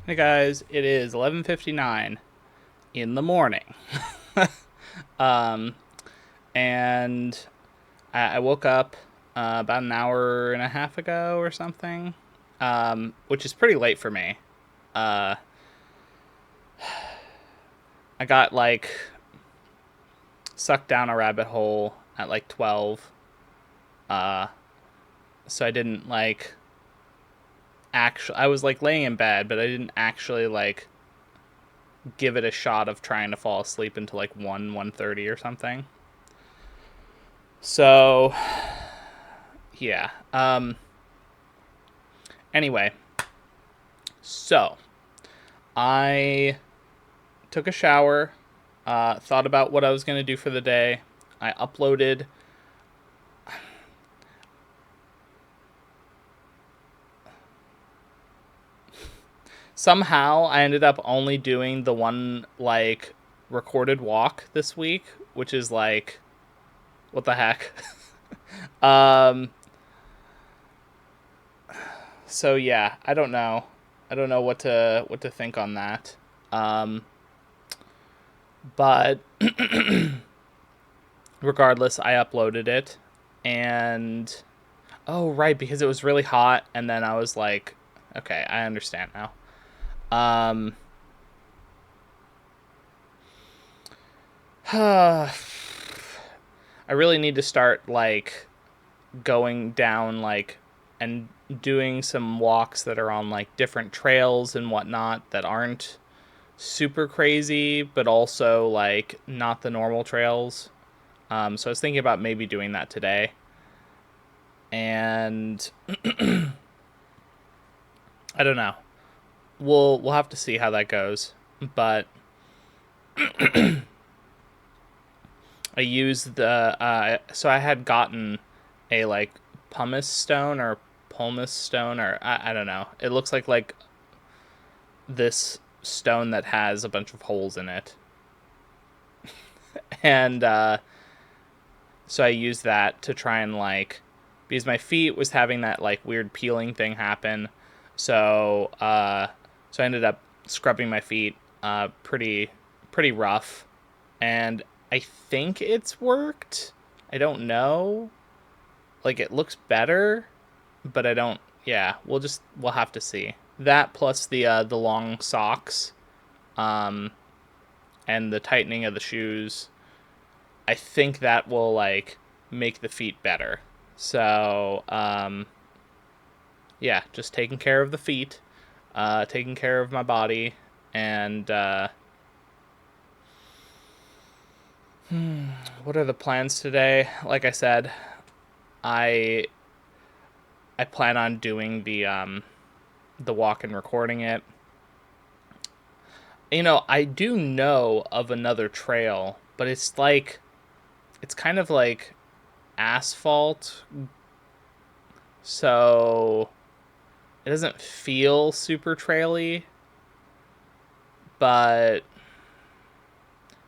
Hey guys, it is 11:59 in the morning. um, and I woke up about an hour and a half ago or something, which is pretty late for me. Uh, I got sucked down a rabbit hole at 12. Uh, so I didn't actually. I was laying in bed, but I didn't actually give it a shot of trying to fall asleep until 1:30 or something. So yeah. Anyway, so I took a shower, thought about what I was going to do for the day. I uploaded. Somehow, I ended up only doing the one, recorded walk this week, which is what the heck? um, so yeah, I don't know. I don't know what to think on that. Um, but regardless, I uploaded it, and oh, right, because it was really hot, and then I was like, okay, I understand now. Um, I really need to start going down and doing some walks that are on different trails and whatnot that aren't super crazy, but also not the normal trails. So I was thinking about maybe doing that today, and I don't know. We'll have to see how that goes, but I used the so I had gotten a pumice stone or pumice stone, or I don't know. It looks like this stone that has a bunch of holes in it, and so I used that to try and because my feet was having that weird peeling thing happen. So so I ended up scrubbing my feet pretty rough, and I think it's worked. I don't know. It looks better, but I don't. Yeah, we'll have to see. That plus the long socks, um, and the tightening of the shoes. I think that will make the feet better. So yeah, just taking care of the feet, taking care of my body, and what are the plans today? Like I said, I I plan on doing the walk and recording it. I do know of another trail, but it's kind of like asphalt, so it doesn't feel super traily, but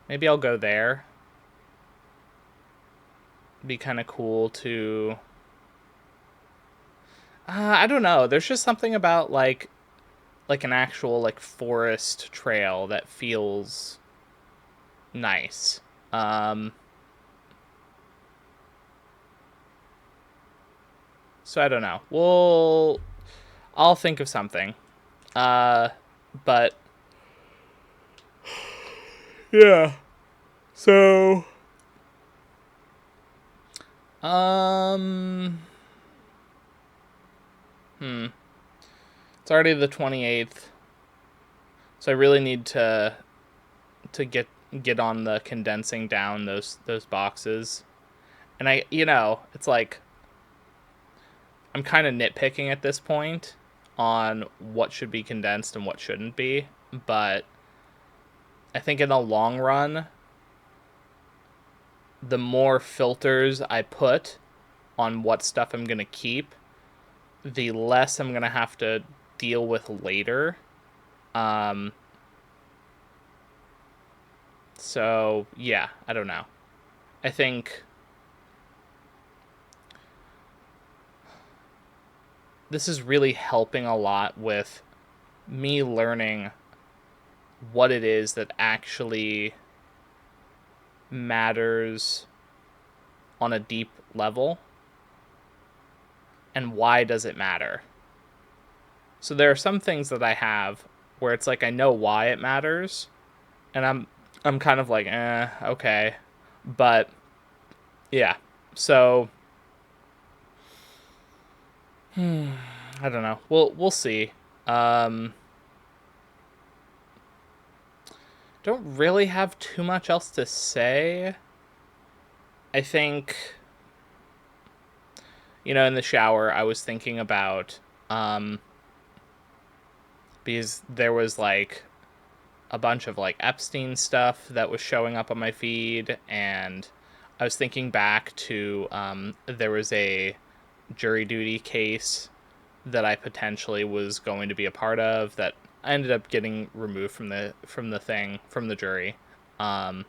maybe I'll go there. It'd be kind of cool to I don't know. There's just something about an actual forest trail that feels nice. Um so I don't know. I'll think of something. Uh but yeah. So um hmm it's already the 28th. So I really need to get on the condensing down those boxes. And it's I'm kind of nitpicking at this point on what should be condensed and what shouldn't be, but I think in the long run, the more filters I put on what stuff I'm going to keep, the less I'm going to have to deal with later. Um so yeah, I don't know. I think this is really helping a lot with me learning what it is that actually matters on a deep level and why does it matter. So there are some things that I have where it's like I know why it matters, and I'm kind of like, okay. But yeah. So I don't know. We'll see. Um don't really have too much else to say. I think, in the shower I was thinking about um because there was like a bunch of like Epstein stuff that was showing up on my feed, and I was thinking back to there was a jury duty case that I potentially was going to be a part of that I ended up getting removed from the jury um,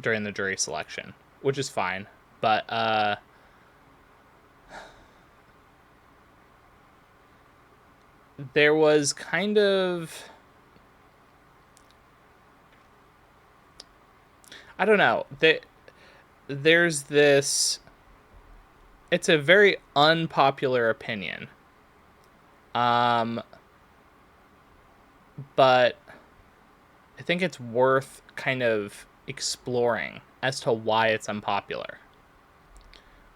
during the jury selection, which is fine. But there was kind of, I don't know, there's this, it's a very unpopular opinion, um, but I think it's worth kind of exploring as to why it's unpopular.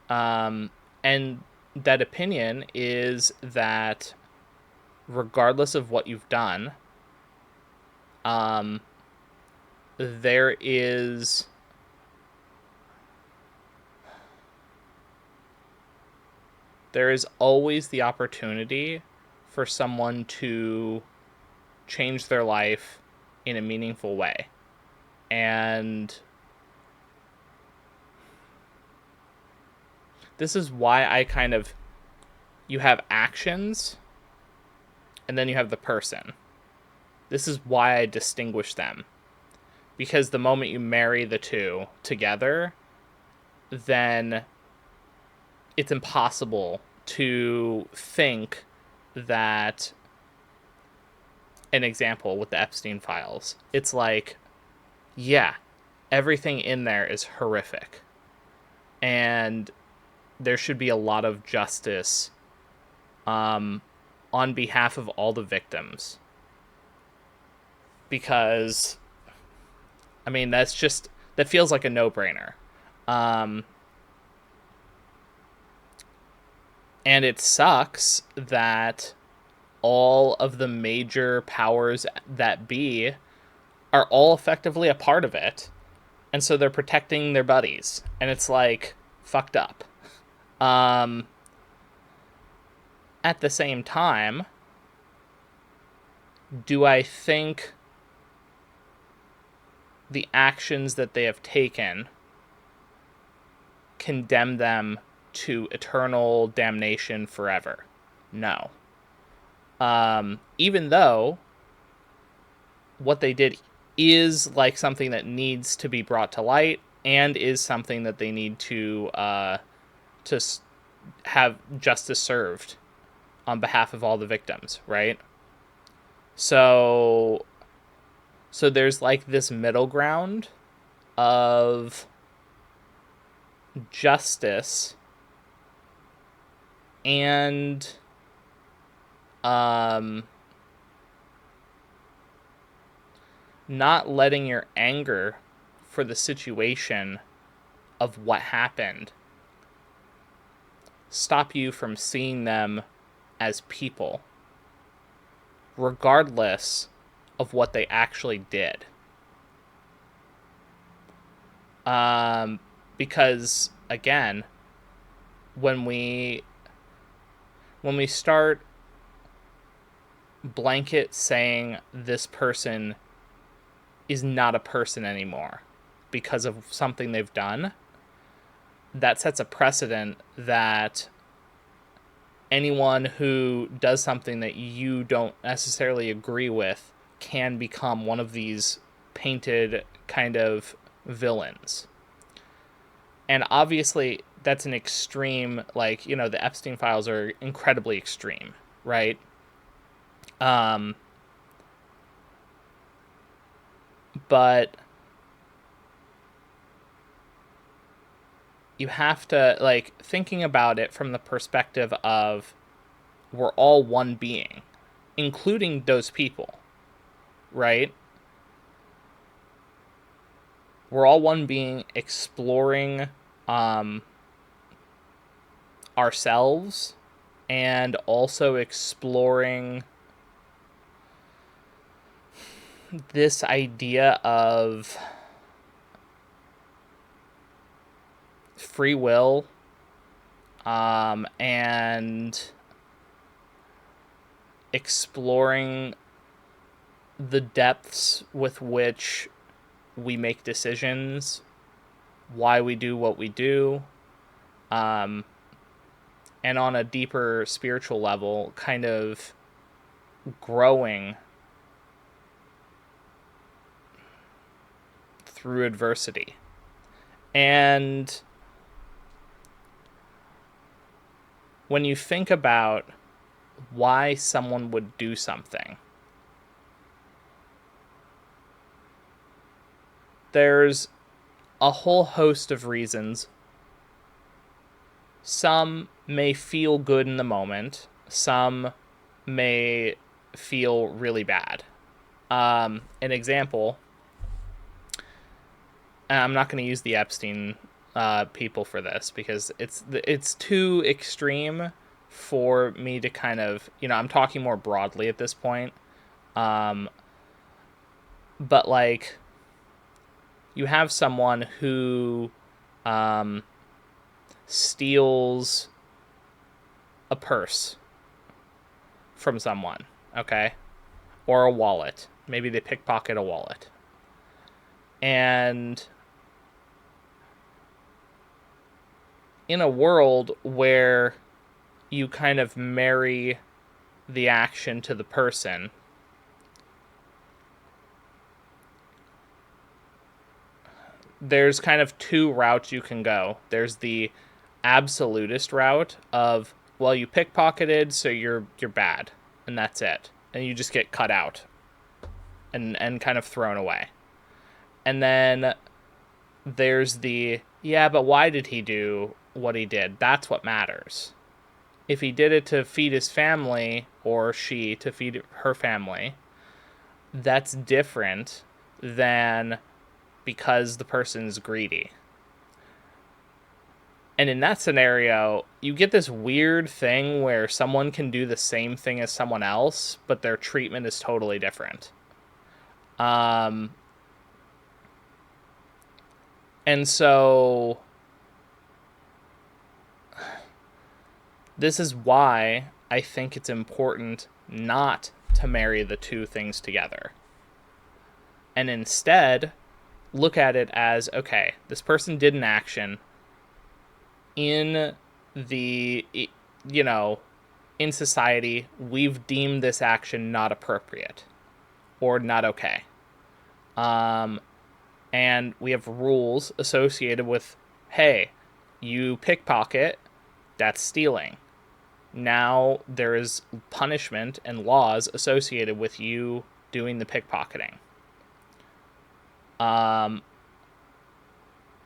And that opinion is that regardless of what you've done, um, there is always the opportunity for someone to change their life in a meaningful way. And this is why I kind of, you have actions and then you have the person. This is why I distinguish them. Because the moment you marry the two together, then it's impossible to think that, an example with the Epstein files, it's like, yeah, everything in there is horrific. And there should be a lot of justice on behalf of all the victims. Because, I mean, that feels like a no-brainer. Um, and it sucks that all of the major powers that be are all effectively a part of it. And so they're protecting their buddies. And it's like, fucked up. Um, at the same time, do I think the actions that they have taken condemn them to eternal damnation forever? No. Even though what they did is like something that needs to be brought to light and is something that they need to have justice served on behalf of all the victims, right? So there's like this middle ground of justice and not letting your anger for the situation of what happened stop you from seeing them as people, regardless of what they actually did. Because again, when we start blanket saying this person is not a person anymore because of something they've done, that sets a precedent that anyone who does something that you don't necessarily agree with can become one of these painted kind of villains. And obviously that's an extreme, like, the Epstein files are incredibly extreme, right? But you have to, like, thinking about it from the perspective of we're all one being, including those people, right? We're all one being exploring um, ourselves and also exploring this idea of free will, and exploring the depths with which we make decisions, why we do what we do, um, and on a deeper spiritual level, kind of growing through adversity. And when you think about why someone would do something, there's a whole host of reasons. Some may feel good in the moment, some may feel really bad. An example, and I'm not going to use the Epstein people for this because it's too extreme for me to kind of, I'm talking more broadly at this point. Um, but like, you have someone who um, steals a purse from someone, okay? Or a wallet. Maybe they pickpocket a wallet. And in a world where you kind of marry the action to the person, there's kind of two routes you can go. There's the absolutist route of, well, you pickpocketed, so you're bad, and that's it, and you just get cut out and kind of thrown away. And then there's the, yeah, but why did he do what he did? That's what matters. If he did it to feed his family, or she to feed her family, that's different than because the person's greedy. And in that scenario, you get this weird thing where someone can do the same thing as someone else, but their treatment is totally different. And so this is why I think it's important not to marry the two things together. And instead, look at it as, okay, this person did an action in the, in society, we've deemed this action not appropriate or not okay. And we have rules associated with, hey, you pickpocket, that's stealing. Now there is punishment and laws associated with you doing the pickpocketing.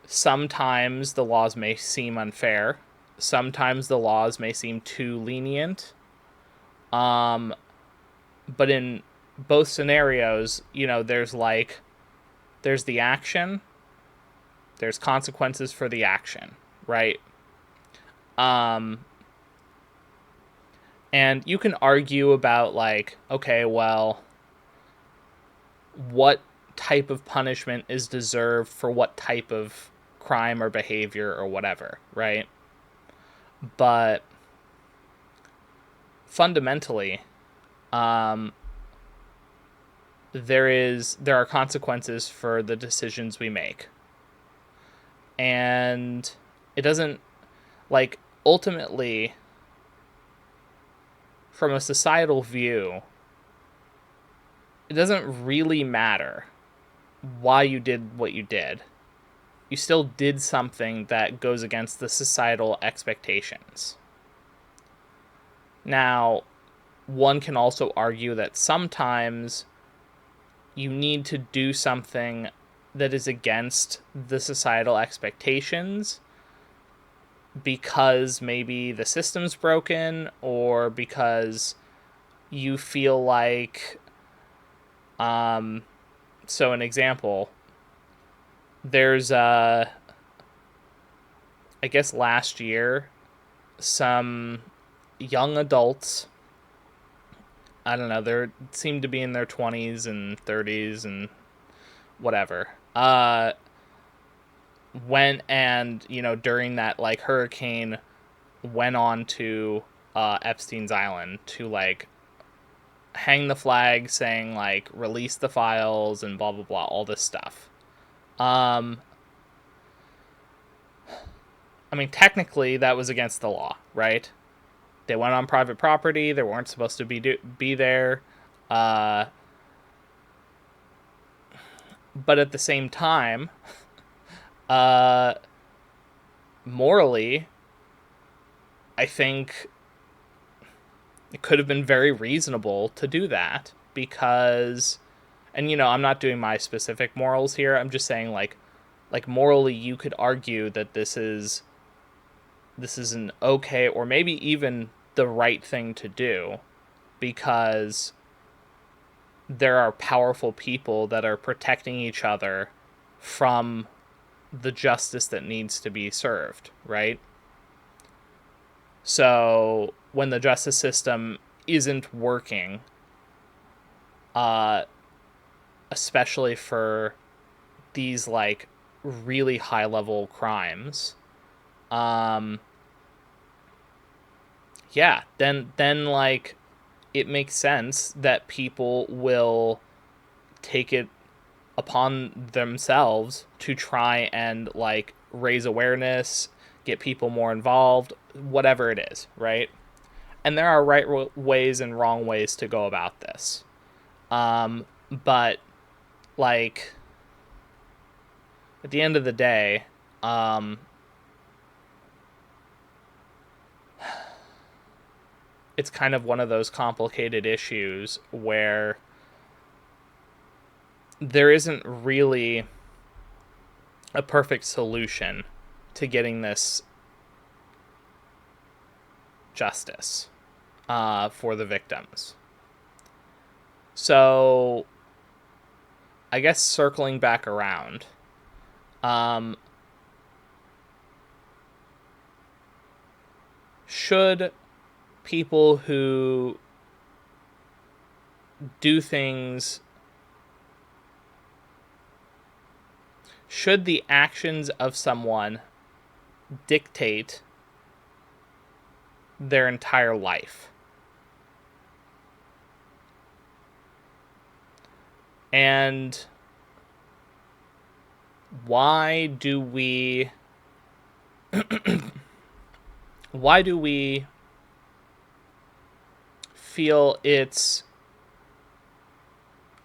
Sometimes the laws may seem unfair. Sometimes the laws may seem too lenient. But in both scenarios, there's the action, there's consequences for the action, right? And you can argue about, like, okay, well, what type of punishment is deserved for what type of crime or behavior or whatever, right? But fundamentally, there are consequences for the decisions we make. And it doesn't, like, ultimately, from a societal view, it doesn't really matter why you did what you did. You still did something that goes against the societal expectations. Now, one can also argue that sometimes you need to do something that is against the societal expectations because maybe the system's broken, or because you feel like, so an example, there's I guess last year, some young adults, I don't know, they seemed to be in their 20s and 30s and whatever, went and, during that like hurricane, went on to Epstein's Island to like hang the flag saying like release the files and blah blah blah, all this stuff. um I mean, technically that was against the law, right? They went on private property. They weren't supposed to be there. uh but at the same time, uh morally, I think it could have been very reasonable to do that, because, and I'm not doing my specific morals here. I'm just saying like morally you could argue that this is an okay, or maybe even the right thing to do, because there are powerful people that are protecting each other from the justice that needs to be served, right? So when the justice system isn't working, uh, especially for these like really high level crimes, um, yeah, then like it makes sense that people will take it upon themselves to try and like raise awareness, get people more involved, whatever it is, right? And there are right ways and wrong ways to go about this. But like at the end of the day, it's kind of one of those complicated issues where there isn't really a perfect solution to getting this justice for the victims. So, I guess circling back around, um, should people who do things, should the actions of someone dictate their entire life? And why do we feel it's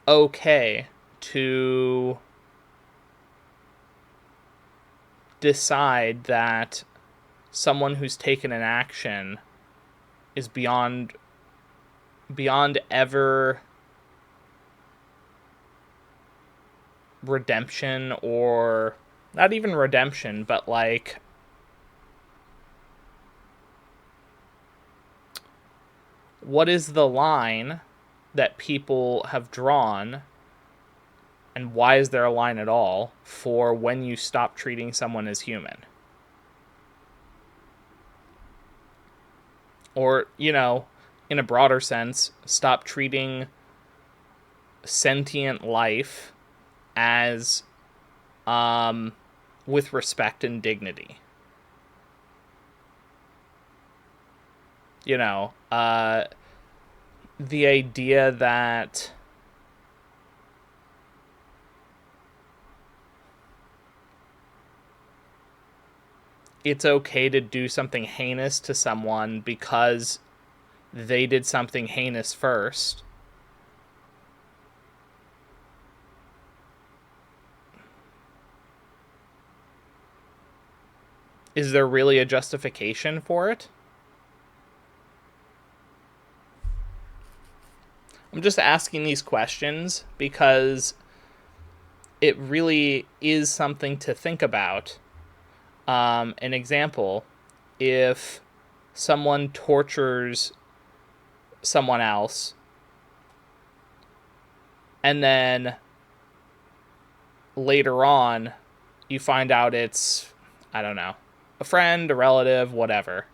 okay to decide that someone who's taken an action is beyond ever redemption, or not even redemption, but like what is the line that people have drawn, and why is there a line at all for when you stop treating someone as human? Or, in a broader sense, stop treating sentient life as with respect and dignity. The idea that it's okay to do something heinous to someone because they did something heinous first. Is there really a justification for it? I'm just asking these questions because it really is something to think about. An example, if someone tortures someone else and then later on you find out it's, I don't know, a friend, a relative, whatever.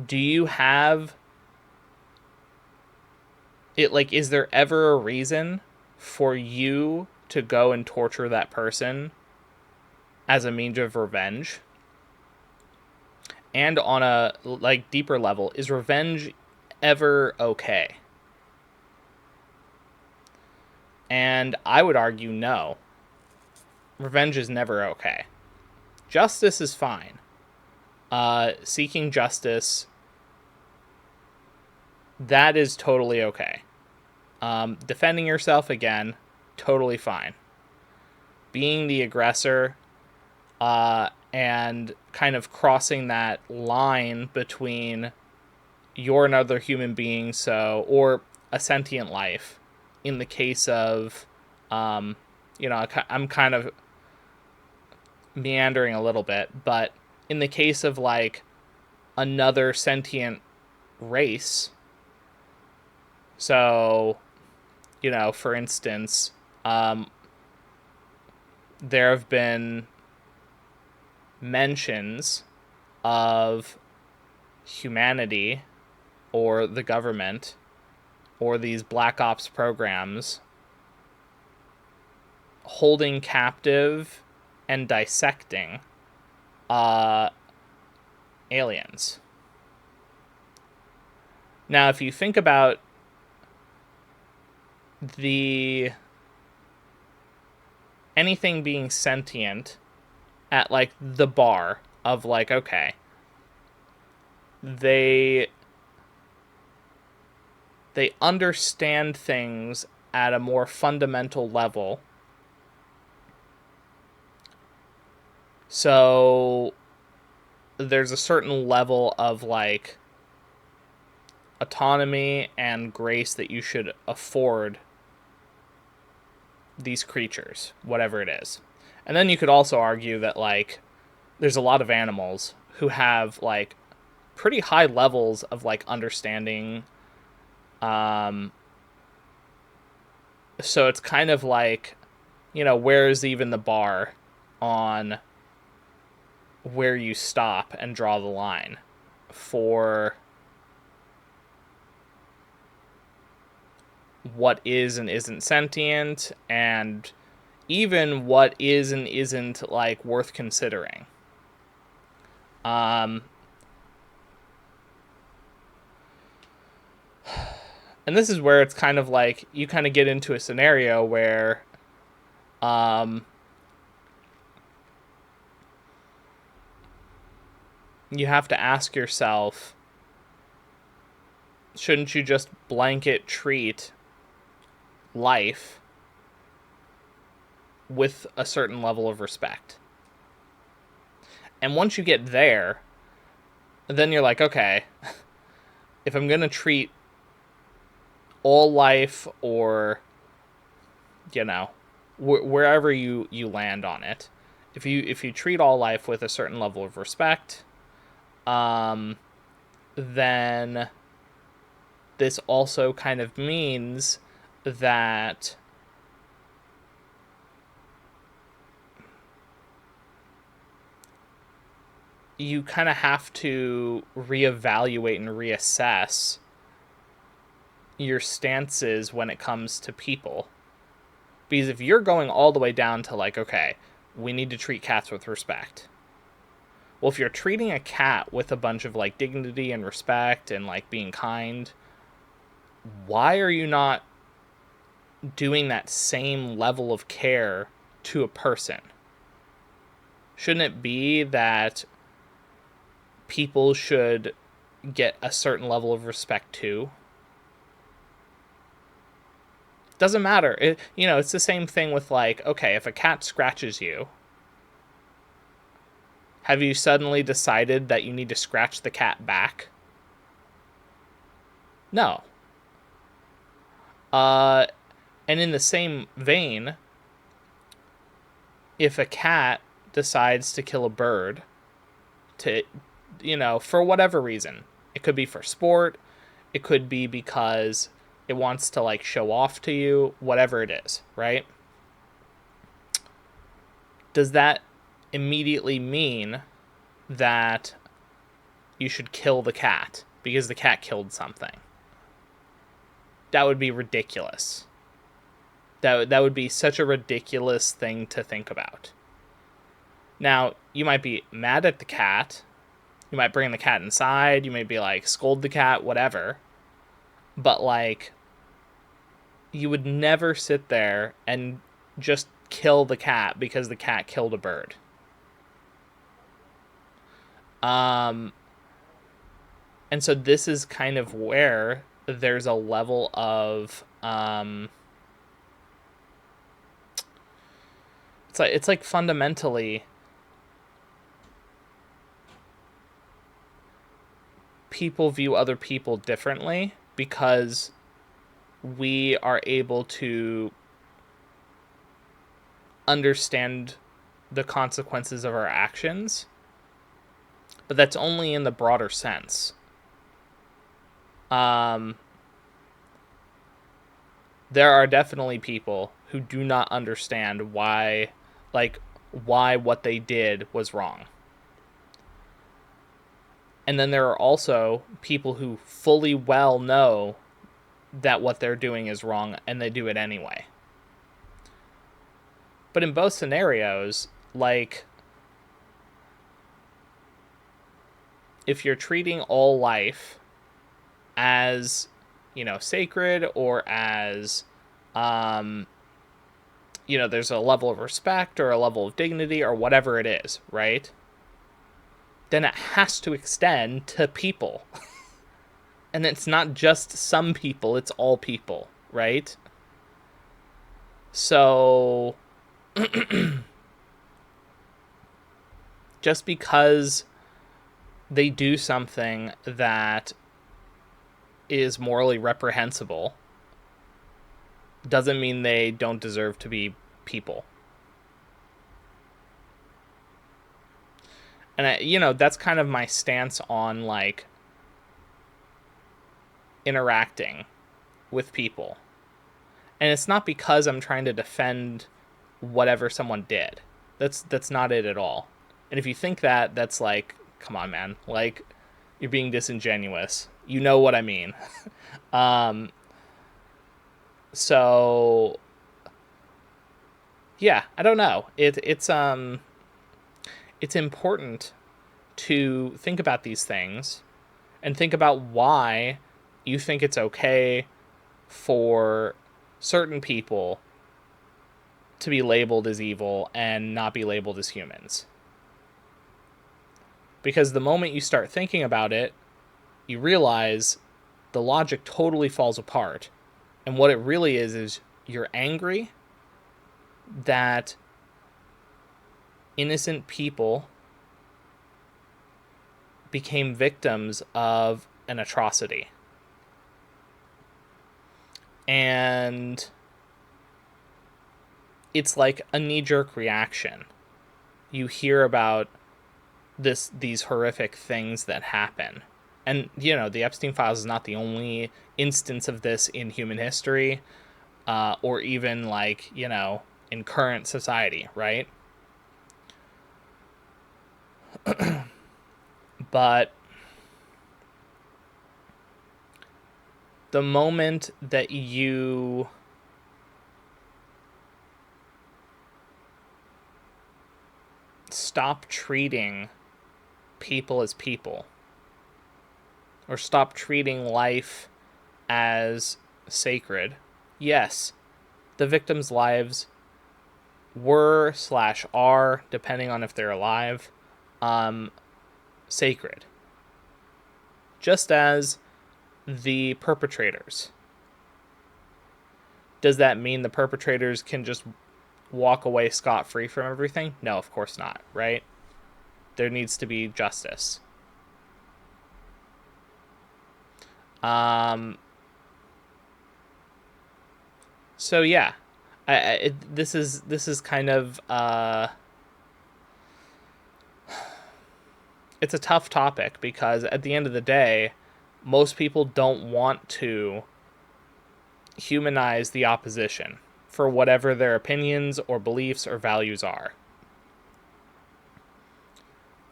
Do you have it, like, is there ever a reason for you to go and torture that person as a means of revenge? And on a like deeper level, is revenge ever okay? And I would argue no. Revenge is never okay. Justice is fine. Seeking justice, that is totally okay. Defending yourself, again, totally fine. Being the aggressor, and kind of crossing that line between you're another human being, or a sentient life. In the case of, I'm kind of meandering a little bit, but in the case of like another sentient race, so, for instance, there have been mentions of humanity or the government or these black ops programs holding captive and dissecting aliens. Now, if you think about anything being sentient at like the bar of like, okay, they understand things at a more fundamental level. So there's a certain level of like autonomy and grace that you should afford these creatures, whatever it is. And then you could also argue that like there's a lot of animals who have like pretty high levels of like understanding. So it's kind of like, where's even the bar on where you stop and draw the line for what is and isn't sentient, and even what is and isn't like worth considering. And this is where it's kind of like you kind of get into a scenario where you have to ask yourself, shouldn't you just blanket treat life with a certain level of respect? And once you get there, then you're like, okay, if I'm going to treat all life, or, wherever you land on it, if you treat all life with a certain level of respect, then this also kind of means that you kind of have to reevaluate and reassess your stances when it comes to people. Because if you're going all the way down to like, okay, we need to treat cats with respect. Well, if you're treating a cat with a bunch of like dignity and respect and like being kind, why are you not doing that same level of care to a person? Shouldn't it be that people should get a certain level of respect too? Doesn't matter. It's the same thing with like, okay, if a cat scratches you, have you suddenly decided that you need to scratch the cat back? No. Uh, and in the same vein, if a cat decides to kill a bird, to, for whatever reason, it could be for sport, it could be because it wants to like show off to you, whatever it is, right? Does that immediately mean that you should kill the cat because the cat killed something? That would be ridiculous. That would be such a ridiculous thing to think about. Now, you might be mad at the cat. You might bring the cat inside. You may be like, scold the cat, whatever. But, like, you would never sit there and just kill the cat because the cat killed a bird. And so this is kind of where there's a level of it's like fundamentally people view other people differently because we are able to understand the consequences of our actions, but that's only in the broader sense. There are definitely people who do not understand why what they did was wrong. And then there are also people who fully well know that what they're doing is wrong and they do it anyway. But in both scenarios, like, if you're treating all life as, sacred, or as, there's a level of respect or a level of dignity or whatever it is, right? Then it has to extend to people. And it's not just some people, it's all people, right? So, just because they do something that is morally reprehensible doesn't mean they don't deserve to be people. And that's kind of my stance on like interacting with people. And it's not because I'm trying to defend whatever someone did. That's not it at all. And if you think that, that's like, come on, man. Like, you're being disingenuous. You know what I mean. So yeah, I don't know. It's important to think about these things and think about why you think it's okay for certain people to be labeled as evil and not be labeled as humans. Because the moment you start thinking about it, you realize the logic totally falls apart. And what it really is you're angry that innocent people became victims of an atrocity. And it's like a knee-jerk reaction. You hear about these horrific things that happen. And, the Epstein Files is not the only instance of this in human history, or even, like, in current society, right? But the moment that you stop treating people as people, or stop treating life as sacred, yes, the victims' lives were/are, depending on if they're alive, sacred. Just as the perpetrators. Does that mean the perpetrators can just walk away scot-free from everything? No, of course not, right? There needs to be justice. So yeah, this is kind of it's a tough topic because at the end of the day, most people don't want to humanize the opposition for whatever their opinions or beliefs or values are.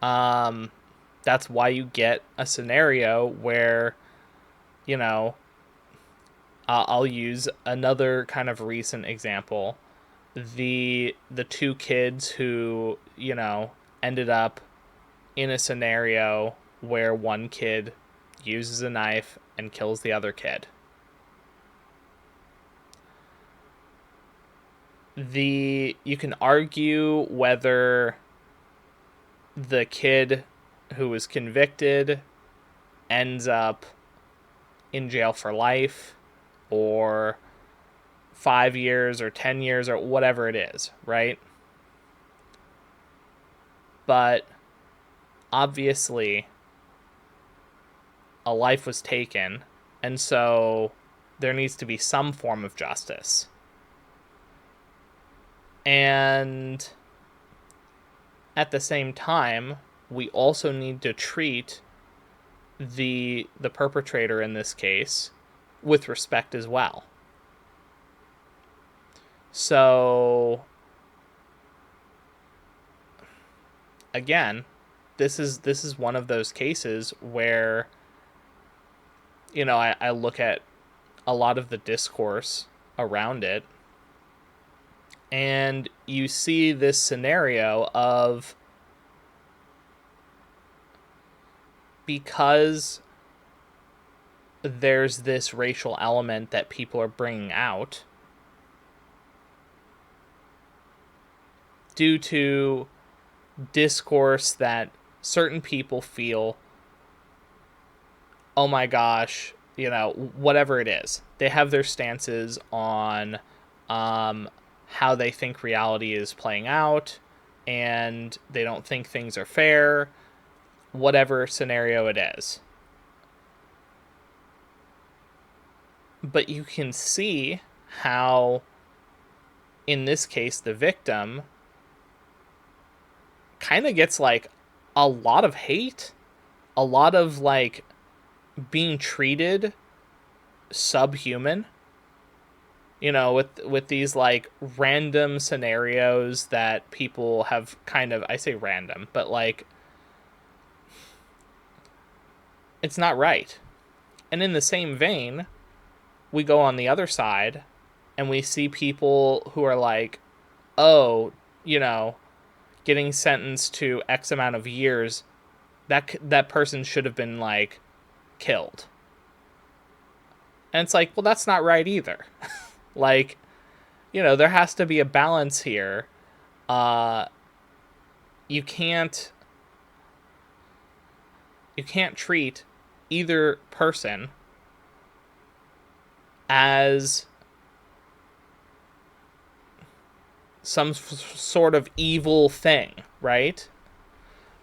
Um, that's why you get a scenario where, you know, I'll use another kind of recent example. The two kids who, ended up in a scenario where one kid uses a knife and kills the other kid. You can argue whether the kid who was convicted ends up in jail for life or 5 years or 10 years or whatever it is, right? But obviously, a life was taken, and so there needs to be some form of justice. And at the same time, we also need to treat the perpetrator in this case with respect as well. So again, this is one of those cases where I look at a lot of the discourse around it, and you see this scenario of, because there's this racial element that people are bringing out due to discourse that certain people feel, oh my gosh, whatever it is, they have their stances on how they think reality is playing out, and they don't think things are fair, whatever scenario it is. But you can see how, in this case, the victim kind of gets like a lot of hate, a lot of like being treated subhuman, with these like random scenarios that people have kind of, I say random, but like it's not right. And in the same vein, we go on the other side and we see people who are like, oh, getting sentenced to X amount of years, that person should have been like killed. And it's like, well, that's not right either. Like, there has to be a balance here. You can't treat either person as some sort of evil thing, right?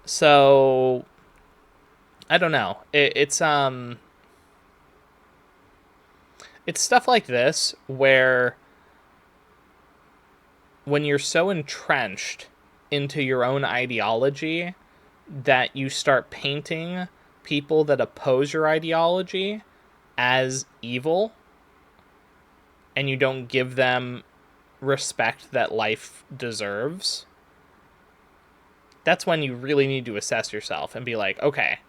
So I don't know. It's stuff like this where, when you're so entrenched into your own ideology that you start painting people that oppose your ideology as evil, and you don't give them respect that life deserves, that's when you really need to assess yourself and be like, okay,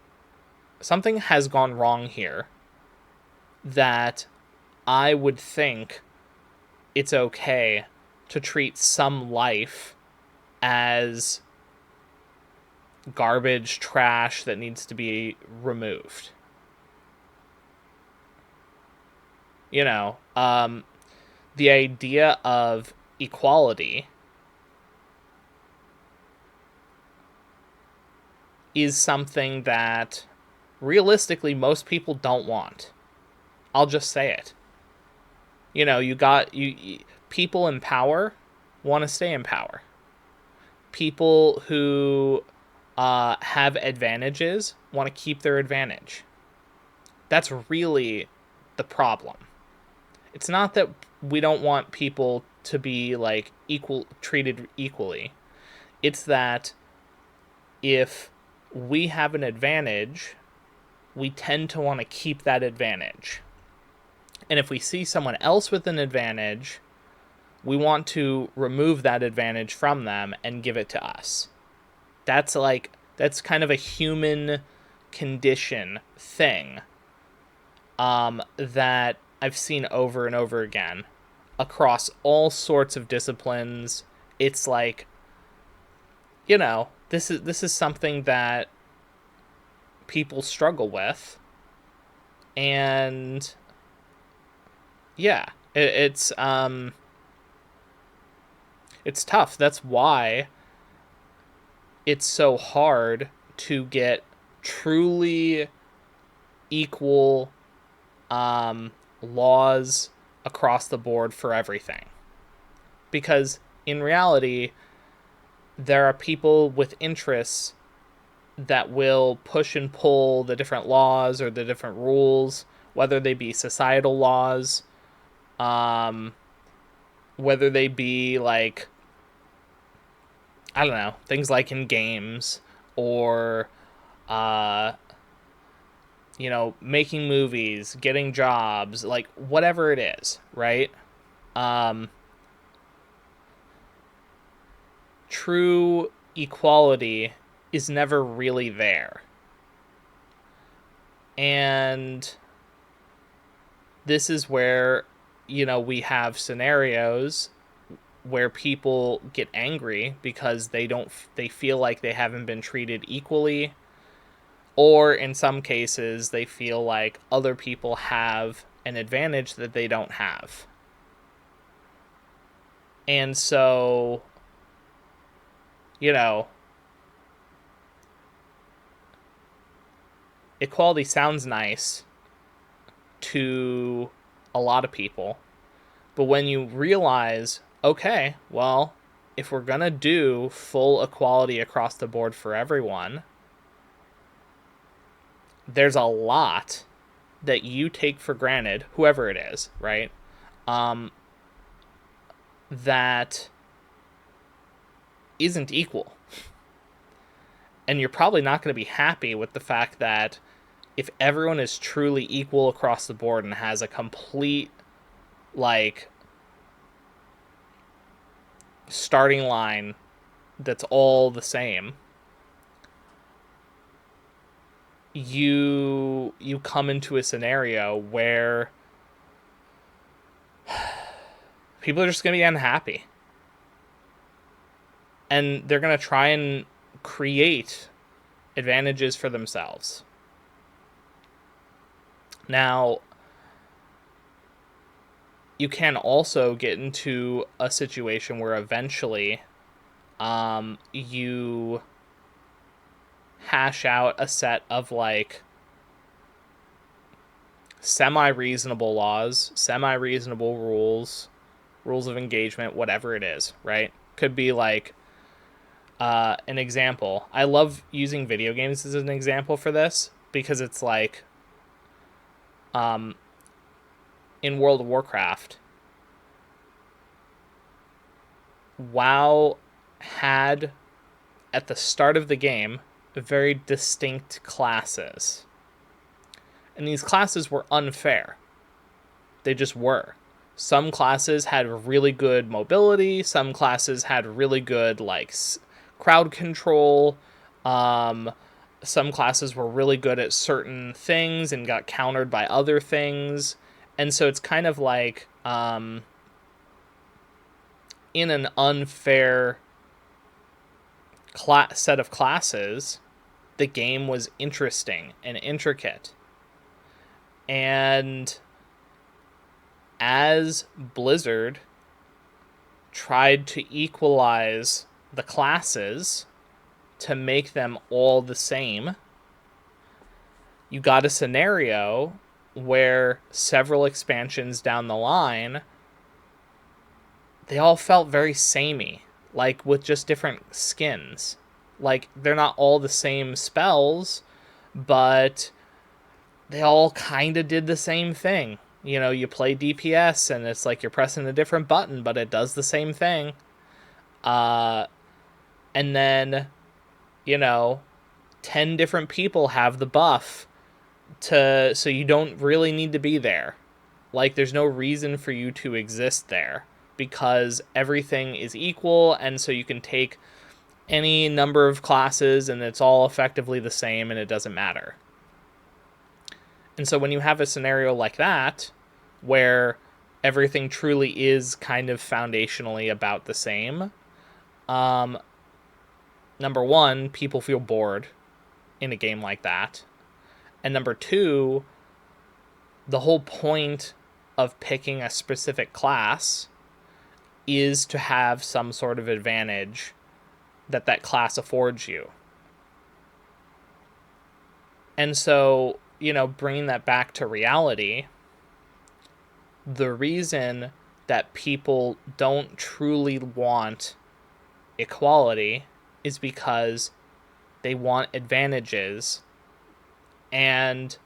something has gone wrong here, that I would think it's okay to treat some life as garbage, trash that needs to be removed. The idea of equality is something that realistically most people don't want. I'll just say it. People in power want to stay in power. People who have advantages want to keep their advantage. That's really the problem. It's not that we don't want people to be like treated equally. It's that if we have an advantage, we tend to want to keep that advantage. And if we see someone else with an advantage, we want to remove that advantage from them and give it to us. That's kind of a human condition thing that I've seen over and over again across all sorts of disciplines. It's like, this is something that people struggle with, and yeah, it's tough. That's why it's so hard to get truly equal laws across the board for everything. Because in reality, there are people with interests that will push and pull the different laws or the different rules, whether they be societal laws, whether they be like, I don't know, things like in games or, making movies, getting jobs, like whatever it is, right? True equality is never really there. And this is where, we have scenarios where people get angry because they feel like they haven't been treated equally, or in some cases they feel like other people have an advantage that they don't have. And so, equality sounds nice to a lot of people, but when you realize, okay, well, if we're gonna do full equality across the board for everyone, there's a lot that you take for granted, whoever it is, right? That isn't equal. And you're probably not going to be happy with the fact that if everyone is truly equal across the board and has a complete, like, starting line that's all the same, you come into a scenario where people are just going to be unhappy. And they're going to try and create advantages for themselves. Now, you can also get into a situation where eventually you hash out a set of like semi-reasonable laws, semi-reasonable rules of engagement, whatever it is, right? Could be like an example. I love using video games as an example for this because it's like in World of Warcraft, WoW had at the start of the game very distinct classes. And these classes were unfair. They just were. Some classes had really good mobility, some classes had really good like crowd control. Some classes were really good at certain things and got countered by other things. And so it's kind of like in an unfair set of classes, the game was interesting and intricate. And as Blizzard tried to equalize the classes to make them all the same, you got a scenario where several expansions down the line, they all felt very samey, like with just different skins. Like, they're not all the same spells, but they all kind of did the same thing. You play DPS and it's like you're pressing a different button, but it does the same thing. Uh, and then, you know, 10 different people have the buff so you don't really need to be there. Like, there's no reason for you to exist there because everything is equal, and so you can take any number of classes and it's all effectively the same and it doesn't matter. And so when you have a scenario like that, where everything truly is kind of foundationally about the same, um, number one, people feel bored in a game like that. And number two, the whole point of picking a specific class is to have some sort of advantage that class affords you. And so, bringing that back to reality, the reason that people don't truly want equality is because they want advantages. And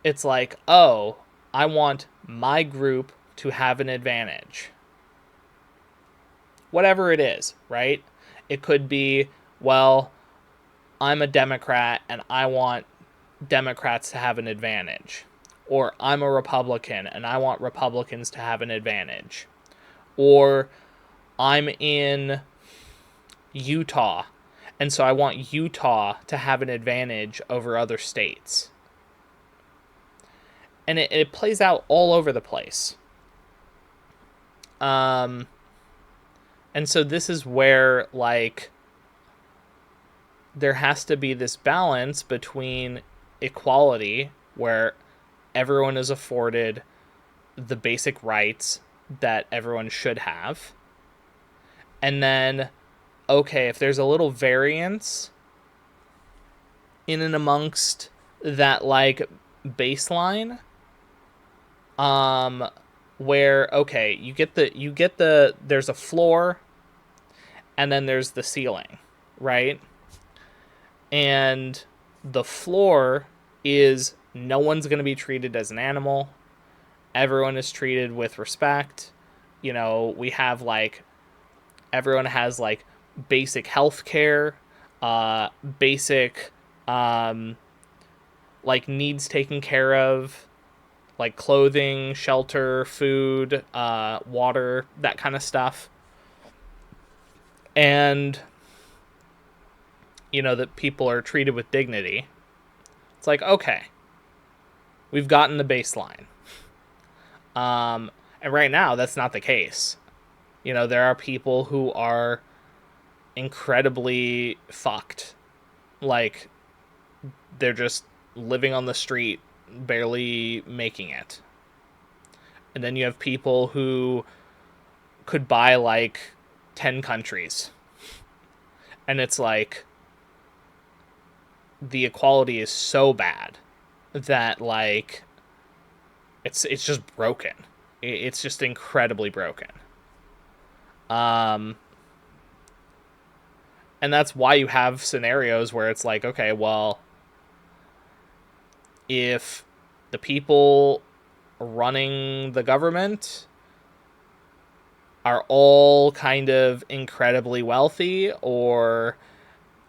it's like, oh, I want my group to have an advantage. Whatever it is, right? It could be, well, I'm a Democrat and I want Democrats to have an advantage. Or I'm a Republican and I want Republicans to have an advantage. Or I'm in Utah and so I want Utah to have an advantage over other states. And it plays out all over the place. And so this is where, like, there has to be this balance between equality, where everyone is afforded the basic rights that everyone should have. And then, okay, if there's a little variance in and amongst that, like, baseline, where, okay, you get the there's a floor and then there's the ceiling, right? And the floor is no one's going to be treated as an animal. Everyone is treated with respect. We have, like, everyone has, like, basic health care, basic, like, needs taken care of, like clothing, shelter, food, water, that kind of stuff. And, that people are treated with dignity. It's like, okay, we've gotten the baseline. And right now, that's not the case. There are people who are incredibly fucked. Like, they're just living on the street, barely making it. And then you have people who could buy, like, 10 countries. And it's like, the equality is so bad that, like, it's just broken. It's just incredibly broken. And that's why you have scenarios where it's like, okay, well, if the people running the government are all kind of incredibly wealthy, or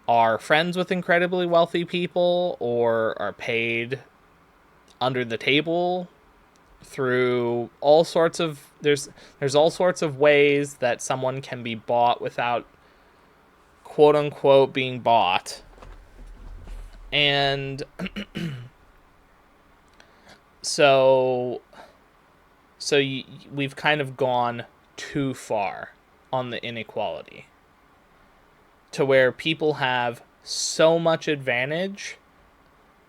are friends with incredibly wealthy people, or are paid under the table through all sorts of there's all sorts of ways that someone can be bought without, quote unquote, being bought. And so we've kind of gone too far on the inequality, to where people have so much advantage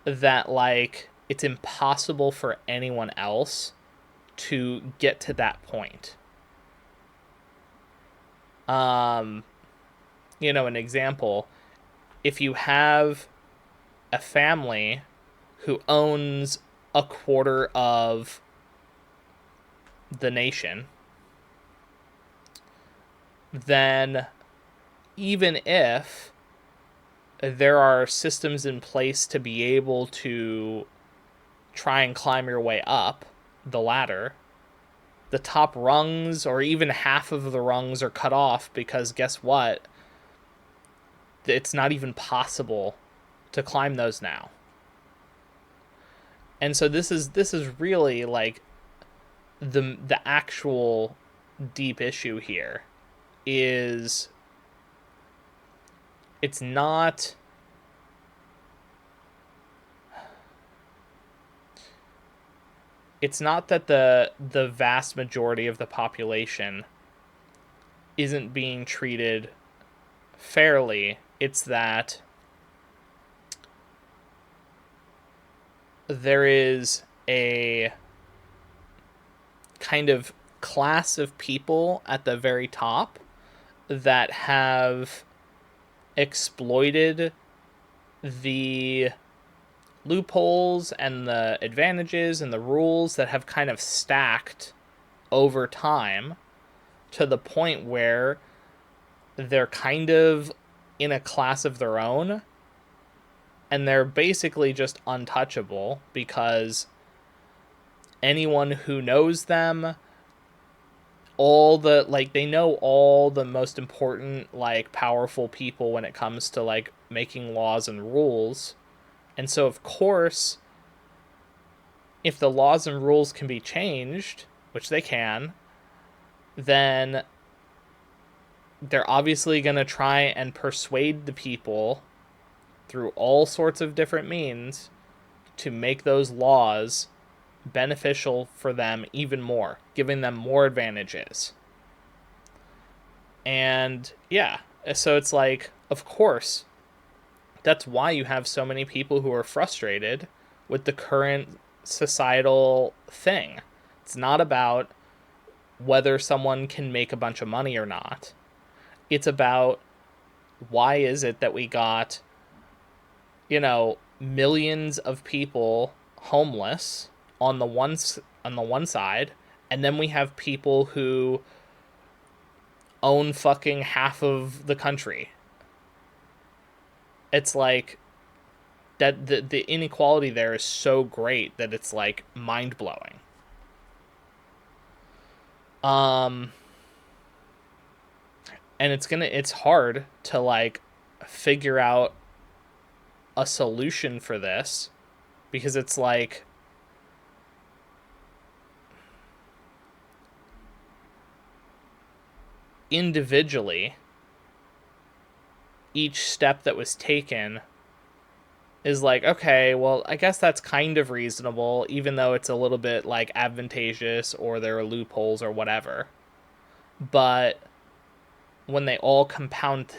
that, like, it's impossible for anyone else to get to that point. An example, if you have a family who owns a quarter of the nation, then even if there are systems in place to be able to try and climb your way up the ladder, the top rungs or even half of the rungs are cut off because guess what? It's not even possible to climb those now. And so this is really like the actual deep issue here is it's not that the vast majority of the population isn't being treated fairly. It's that there is a kind of class of people at the very top that have exploited the loopholes and the advantages and the rules that have kind of stacked over time to the point where they're kind of in a class of their own and they're basically just untouchable because anyone who knows them, they know all the most important, like, powerful people when it comes to, like, making laws and rules. And so, of course, if the laws and rules can be changed, which they can, then they're obviously going to try and persuade the people through all sorts of different means to make those laws beneficial for them even more, giving them more advantages. And yeah, so it's like, of course, that's why you have so many people who are frustrated with the current societal thing. It's not about whether someone can make a bunch of money or not. It's about why is it that we got, millions of people homeless on the one side, and then we have people who own fucking half of the country. It's like that the inequality there is so great that it's like mind-blowing. And it's hard to like figure out a solution for this because it's like individually each step that was taken is like, okay, well, I guess that's kind of reasonable, even though it's a little bit like advantageous or there are loopholes or whatever. But when they all compound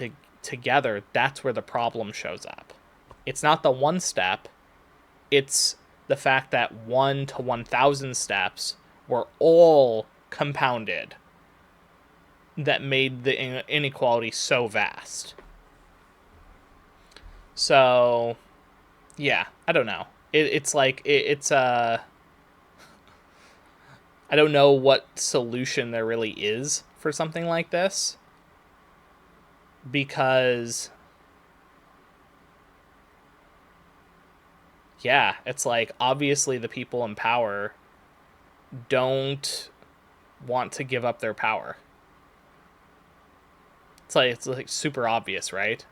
together, that's where the problem shows up. It's not the one step, it's the fact that 1 to 1,000 steps were all compounded that made the inequality so vast. So, yeah, I don't know. I don't know what solution there really is for something like this. Because, yeah, it's like, obviously the people in power don't want to give up their power. It's like super obvious, right?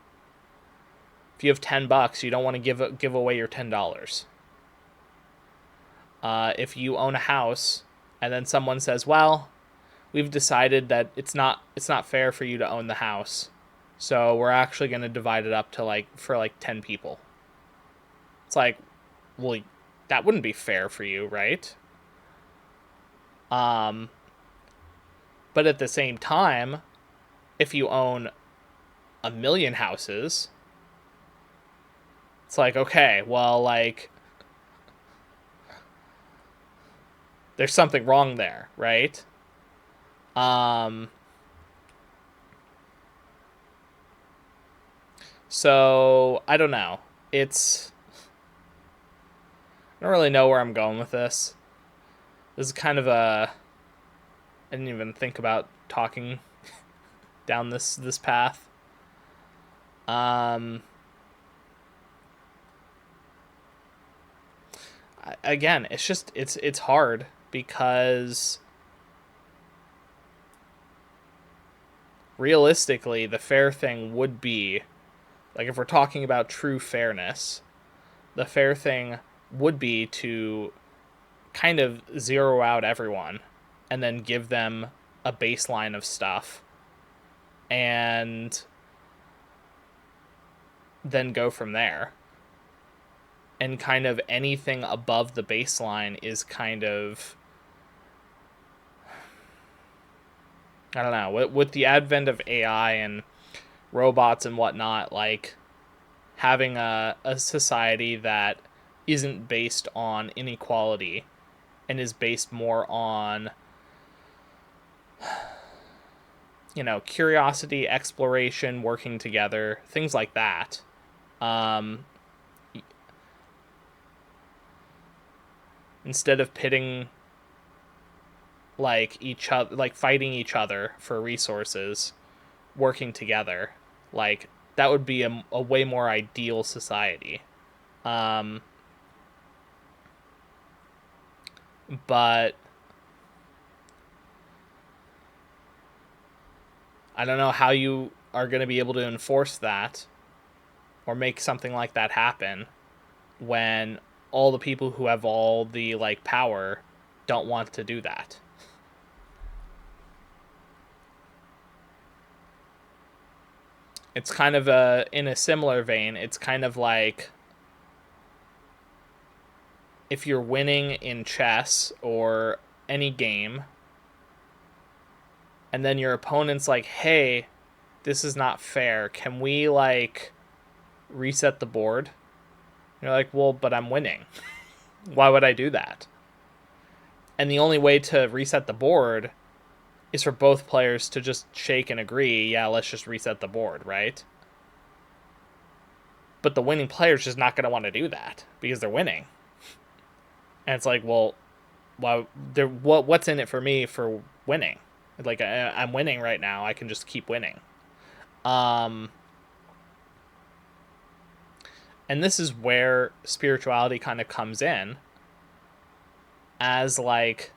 If you have $10, you don't want to give away your $10. If you own a house and then someone says, "Well, we've decided that it's not fair for you to own the house, so we're actually going to divide it up to for 10 people." It's like, well, that wouldn't be fair for you, right? But at the same time, if you own 1,000,000 houses, it's like, okay, well, like, there's something wrong there, right? So I don't know. I don't really know where I'm going with this. This is kind of I didn't even think about talking down this path. again, it's hard because realistically, the fair thing would be, like, if we're talking about true fairness, the fair thing would be to kind of zero out everyone and then give them a baseline of stuff and then go from there. And kind of anything above the baseline is kind of, I don't know, with the advent of AI and robots and whatnot, like having a society that isn't based on inequality and is based more on, curiosity, exploration, working together, things like that. Um, Instead of pitting like each other, like fighting each other for resources, working together, like that would be a way more ideal society. Um, but I don't know how you are going to be able to enforce that or make something like that happen when all the people who have all the like power don't want to do that. It's kind of in a similar vein. It's kind of like if you're winning in chess or any game, and then your opponent's like, "Hey, this is not fair. Can we like reset the board?" And you're like, "Well, but I'm winning. Why would I do that?" And the only way to reset the board is for both players to just shake and agree, yeah, let's just reset the board, right? But the winning player's just not going to want to do that because they're winning. And it's like, well, what's in it for me for winning? Like, I'm winning right now. I can just keep winning. And this is where spirituality kind of comes in as like,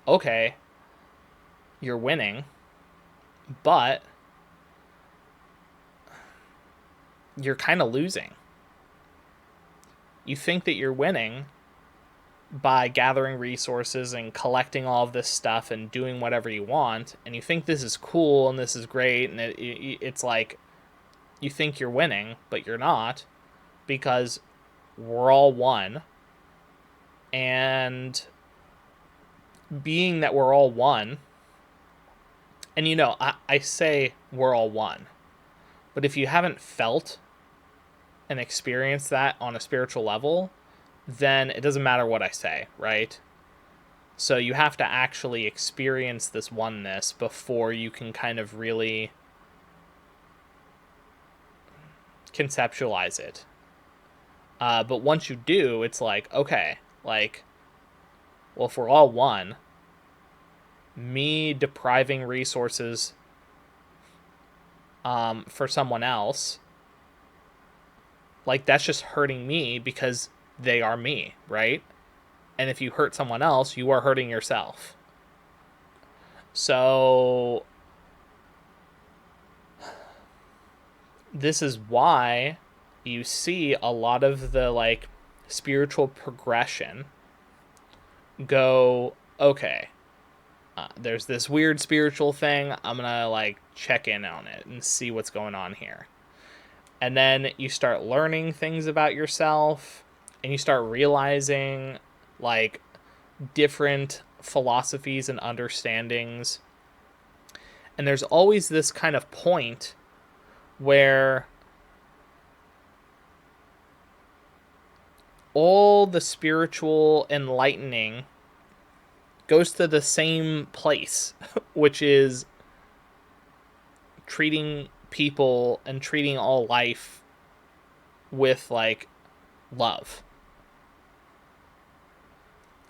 okay, you're winning, but you're kind of losing. You think that you're winning by gathering resources and collecting all of this stuff and doing whatever you want, and you think this is cool and this is great, and it's like you think you're winning, but you're not, because we're all one. And being that we're all one, and I say we're all one, but if you haven't felt and experienced that on a spiritual level, then it doesn't matter what I say, right? So you have to actually experience this oneness before you can kind of really conceptualize it. But once you do, it's like, okay, like, well, if we're all one, me depriving resources for someone else, like, that's just hurting me because they are me, right? And if you hurt someone else, you are hurting yourself. So this is why you see a lot of the like spiritual progression go, okay, there's this weird spiritual thing, I'm gonna like check in on it and see what's going on here. And then you start learning things about yourself and you start realizing like different philosophies and understandings. And there's always this kind of point where all the spiritual enlightening goes to the same place, which is treating people and treating all life with like love.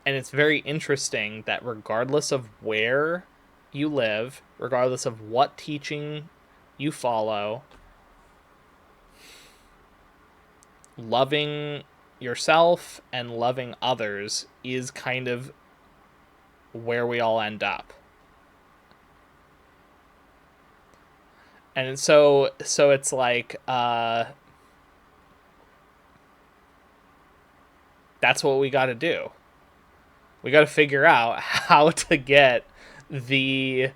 And it's very interesting that regardless of where you live, regardless of what teaching you follow, loving yourself and loving others is kind of where we all end up. And so it's like that's what we got to do. We got to figure out how to get these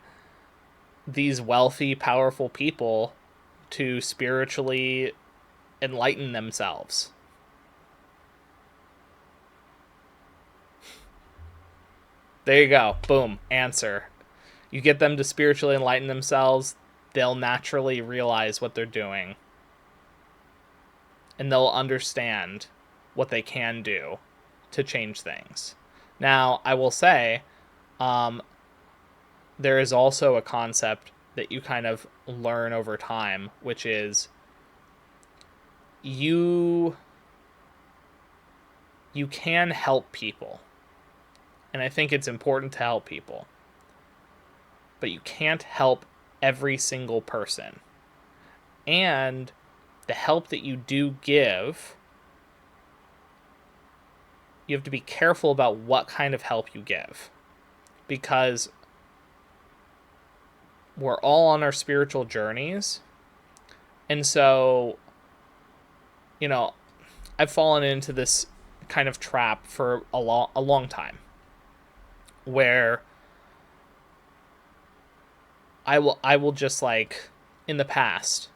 wealthy, powerful people to spiritually enlighten themselves. There you go. Boom. Answer. You get them to spiritually enlighten themselves, they'll naturally realize what they're doing. And they'll understand what they can do to change things. Now, I will say, there is also a concept that you kind of learn over time, which is you can help people. And I think it's important to help people. But you can't help every single person. And the help that you do give, you have to be careful about what kind of help you give. Because we're all on our spiritual journeys. And so, I've fallen into this kind of trap for a long time, where I will just, like, in the past,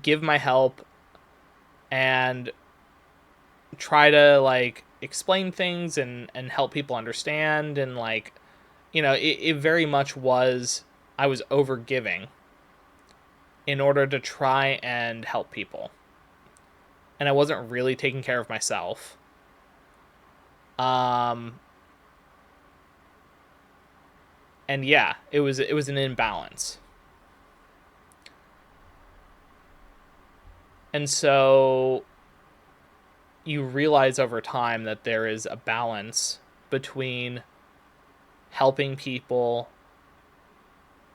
give my help and try to, like, explain things and help people understand, and, like, it very much was, I was over giving in order to try and help people. And I wasn't really taking care of myself. And yeah, it was an imbalance. And so you realize over time that there is a balance between helping people,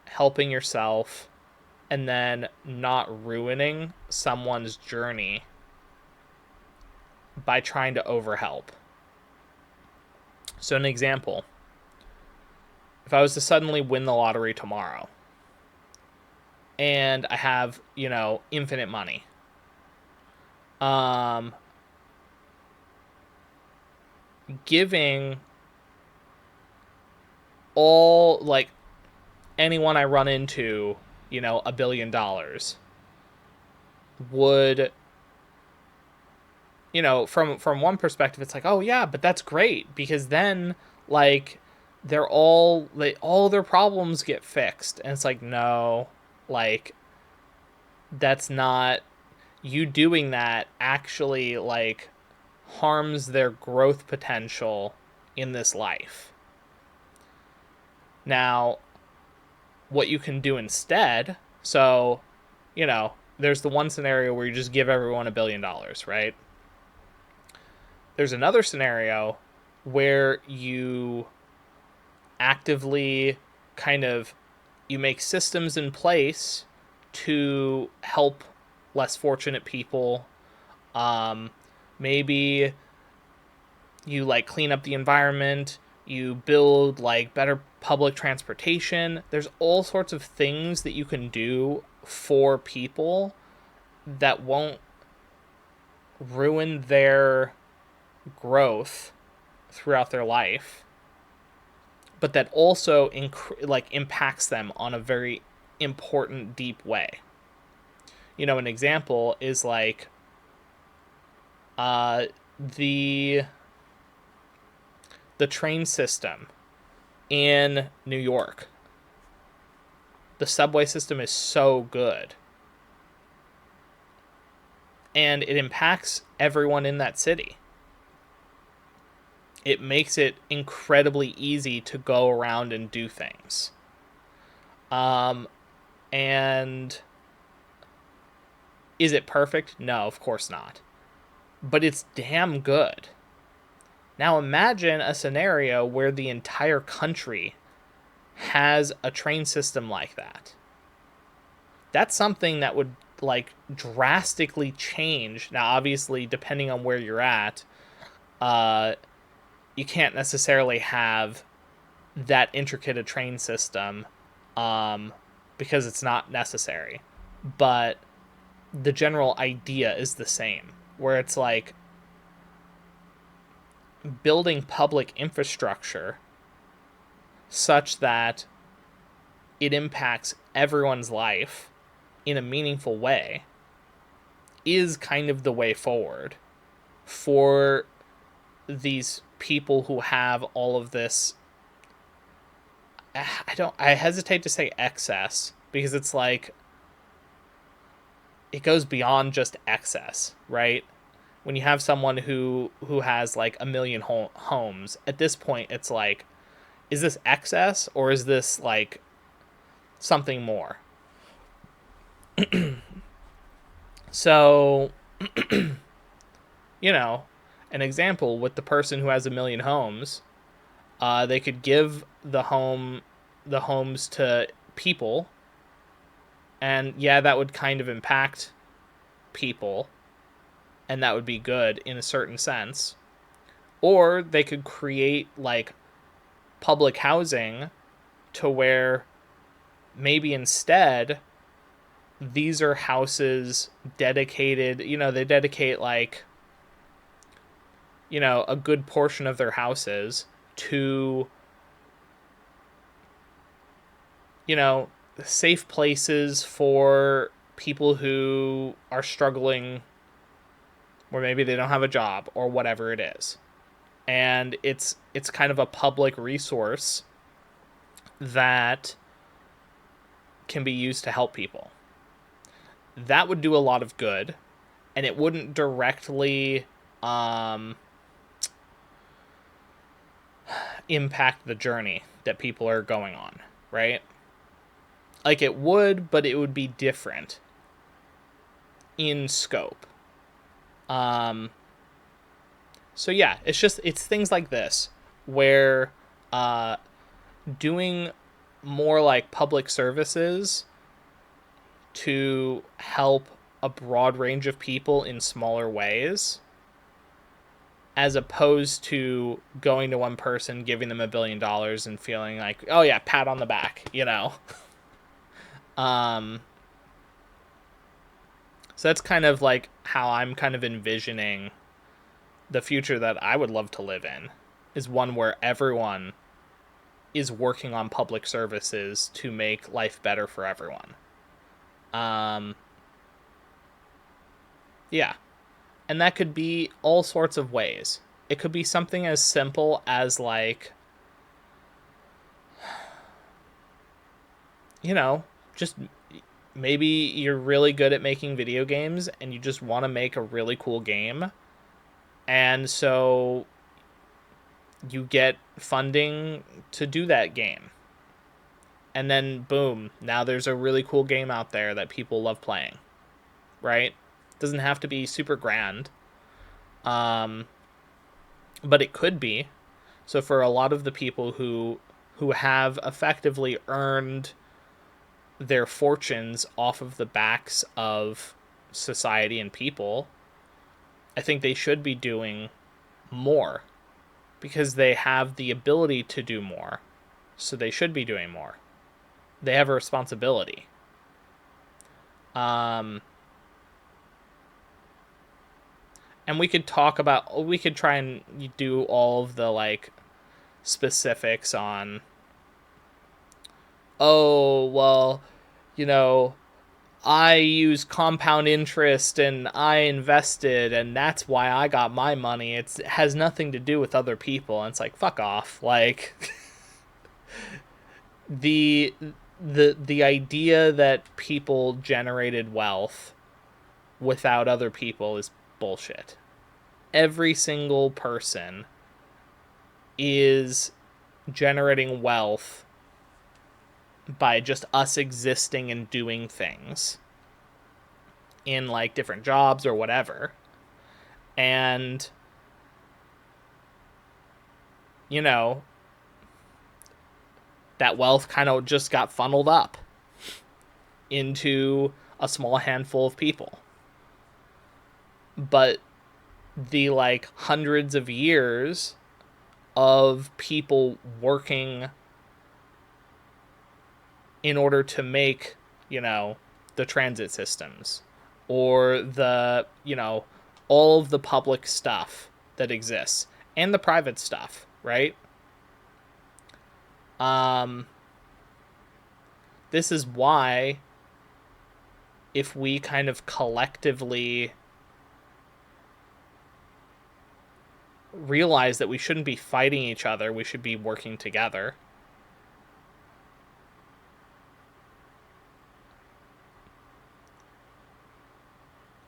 helping yourself, and then not ruining someone's journey by trying to overhelp. So an example, if I was to suddenly win the lottery tomorrow and I have, infinite money, giving all, like, anyone I run into, $1 billion would, from one perspective, it's like, oh yeah, but that's great, because then, like, all their problems get fixed. And it's like, no, like, that's not, you doing that actually, like, harms their growth potential in this life. Now, what you can do instead, so, there's the one scenario where you just give everyone $1 billion, right? There's another scenario where you actively you make systems in place to help less fortunate people. Maybe you, like, clean up the environment, you build, like, better public transportation. There's all sorts of things that you can do for people that won't ruin their growth throughout their life, but that also impacts them on a very important, deep way. An example is, like, the train system in New York. The subway system is so good. And it impacts everyone in that city. It makes it incredibly easy to go around and do things. And is it perfect? No, of course not. But it's damn good. Now imagine a scenario where the entire country has a train system like that. That's something that would, like drastically change. Now, obviously, depending on where you're at, uh, you can't necessarily have that intricate a train system, um, because it's not necessary. But the general idea is the same, where it's like building public infrastructure such that it impacts everyone's life in a meaningful way is kind of the way forward for these people who have all of this. I hesitate to say excess, because it's like it goes beyond just excess, right? When you have someone who has like a million homes, at this point it's like, is this excess or is this like something more? So, you know, an example with the person who has a million homes, they could give the homes to people, and yeah, that would kind of impact people, and that would be good in a certain sense. Or they could create like public housing to where maybe instead these are houses dedicated, they dedicate like, a good portion of their houses to, safe places for people who are struggling, or maybe they don't have a job or whatever it is. And it's kind of a public resource that can be used to help people. That would do a lot of good, and it wouldn't directly impact the journey that people are going on, right? Like it would, but it would be different in scope. So yeah, it's things like this where doing more like public services to help a broad range of people in smaller ways, as opposed to going to one person, giving them $1 billion and feeling like, oh yeah, pat on the back. So that's kind of like how I'm kind of envisioning the future that I would love to live in, is one where everyone is working on public services to make life better for everyone. Yeah. And that could be all sorts of ways. It could be something as simple as like, just maybe you're really good at making video games and you just want to make a really cool game. And so you get funding to do that game. And then boom, now there's a really cool game out there that people love playing. Right? Doesn't have to be super grand. But it could be. So for a lot of the people who have effectively earned their fortunes off of the backs of society and people, I think they should be doing more, because they have the ability to do more. So they should be doing more. They have a responsibility. And we could try and do all of the like specifics on, oh, well, I use compound interest and I invested and that's why I got my money. It has nothing to do with other people. And it's like, fuck off. Like the idea that people generated wealth without other people is bullshit. Every single person is generating wealth by just us existing and doing things in like different jobs or whatever. And that wealth kind of just got funneled up into a small handful of people. But the like hundreds of years of people working in order to make, the transit systems or all of the public stuff that exists and the private stuff, right? This is why if we kind of collectively realize that we shouldn't be fighting each other, we should be working together.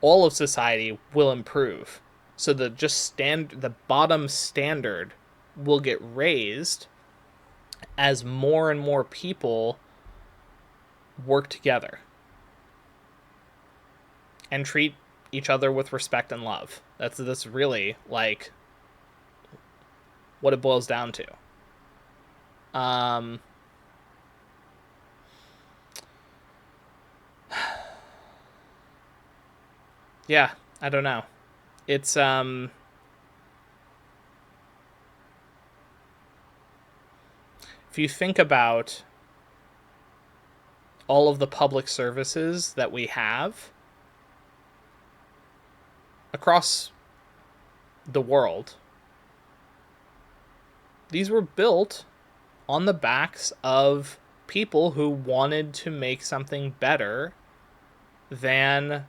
All of society will improve. So the bottom standard will get raised as more and more people work together and treat each other with respect and love. That's really like what it boils down to. Yeah, I don't know. It's if you think about all of the public services that we have across the world, these were built on the backs of people who wanted to make something better than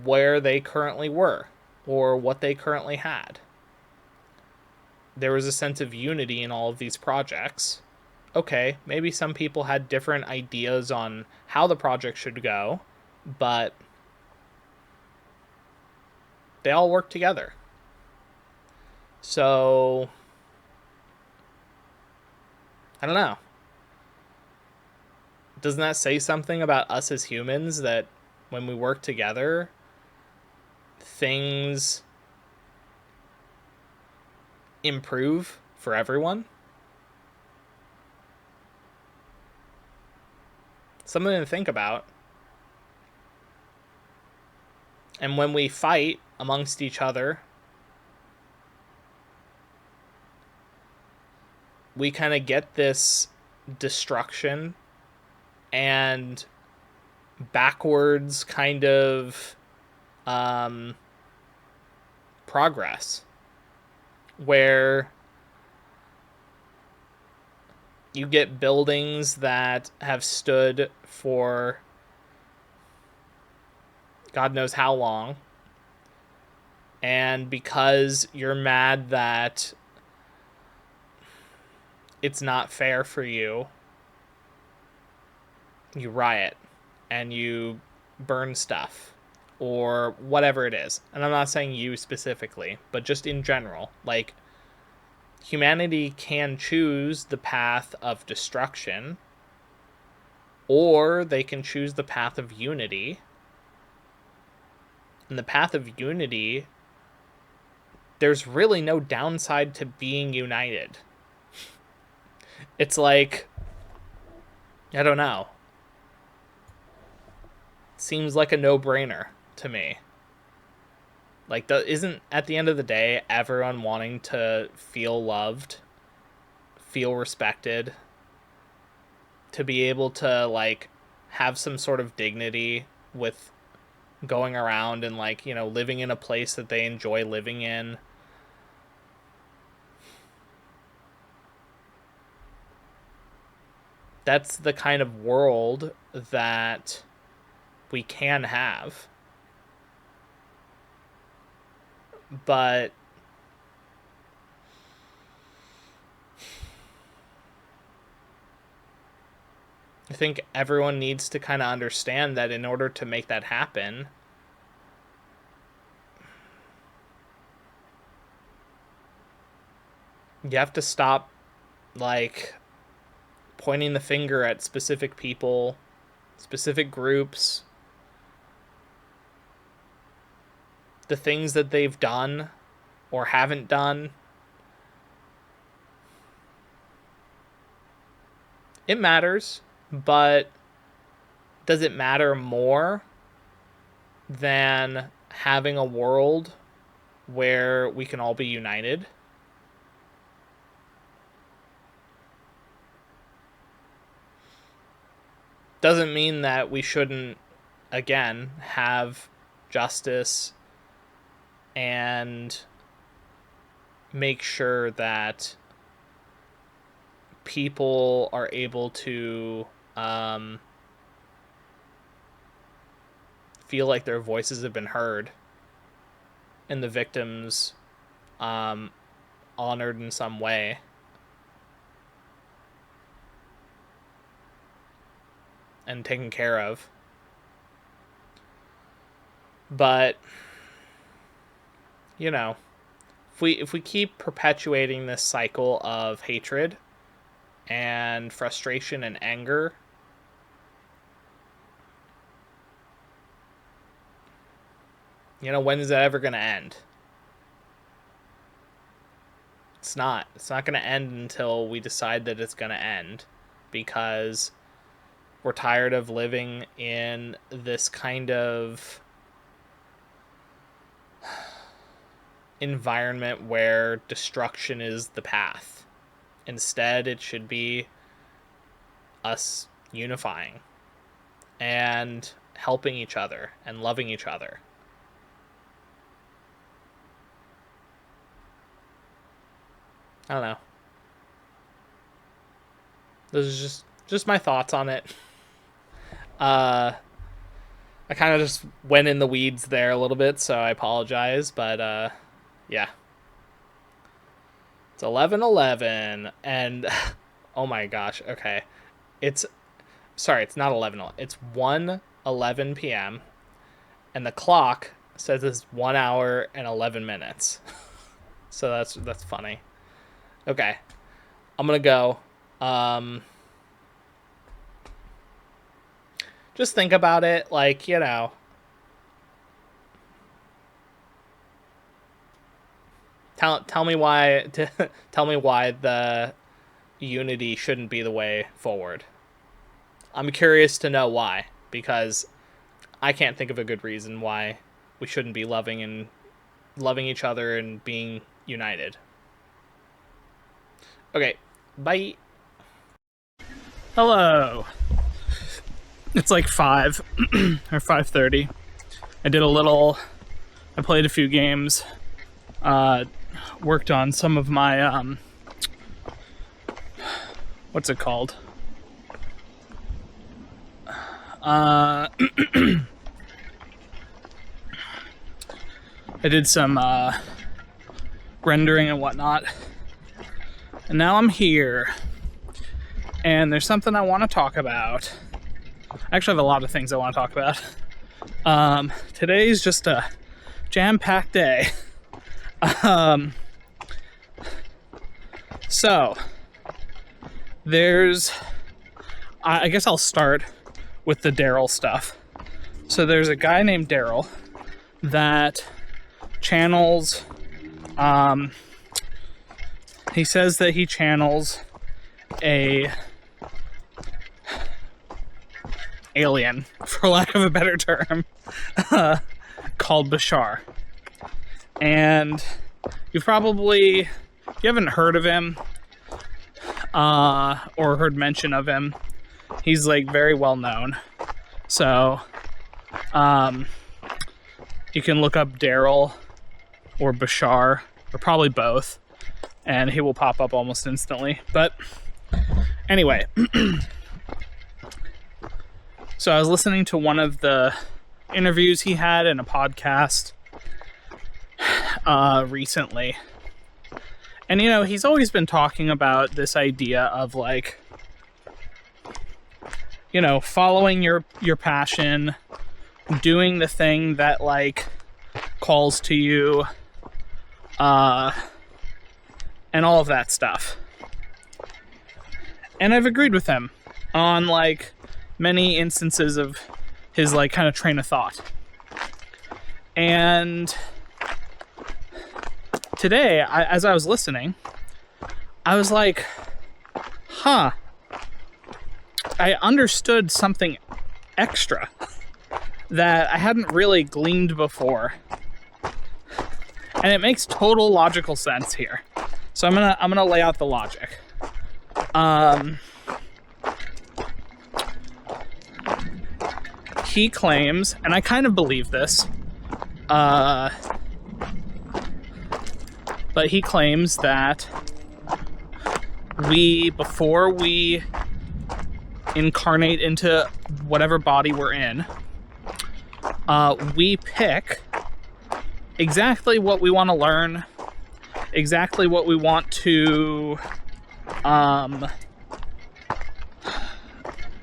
where they currently were or what they currently had. There was a sense of unity in all of these projects. Okay, maybe some people had different ideas on how the project should go, but they all worked together. So, I don't know. Doesn't that say something about us as humans, that when we work together, things improve for everyone? Something to think about. And when we fight amongst each other, we kind of get this destruction and backwards kind of progress, where you get buildings that have stood for God knows how long, and because you're mad that it's not fair for you, you riot and you burn stuff or whatever it is. And I'm not saying you specifically, but just in general, like, humanity can choose the path of destruction, or they can choose the path of unity. And the path of unity, there's really no downside to being united. It's like, I don't know. Seems like a no-brainer to me. Like, isn't, at the end of the day, everyone wanting to feel loved, feel respected, to be able to, like, have some sort of dignity with going around and, like, living in a place that they enjoy living in? That's the kind of world that we can have. But I think everyone needs to kind of understand that in order to make that happen, you have to stop, like, pointing the finger at specific people, specific groups, the things that they've done or haven't done. It matters, but does it matter more than having a world where we can all be united. Doesn't mean that we shouldn't, again, have justice and make sure that people are able to feel like their voices have been heard and the victims honored in some way. And taken care of. But, you know, if we keep perpetuating this cycle of hatred and frustration and anger, you know, when is that ever going to end? It's not. It's not going to end until we decide that it's going to end, because we're tired of living in this kind of environment where destruction is the path. Instead, it should be us unifying and helping each other and loving each other. I don't know. Those are just my thoughts on it. I kind of just went in the weeds there a little bit, so I apologize, but yeah. It's 11:11, and oh my gosh, okay. It's not 11, it's 1:11 p.m., and the clock says it's 1 hour and 11 minutes. So that's funny. Okay. I'm going to go. Just think about it, like, you know, tell me why the unity shouldn't be the way forward. I'm curious to know why, because I can't think of a good reason why we shouldn't be loving each other and being united. Okay, bye. Hello. It's like 5 or 5:30. I played a few games, worked on some of my, what's it called? I did some, rendering and whatnot. And now I'm here. And there's something I want to talk about. I actually have a lot of things I want to talk about. Today's just a jam-packed day. So, I guess I'll start with the Daryl stuff. So there's a guy named Daryl that channels, he says that he channels a alien, for lack of a better term, called Bashar. And you haven't heard of him, or heard mention of him. He's like very well known. So, you can look up Daryl or Bashar, or probably both, and he will pop up almost instantly. But anyway, so I was listening to one of the interviews he had in a podcast recently. And, you know, he's always been talking about this idea of, like, you know, following your passion, doing the thing that, like, calls to you, and all of that stuff. And I've agreed with him on, like, many instances of his, like, kind of train of thought. And today, as I was listening, I was like, huh, I understood something extra. that I hadn't really gleaned before. And it makes total logical sense here. So I'm gonna lay out the logic. He claims, and I kind of believe this, but he claims that before we incarnate into whatever body we're in, we pick exactly what we want to learn, exactly what we want to,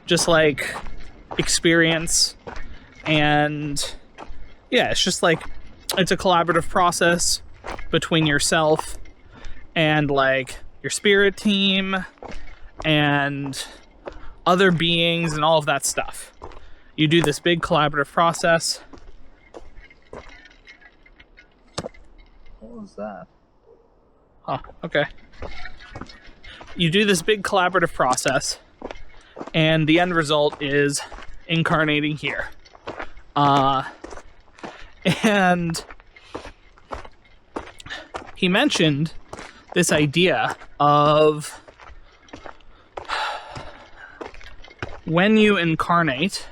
just like experience. And yeah, it's just like, it's a collaborative process between yourself and like your spirit team and other beings and all of that stuff. You do this big collaborative process. What was that? Huh, okay. You do this big collaborative process, and the end result is incarnating here. And he mentioned this idea of when you incarnate,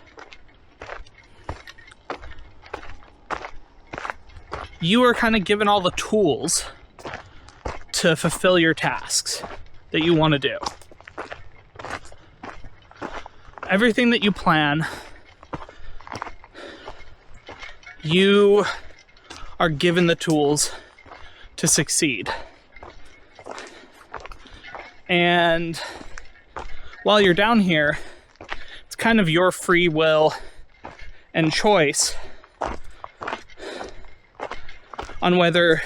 you are kind of given all the tools to fulfill your tasks that you want to do. Everything that you plan, you are given the tools to succeed. And while you're down here, it's kind of your free will and choice on whether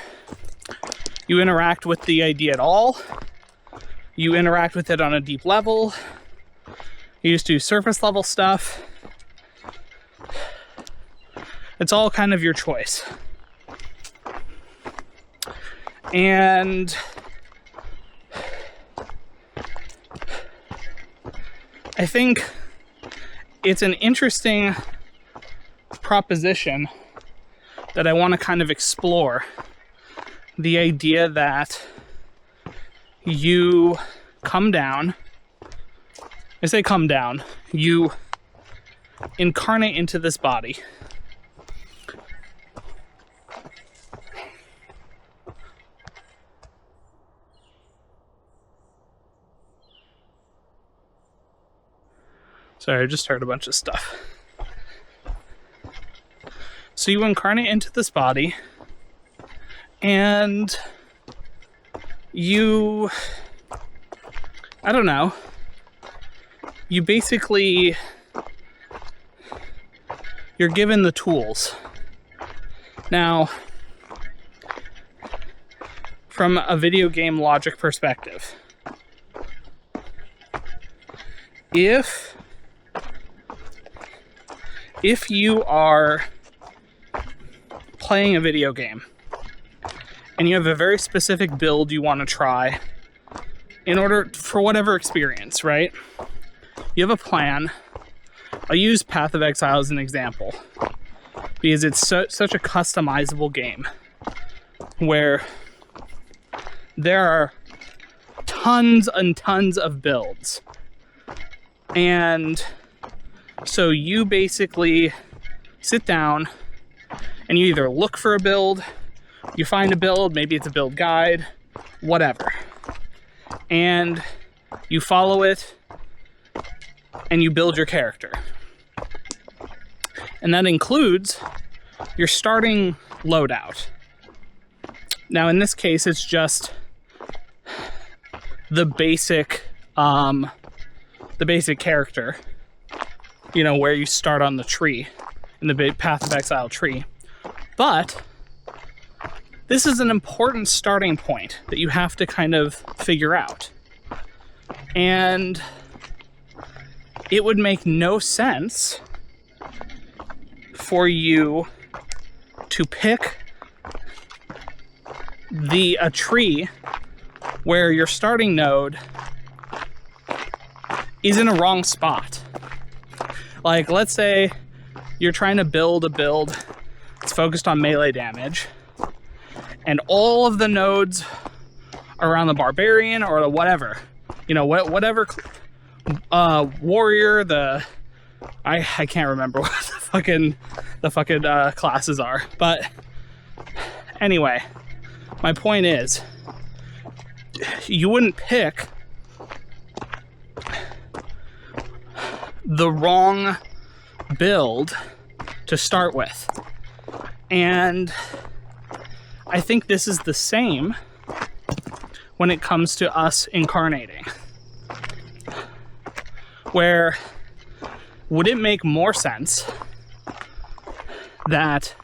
you interact with the idea at all, you interact with it on a deep level, you just do surface level stuff. It's all kind of your choice. And I think it's an interesting proposition that I want to kind of explore. The idea that you come down, I say come down, you incarnate into this body. Sorry, I just heard a bunch of stuff. So you incarnate into this body, and you, I don't know, you basically, you're given the tools. Now, from a video game logic perspective, if you are playing a video game and you have a very specific build you want to try in order for whatever experience, right? You have a plan. I'll use Path of Exile as an example because it's such a customizable game where there are tons and tons of builds. And so you basically sit down and you either look for a build, you find a build, maybe it's a build guide, whatever. And you follow it and you build your character. And that includes your starting loadout. Now in this case, it's just the basic character, you know, where you start on the tree, in the Path of Exile tree. But this is an important starting point that you have to kind of figure out. And it would make no sense for you to pick a tree where your starting node is in a wrong spot. Like, let's say you're trying to build a build that's focused on melee damage, and all of the nodes around the barbarian or the whatever, you know, whatever warrior, I can't remember what the fucking classes are, but anyway, my point is, you wouldn't pick the wrong build to start with. And I think this is the same when it comes to us incarnating. Where would it make more sense that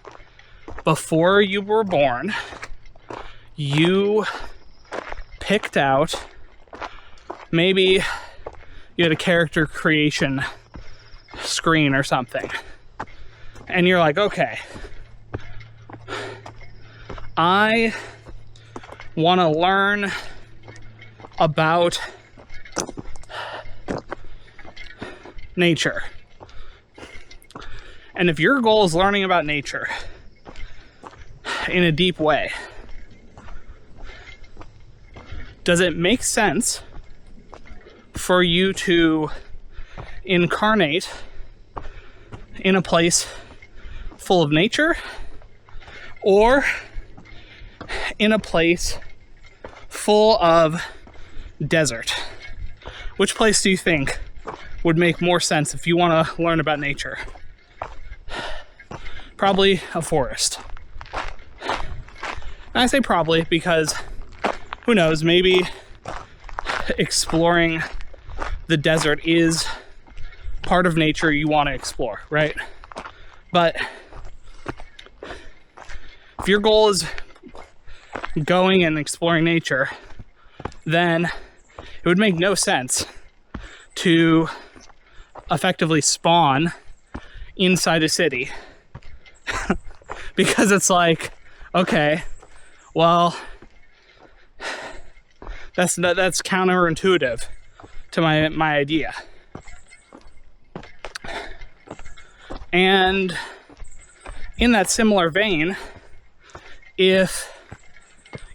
before you were born, you picked out, maybe you had a character creation screen or something, and you're like, okay, I want to learn about nature. And if your goal is learning about nature in a deep way, does it make sense for you to incarnate in a place full of nature, or in a place full of desert? Which place do you think would make more sense if you want to learn about nature? Probably a forest. And I say probably because, who knows, maybe exploring the desert is part of nature you want to explore, right? But if your goal is going and exploring nature, then it would make no sense to effectively spawn inside a city. Because it's like, okay, well, that's counterintuitive to my idea. And in that similar vein, if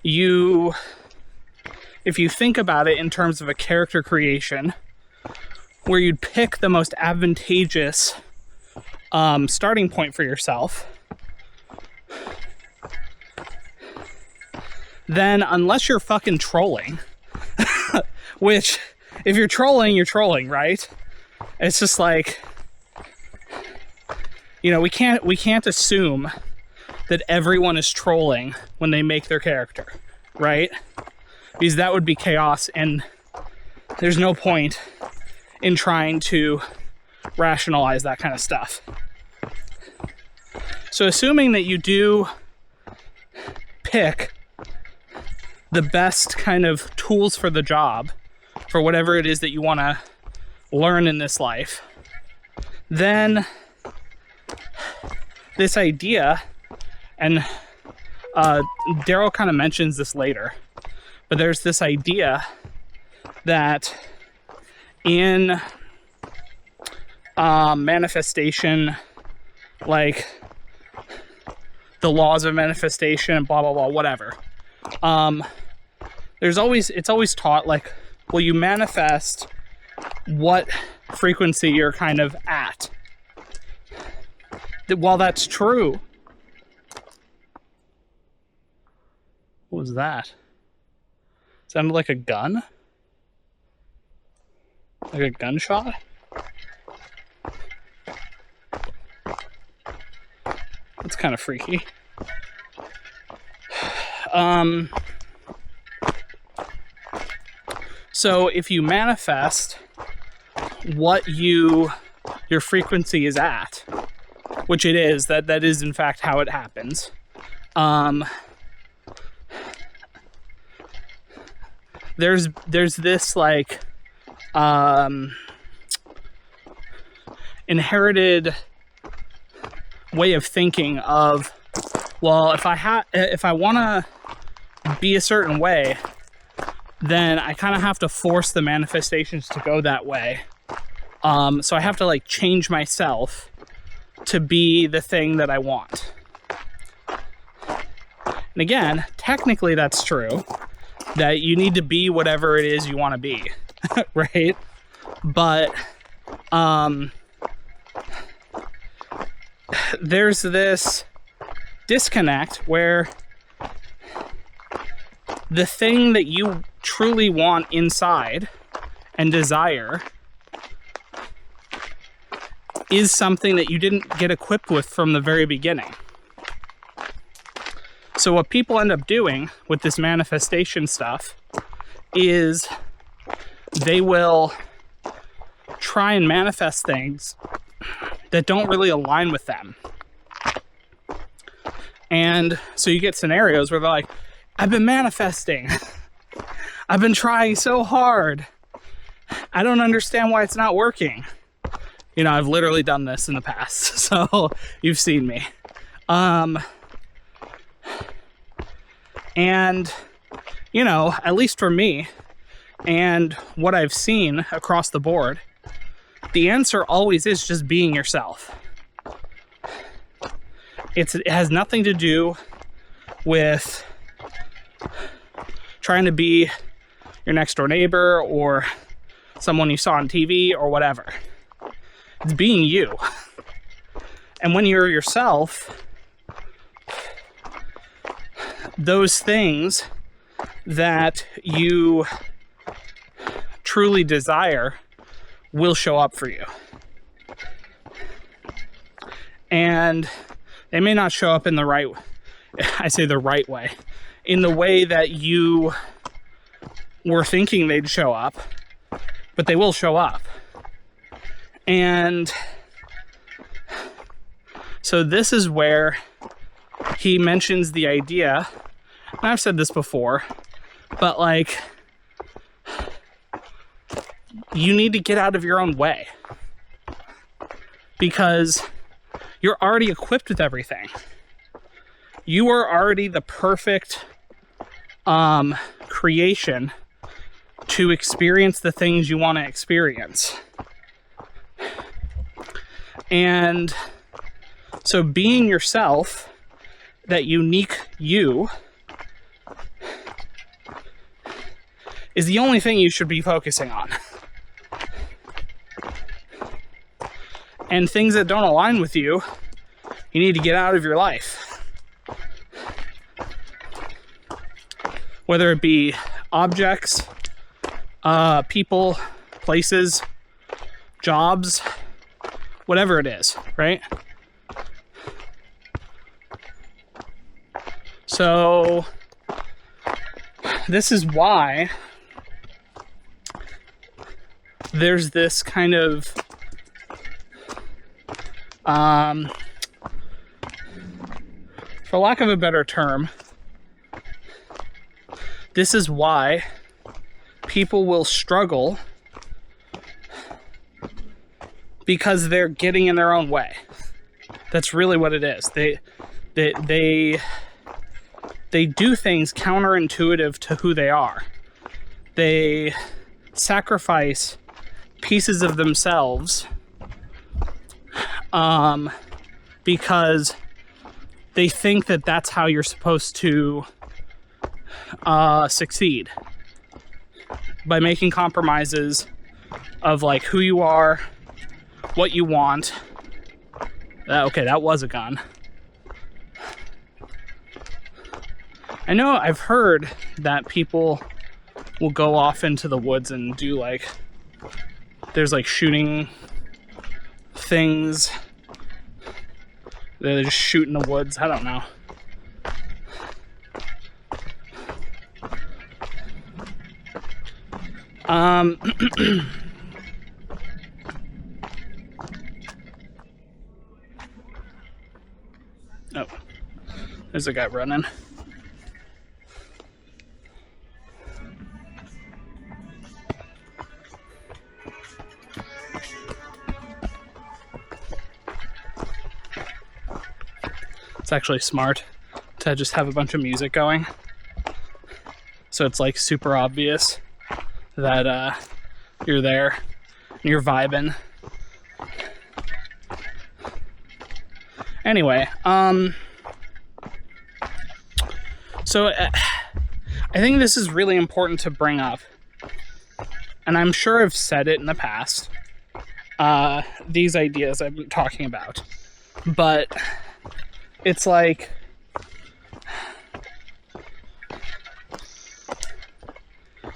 you think about it in terms of a character creation, where you'd pick the most advantageous starting point for yourself, then unless you're fucking trolling, which if you're trolling, right? It's just like, you know, we can't assume that everyone is trolling when they make their character, right? Because that would be chaos, and there's no point in trying to rationalize that kind of stuff. So assuming that you do pick the best kind of tools for the job, for whatever it is that you want to learn in this life, then this idea, and Daryl kind of mentions this later, but there's this idea that in manifestation, like the laws of manifestation and blah blah blah, whatever, it's always taught like, well, you manifest what frequency you're kind of at. While that's true, what was that? Sounded like a gun? Like a gunshot? That's kind of freaky. So if you manifest what your frequency is at, which it is, that is in fact how it happens. There's this like inherited way of thinking of, well, if I want to be a certain way, then I kind of have to force the manifestations to go that way. So I have to like change myself to be the thing that I want. And again, technically that's true, that you need to be whatever it is you want to be, right? But there's this disconnect where the thing that you truly want inside and desire is something that you didn't get equipped with from the very beginning. So what people end up doing with this manifestation stuff is they will try and manifest things that don't really align with them. And so you get scenarios where they're like, I've been manifesting. I've been trying so hard. I don't understand why it's not working. You know, I've literally done this in the past, so you've seen me. And, you know, at least for me and what I've seen across the board, the answer always is just being yourself. It has nothing to do with trying to be your next door neighbor or someone you saw on TV or whatever. It's being you. And when you're yourself, those things that you truly desire will show up for you. And they may not show up in the right, I say the right way, in the way that you were thinking they'd show up, but they will show up. And so this is where he mentions the idea, and I've said this before, but like, you need to get out of your own way because you're already equipped with everything. You are already the perfect creation to experience the things you want to experience. And so being yourself, that unique you, is the only thing you should be focusing on. And things that don't align with you, you need to get out of your life. Whether it be objects, people, places, jobs, whatever it is, right? So this is why there's this kind of for lack of a better term, this is why people will struggle because they're getting in their own way. That's really what it is. They do things counterintuitive to who they are. They sacrifice pieces of themselves because they think that that's how you're supposed to succeed, by making compromises of like who you are, what you want. Okay, that was a gun. I know I've heard that people will go off into the woods and do like, there's like shooting things. They just shoot in the woods. I don't know. Oh, there's a guy running. It's actually smart to just have a bunch of music going, so it's like super obvious that you're there and you're vibing. Anyway, so I think this is really important to bring up, and I'm sure I've said it in the past, these ideas I've been talking about, but it's like,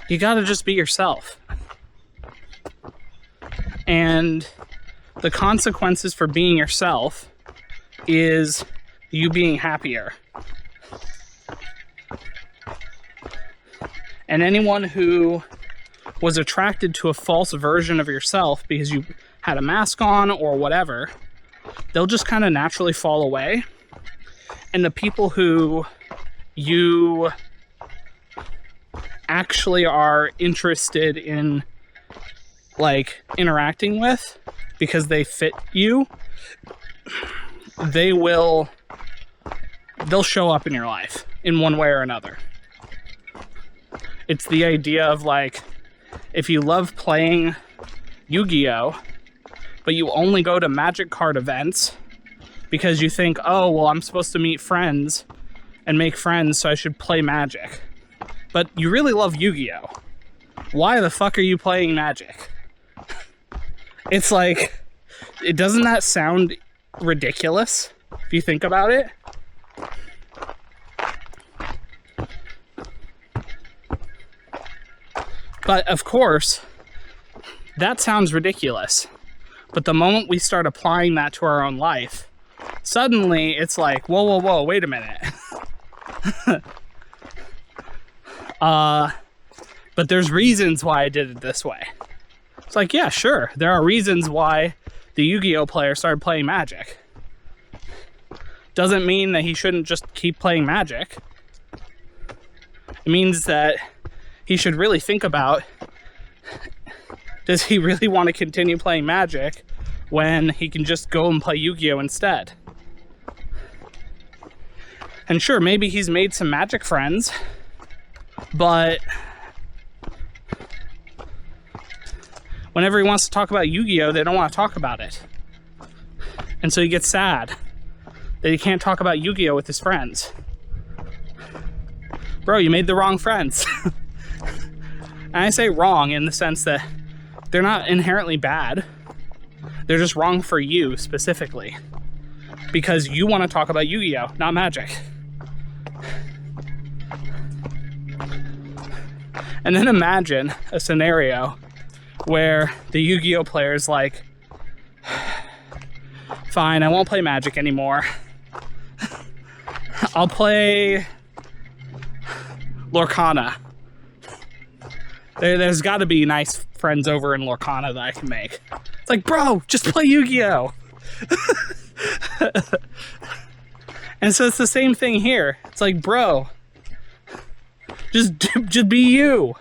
you gotta just be yourself. And the consequences for being yourself is you being happier. And anyone who was attracted to a false version of yourself because you had a mask on or whatever, they'll just kind of naturally fall away. And the people who you actually are interested in like interacting with because they fit you, they'll show up in your life in one way or another. It's the idea of like, if you love playing Yu-Gi-Oh, but you only go to Magic card events because you think, oh, well, I'm supposed to meet friends and make friends, so I should play Magic. But you really love Yu-Gi-Oh. Why the fuck are you playing Magic? It's like, doesn't that sound ridiculous if you think about it? But of course, that sounds ridiculous. But the moment we start applying that to our own life, suddenly it's like, whoa, whoa, whoa, wait a minute. But there's reasons why I did it this way. It's like, yeah, sure, there are reasons why the Yu-Gi-Oh player started playing Magic. Doesn't mean that he shouldn't just keep playing Magic. It means that he should really think about, does he really want to continue playing Magic when he can just go and play Yu-Gi-Oh instead? And sure, maybe he's made some Magic friends, but whenever he wants to talk about Yu-Gi-Oh, they don't want to talk about it. And so he gets sad that he can't talk about Yu-Gi-Oh with his friends. Bro, you made the wrong friends. And I say wrong in the sense that they're not inherently bad. They're just wrong for you specifically. Because you want to talk about Yu-Gi-Oh, not Magic. And then imagine a scenario where the Yu-Gi-Oh player is like, fine, I won't play Magic anymore. I'll play Lorcana. There's got to be nice friends over in Lorcana that I can make. It's like, bro, just play Yu-Gi-Oh! And so it's the same thing here. It's like, bro, just be you.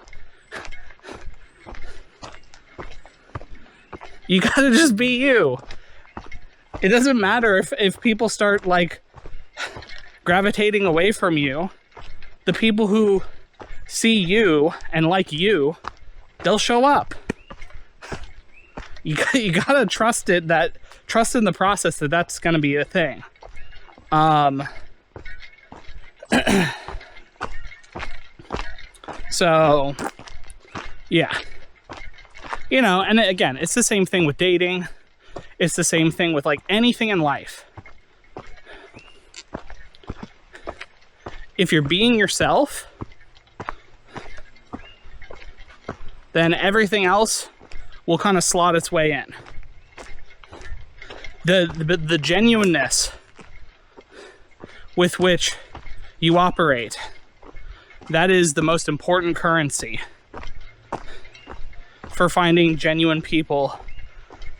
You gotta just be you. It doesn't matter if people start like gravitating away from you. The people who see you and like you, they'll show up. You gotta trust in the process that that's gonna be a thing. So yeah, you know, and again, it's the same thing with dating. It's the same thing with like anything in life. If you're being yourself, then everything else will kind of slot its way in. The genuineness with which you operate, that is the most important currency for finding genuine people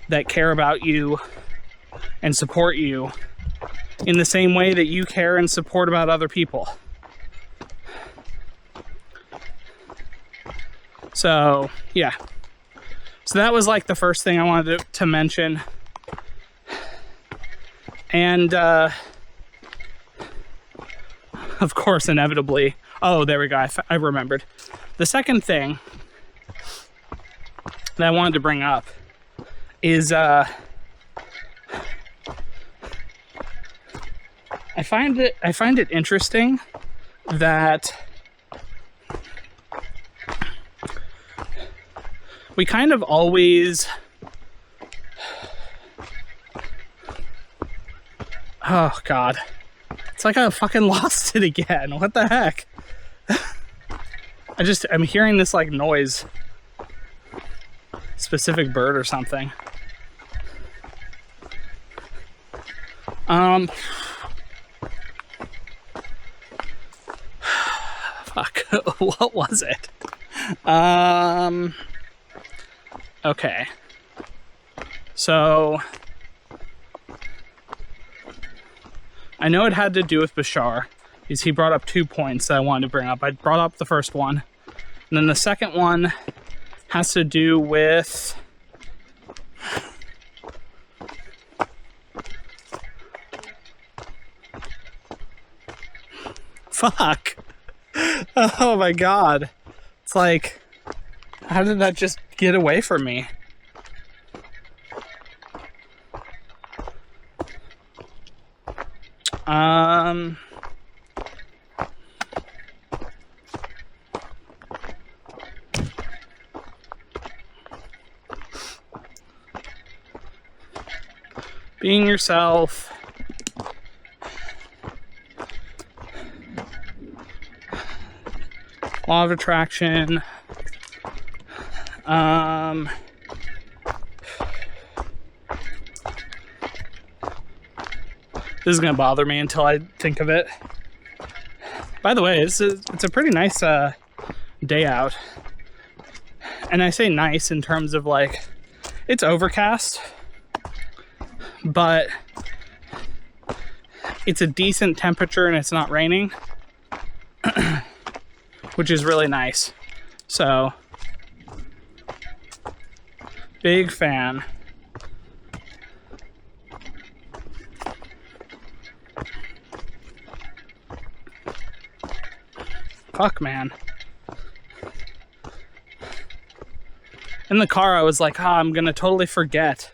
that care about you and support you in the same way that you care and support about other people. So, yeah. So that was like the first thing I wanted to mention. And, of course, inevitably... Oh, there we go. I remembered. The second thing that I wanted to bring up is, I find it interesting that we kind of always, oh god, it's like I fucking lost it again. What the heck? I'm hearing this like noise, specific bird or something. Fuck. What was it? Okay. So I know it had to do with Bashar, because he brought up 2 points that I wanted to bring up. I brought up the first one, and then the second one has to do with fuck. Oh my god. It's like, how did that just get away from me? Being yourself. Law of attraction. This is gonna bother me until I think of it. By the way, it's a pretty nice day out. And I say nice in terms of like, it's overcast, but it's a decent temperature and it's not raining, which is really nice. So, big fan. Fuck, man. In the car, I was like, I'm gonna totally forget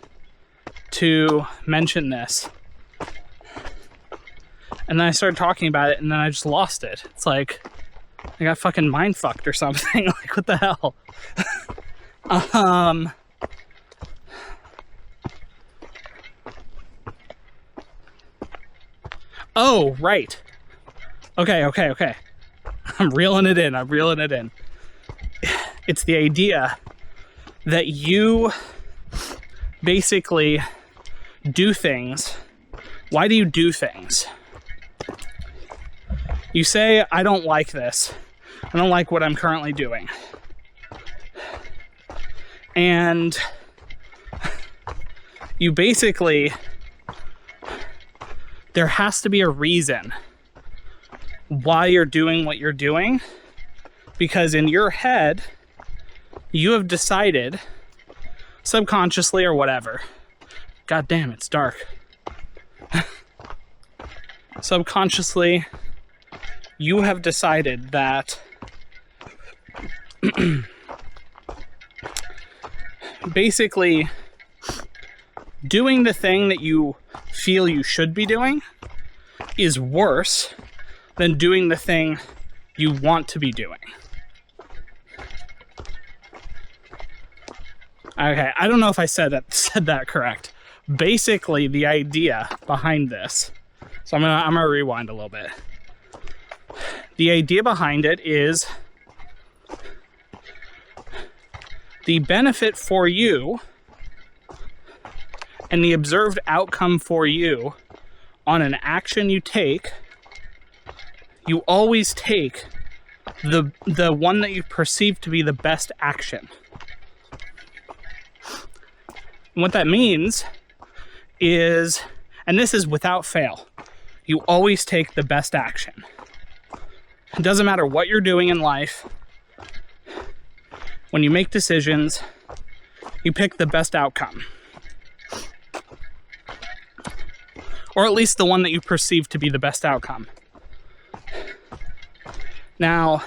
to mention this. And then I started talking about it, and then I just lost it. It's like, I got fucking mind fucked or something. Like, what the hell? Oh, right. Okay. I'm reeling it in. It's the idea that you basically do things. Why do you do things? You say, I don't like this. I don't like what I'm currently doing. And you basically, there has to be a reason why you're doing what you're doing, because in your head, you have decided, subconsciously or whatever, god damn, it's dark. Subconsciously, you have decided that basically doing the thing that you feel you should be doing is worse than doing the thing you want to be doing. Okay, I don't know if I said that correct. Basically, the idea behind this. So I'm gonna rewind a little bit. The idea behind it is the benefit for you and the observed outcome for you on an action you take. You always take the one that you perceive to be the best action. And what that means is, and this is without fail, you always take the best action. It doesn't matter what you're doing in life. When you make decisions, you pick the best outcome. Or at least the one that you perceive to be the best outcome. Now,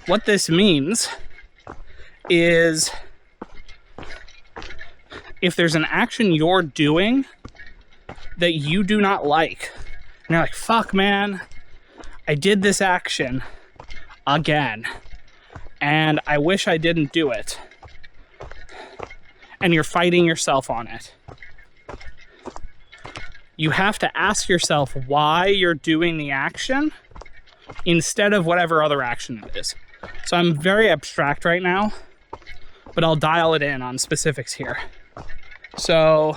what this means is if there's an action you're doing that you do not like, And you're like, fuck, man, I did this action again, and I wish I didn't do it. And you're fighting yourself on it. You have to ask yourself why you're doing the action instead of whatever other action it is. So I'm very abstract right now, but I'll dial it in on specifics here. So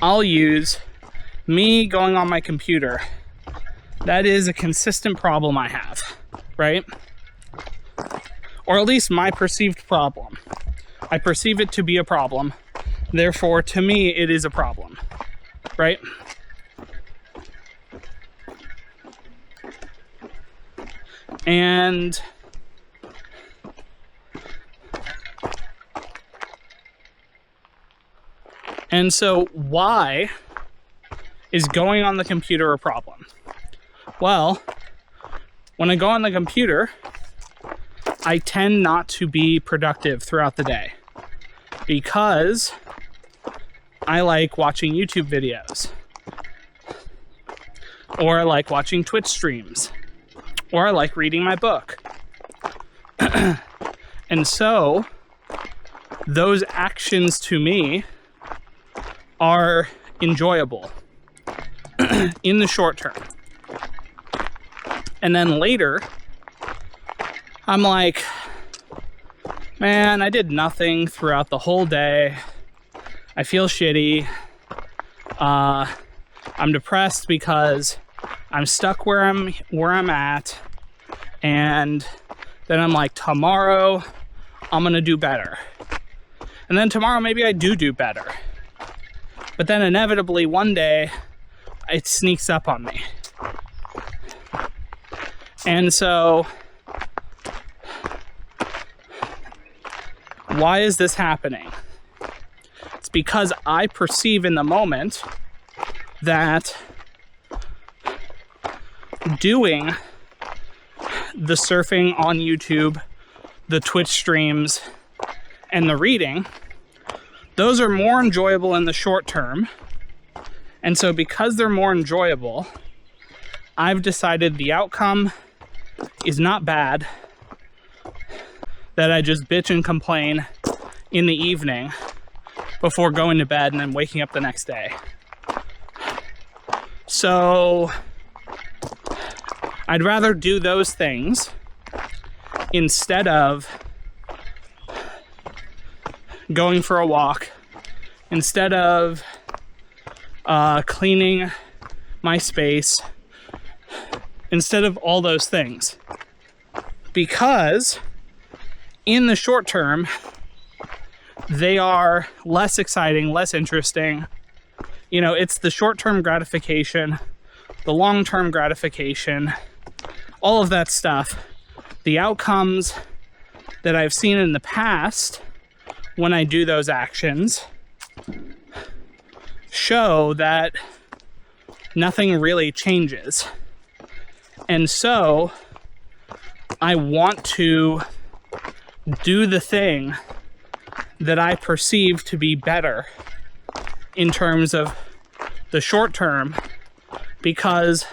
I'll use me going on my computer. That is a consistent problem I have, right? Or at least my perceived problem. I perceive it to be a problem. Therefore, to me, it is a problem, right? And so why is going on the computer a problem? Well, when I go on the computer, I tend not to be productive throughout the day because I like watching YouTube videos, or I like watching Twitch streams, or I like reading my book. And so those actions to me are enjoyable in the short term. And then later, I'm like, man, I did nothing throughout the whole day. I feel shitty. I'm depressed because I'm stuck where I'm at. And then I'm like, tomorrow I'm gonna do better. And then tomorrow maybe I do better. But then inevitably one day it sneaks up on me. And so why is this happening? It's because I perceive in the moment that doing the surfing on YouTube, the Twitch streams, and the reading, those are more enjoyable in the short term. And so because they're more enjoyable, I've decided the outcome is not bad, that I just bitch and complain in the evening before going to bed and then waking up the next day. So I'd rather do those things instead of going for a walk, instead of cleaning my space, instead of all those things. Because in the short term, they are less exciting, less interesting. You know, it's the short-term gratification, the long-term gratification, all of that stuff. The outcomes that I've seen in the past when I do those actions show that nothing really changes. And so I want to do the thing that I perceive to be better in terms of the short term, because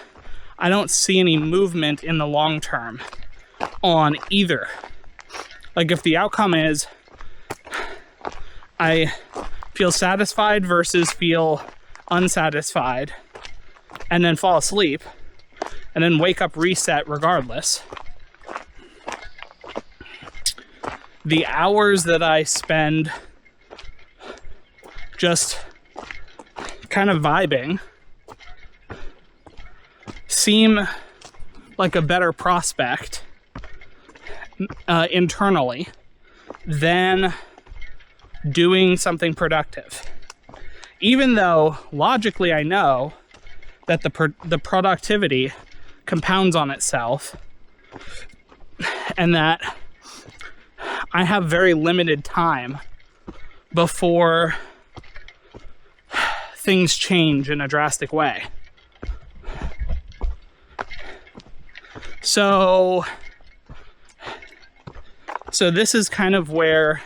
I don't see any movement in the long term on either. Like if the outcome is I feel satisfied versus feel unsatisfied, and then fall asleep, and then wake up reset regardless, the hours that I spend just kind of vibing seem like a better prospect internally than doing something productive. Even though logically I know that the productivity compounds on itself, and that I have very limited time before things change in a drastic way. So this is kind of where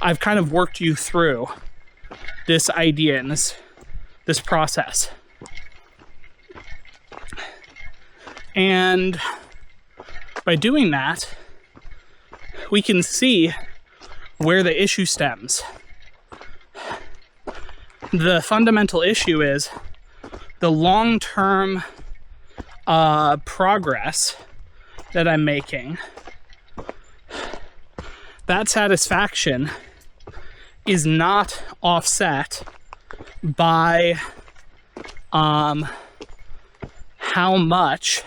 I've kind of worked you through this idea and this process. And by doing that, we can see where the issue stems. The fundamental issue is the long-term progress that I'm making. That satisfaction is not offset by how much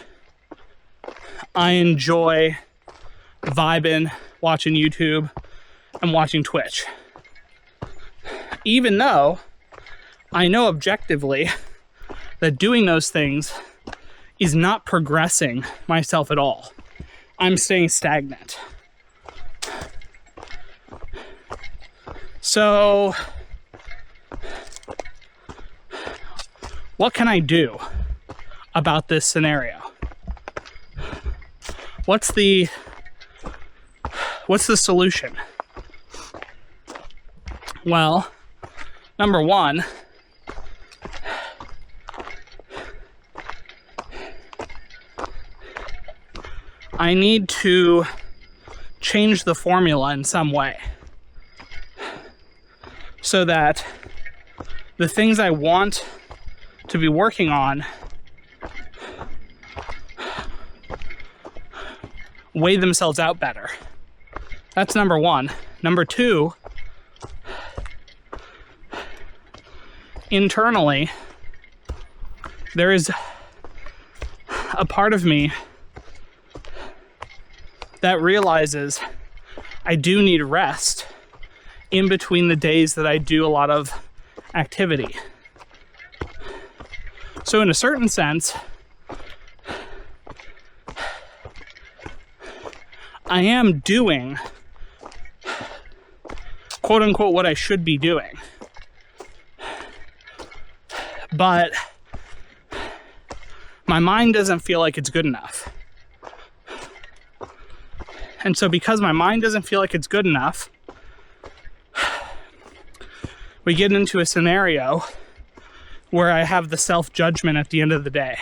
I enjoy vibing, watching YouTube, and watching Twitch. Even though I know objectively that doing those things is not progressing myself at all. I'm staying stagnant. So, what can I do about this scenario? What's the solution? Well, number one, I need to change the formula in some way so that the things I want to be working on weigh themselves out better. That's number one. Number two, internally, there is a part of me that realizes I do need rest in between the days that I do a lot of activity. So in a certain sense, I am doing, quote unquote, what I should be doing. But my mind doesn't feel like it's good enough. And so because my mind doesn't feel like it's good enough, we get into a scenario where I have the self-judgment at the end of the day.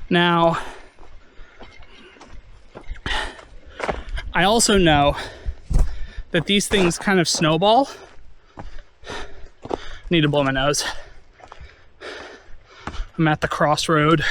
Now, I also know that these things kind of snowball. Need to blow my nose. I'm at the crossroad.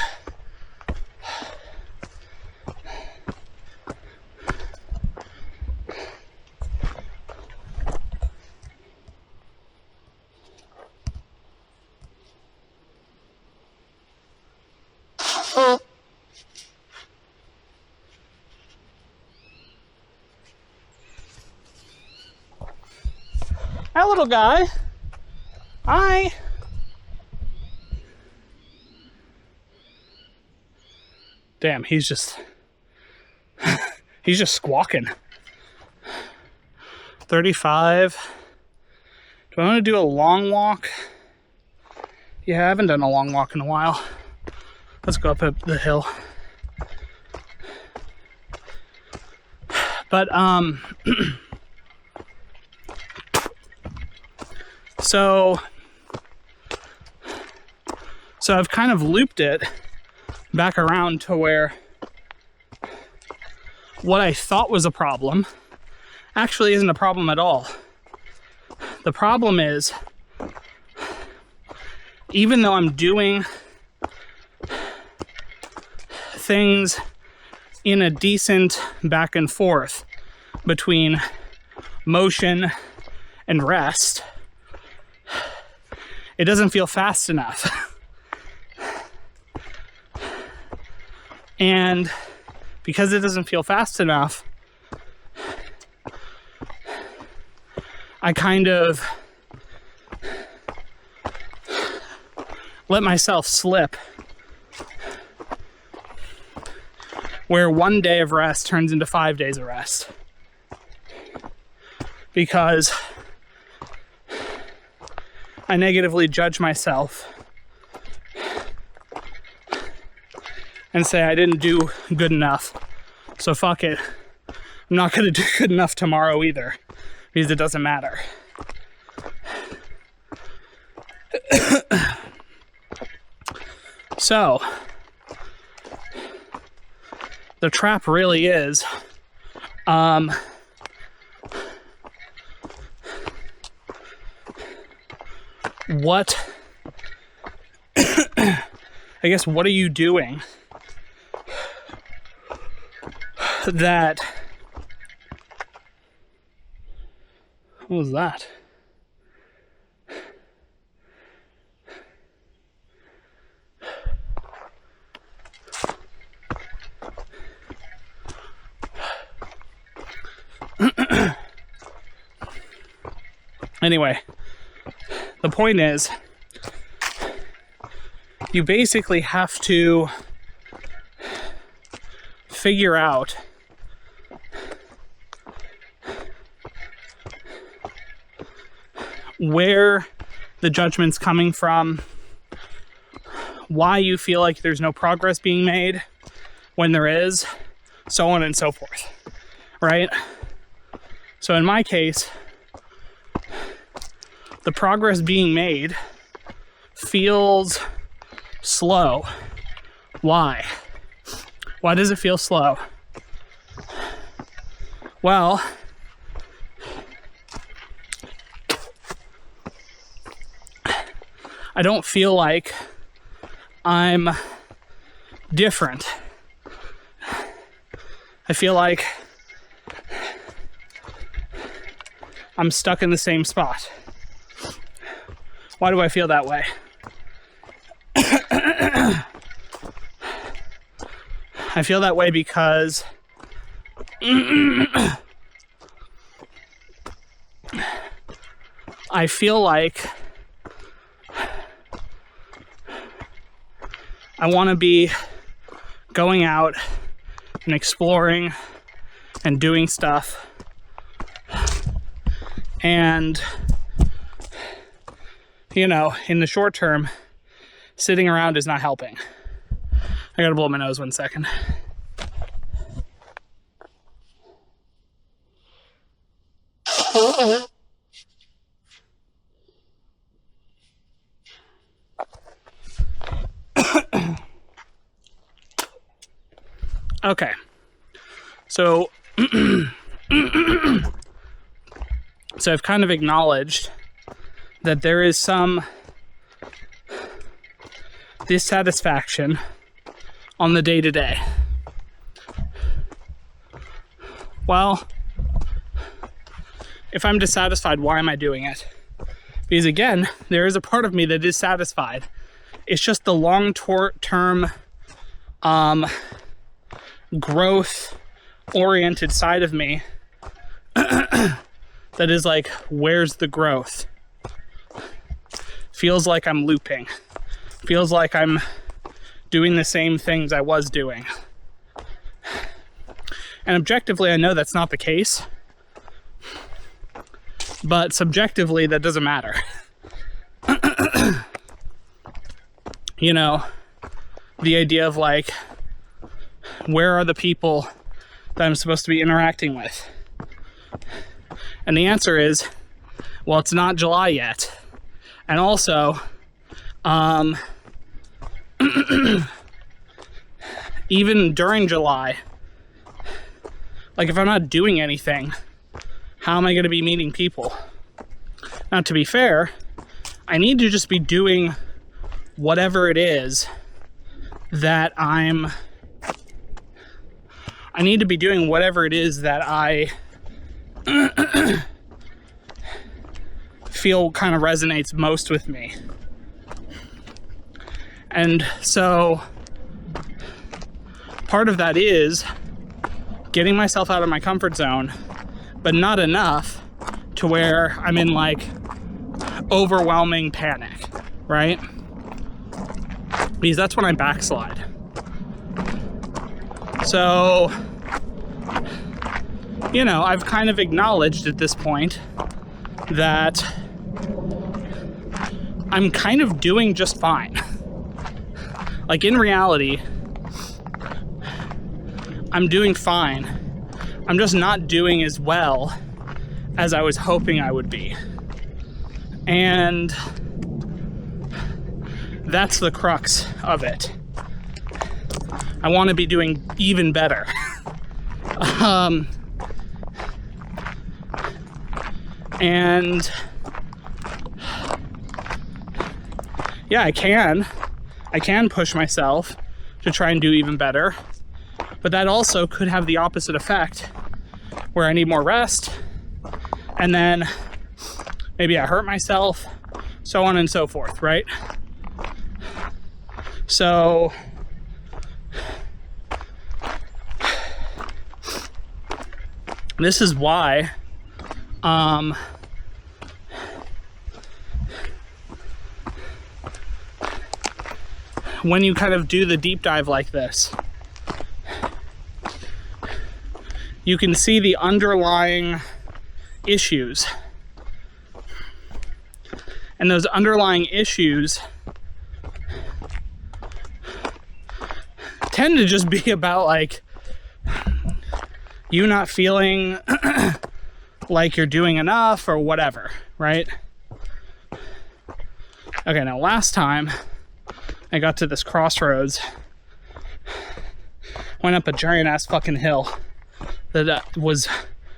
Hi, little guy. Hi. Damn, he's just squawking. 35. Do I want to do a long walk? Yeah, I haven't done a long walk in a while. Let's go up the hill. But so I've kind of looped it back around to where what I thought was a problem actually isn't a problem at all. The problem is, even though I'm doing things in a decent back and forth between motion and rest, it doesn't feel fast enough. And because it doesn't feel fast enough, I kind of let myself slip, where one day of rest turns into 5 days of rest. Because I negatively judge myself and say I didn't do good enough So fuck it. I'm not going to do good enough tomorrow either, because it doesn't matter. So, the trap really is, what are you doing that, what was that? Anyway, the point is, you basically have to figure out where the judgment's coming from, why you feel like there's no progress being made when there is, so on and so forth, right? So in my case, the progress being made feels slow. Why? Why does it feel slow? Well, I don't feel like I'm different. I feel like I'm stuck in the same spot. Why do I feel that way? I feel that way because I feel like I want to be going out and exploring and doing stuff, and you know, in the short term, sitting around is not helping. I gotta blow my nose 1 second. Okay. So, so I've kind of acknowledged that there is some dissatisfaction on the day-to-day. Well, if I'm dissatisfied, why am I doing it? Because again, there is a part of me that is satisfied. It's just the long-term growth-oriented side of me that is like, where's the growth? Feels like I'm looping. Feels like I'm doing the same things I was doing. And objectively, I know that's not the case. But subjectively, that doesn't matter. You know, the idea of like, where are the people that I'm supposed to be interacting with? And the answer is, well, it's not July yet. And also, even during July, like if I'm not doing anything, how am I going to be meeting people? Now, to be fair, I need to just be doing whatever it is that I need to be doing whatever it is that I feel kind of resonates most with me. And so part of that is getting myself out of my comfort zone, but not enough to where I'm in like overwhelming panic, right? Because that's when I backslide. So, you know, I've kind of acknowledged at this point that I'm kind of doing just fine. Like in reality, I'm doing fine. I'm just not doing as well as I was hoping I would be. And that's the crux of it. I want to be doing even better. And yeah, I can push myself to try and do even better, but that also could have the opposite effect where I need more rest, and then maybe I hurt myself, so on and so forth, right? So this is why when you kind of do the deep dive like this, you can see the underlying issues. And those underlying issues tend to just be about like you not feeling like you're doing enough or whatever, right? Okay, now last time I got to this crossroads, went up a giant ass fucking hill that was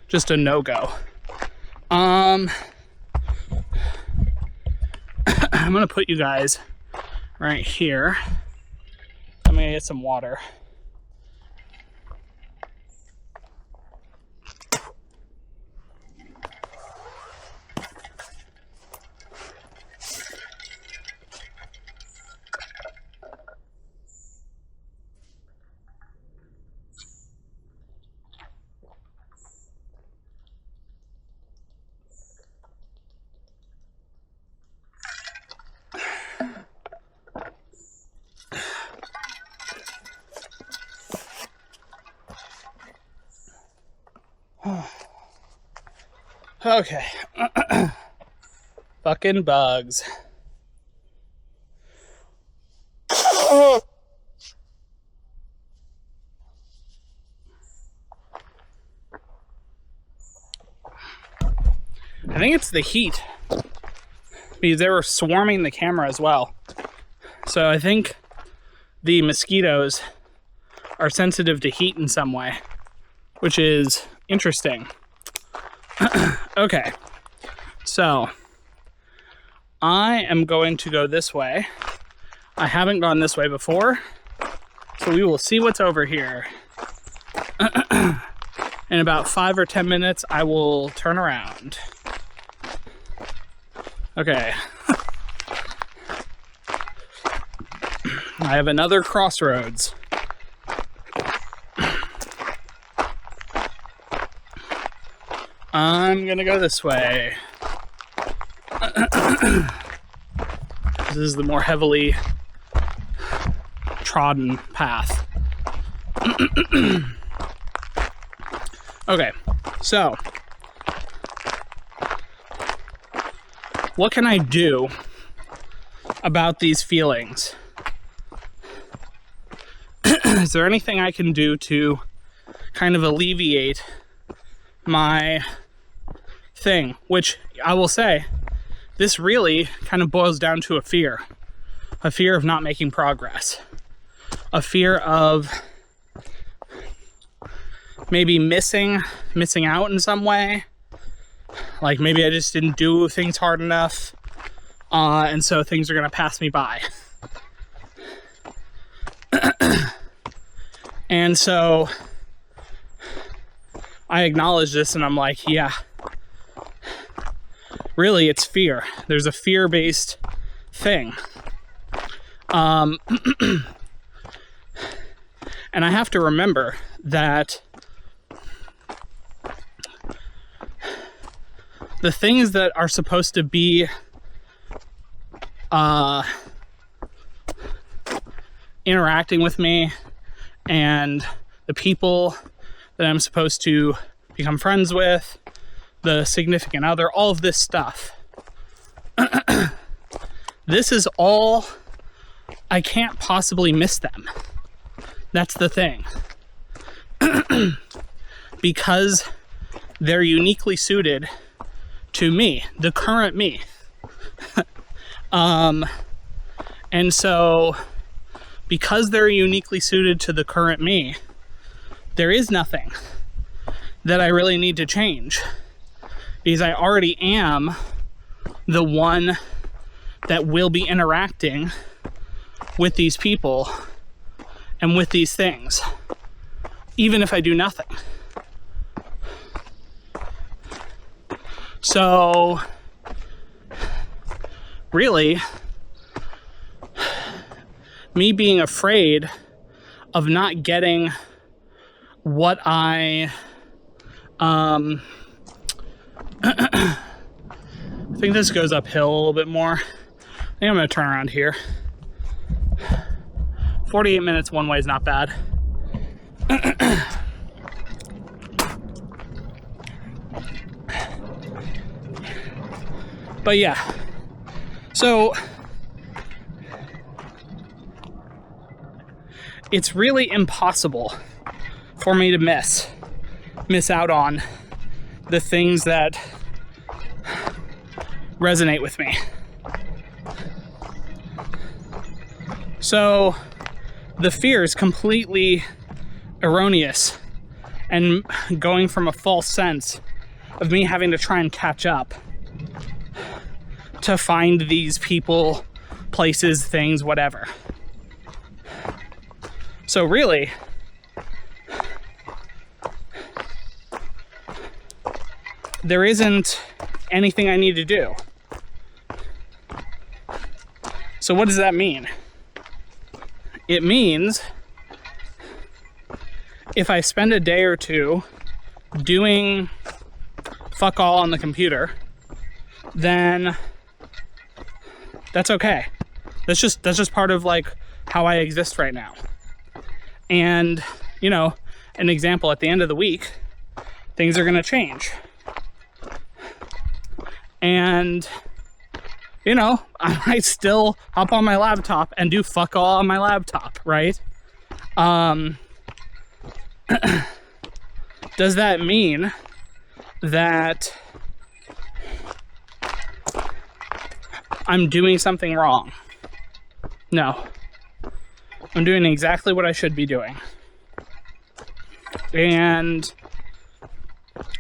just a no-go. I'm gonna put you guys right here. I'm gonna get some water. Okay. Fucking bugs. I think it's the heat, because they were swarming the camera as well. So I think the mosquitoes are sensitive to heat in some way, which is interesting. Okay, so I am going to go this way. I haven't gone this way before, so we will see what's over here. In about 5 or 10 minutes, I will turn around. Okay. I have another crossroads. I'm gonna go this way. This is the more heavily trodden path. Okay, so what can I do about these feelings? Is there anything I can do to kind of alleviate my thing? Which I will say, this really kind of boils down to a fear of not making progress, a fear of maybe missing out in some way. Like maybe I just didn't do things hard enough, and so things are gonna pass me by. And so I acknowledge this and I'm like, yeah, really it's fear. There's a fear-based thing. And I have to remember that the things that are supposed to be interacting with me and the people that I'm supposed to become friends with, the significant other, all of this stuff. This is all, I can't possibly miss them. That's the thing. because they're uniquely suited to me, the current me. And so, because they're uniquely suited to the current me, there is nothing that I really need to change, because I already am the one that will be interacting with these people and with these things, even if I do nothing. So, really, me being afraid of not getting what I think this goes uphill a little bit more. I think I'm going to turn around here. 48 minutes one way is not bad. But yeah, so it's really impossible for me to miss out on the things that resonate with me. So the fear is completely erroneous and going from a false sense of me having to try and catch up to find these people, places, things, whatever. So really, there isn't anything I need to do. So what does that mean? It means if I spend a day or two doing fuck all on the computer, then that's okay. That's just part of like how I exist right now. And, you know, an example, at the end of the week, things are going to change. And, you know, I might still hop on my laptop and do fuck all on my laptop, right? Does that mean that I'm doing something wrong? No. I'm doing exactly what I should be doing. And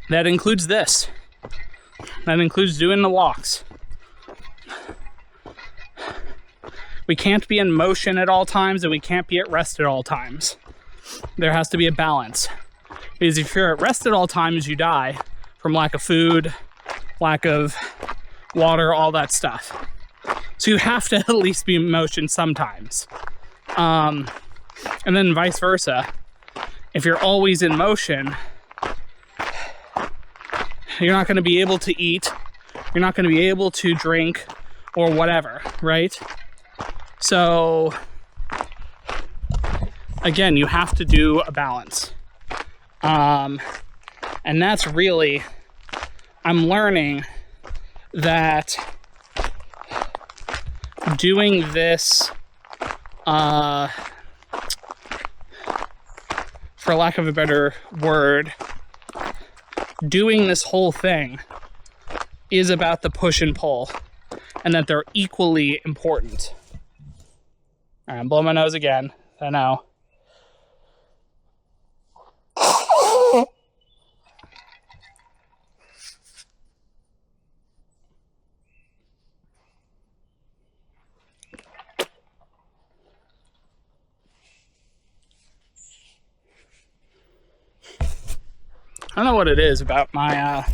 that includes this. That includes doing the walks. We can't be in motion at all times, and we can't be at rest at all times. There has to be a balance. Because if you're at rest at all times, you die from lack of food, lack of water, all that stuff. So you have to at least be in motion sometimes. And then vice versa. If you're always in motion, you're not going to be able to eat. You're not going to be able to drink or whatever, right? So, again, you have to do a balance. And that's really, I'm learning that doing this, for lack of a better word, doing this whole thing is about the push and pull, and that they're equally important. All right, I'm blowing my nose again. I know. I don't know what it is about my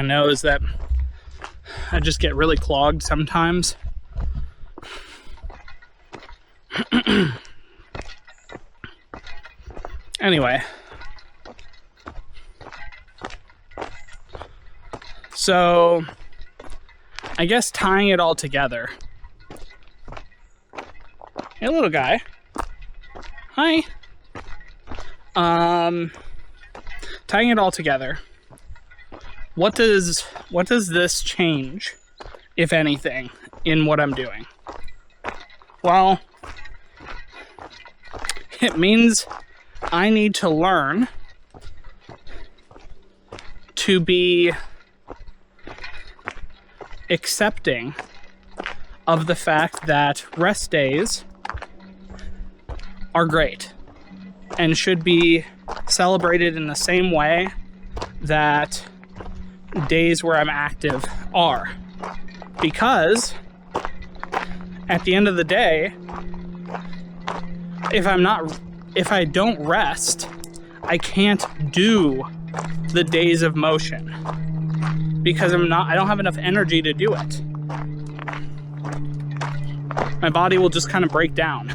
nose that I just get really clogged sometimes. Anyway, so I guess tying it all together. Hey, little guy. Hi. Tying it all together. What does this change, if anything, in what I'm doing? Well, It means I need to learn to be accepting of the fact that rest days are great and should be celebrated in the same way that days where I'm active are. Because at the end of the day, if I don't rest, I can't do the days of motion because I don't have enough energy to do it. My body will just kind of break down.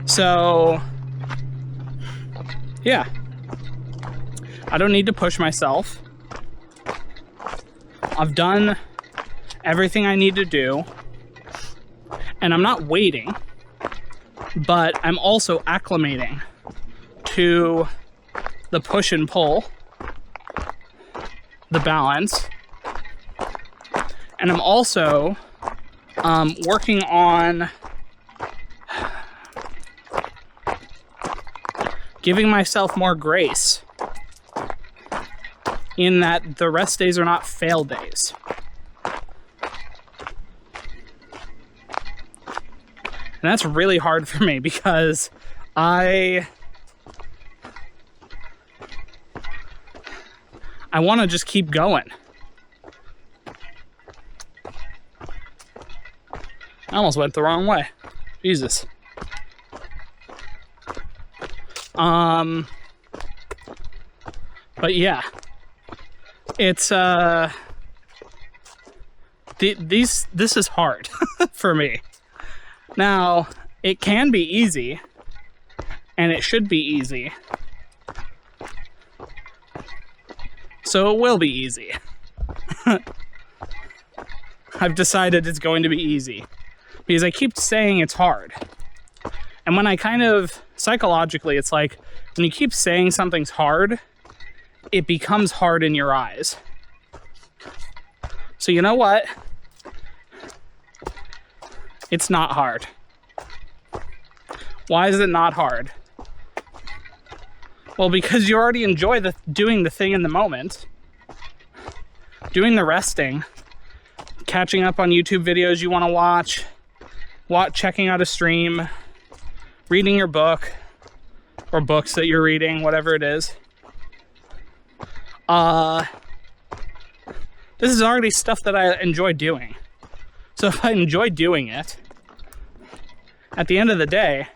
So, yeah. I don't need to push myself. I've done everything I need to do. And I'm not waiting, but I'm also acclimating to the push and pull, the balance. And I'm also working on giving myself more grace in that the rest days are not fail days. And that's really hard for me because I want to just keep going. I almost went the wrong way. Jesus. But yeah. It's this is hard for me. Now, it can be easy, and it should be easy. So it will be easy. I've decided it's going to be easy. Because I keep saying it's hard. And when I kind of, psychologically, it's like, when you keep saying something's hard, it becomes hard in your eyes. So you know what? It's not hard. Why is it not hard? Well, because you already enjoy doing the thing in the moment. Doing the resting. Catching up on YouTube videos you want to watch. Checking out a stream. Reading your book. Or books that you're reading, whatever it is. This is already stuff that I enjoy doing. So if I enjoy doing it, at the end of the day,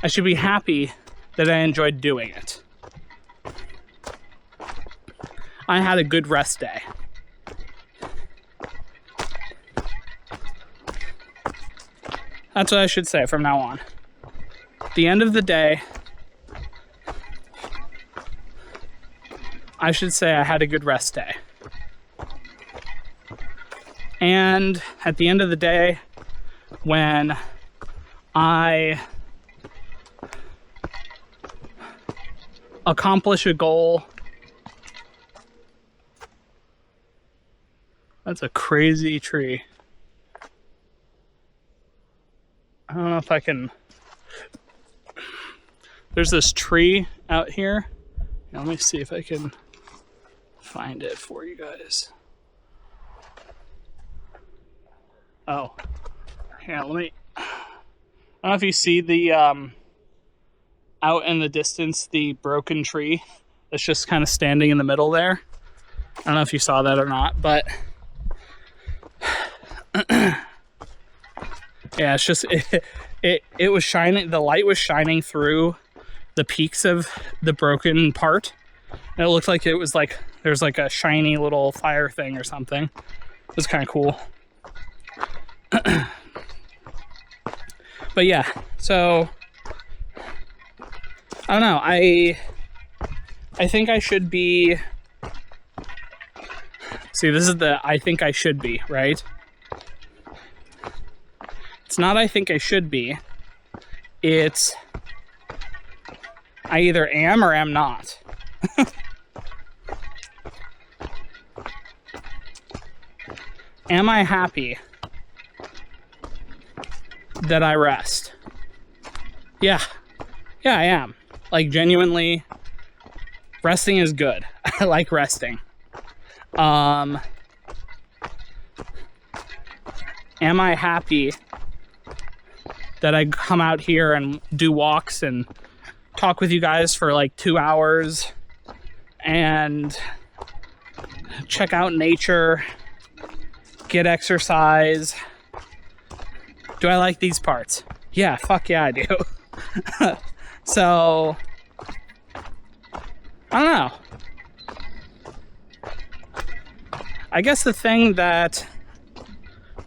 I should be happy that I enjoyed doing it. I had a good rest day. That's what I should say from now on. At the end of the day, I should say I had a good rest day. And at the end of the day, when I accomplish a goal, that's a crazy tree. I don't know if I can. There's this tree out here. Now, let me see if I can find it for you guys. Oh, yeah, let me. I don't know if you see the out in the distance, the broken tree that's just kind of standing in the middle there. I don't know if you saw that or not, but yeah, it's just it was shining. The light was shining through the peaks of the broken part, and it looked like it was like there's like a shiny little fire thing or something. It was kind of cool. But yeah, so I don't know. I think I should be. See, this is the I think I should be, right? It's not I think I should be. It's I either am or am not. Am I happy that I rest. Yeah. Yeah, I am. Like, genuinely, resting is good. I like resting. Am I happy that I come out here and do walks and talk with you guys for like 2 hours and check out nature, get exercise? Do I like these parts? Yeah, fuck yeah, I do. So, I don't know. I guess the thing that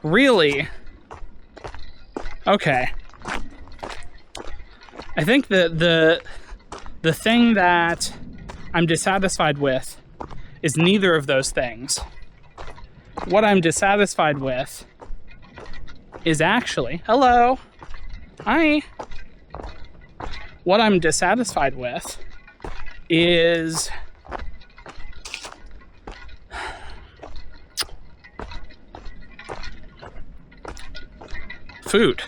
really... Okay. I think the thing that I'm dissatisfied with is neither of those things. What I'm dissatisfied with is actually... Hello. Hi. What I'm dissatisfied with is... food.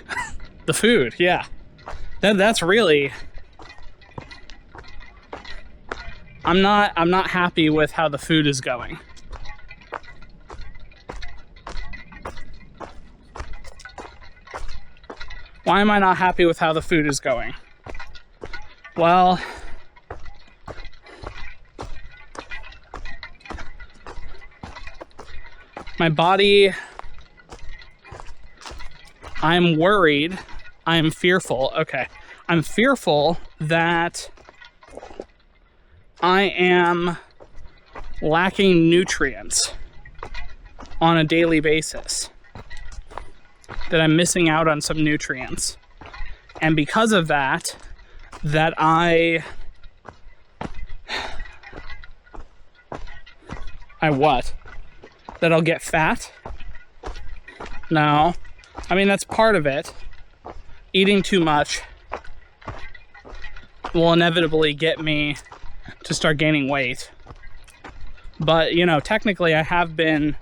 The food, yeah. That's really... I'm not happy with how the food is going. Why am I not happy with how the food is going? Well, my body, I'm worried, I'm fearful, okay. I'm fearful that I am lacking nutrients on a daily basis. That I'm missing out on some nutrients. And because of that, that I what? That I'll get fat? No. I mean, that's part of it. Eating too much will inevitably get me to start gaining weight. But, you know, technically I have been,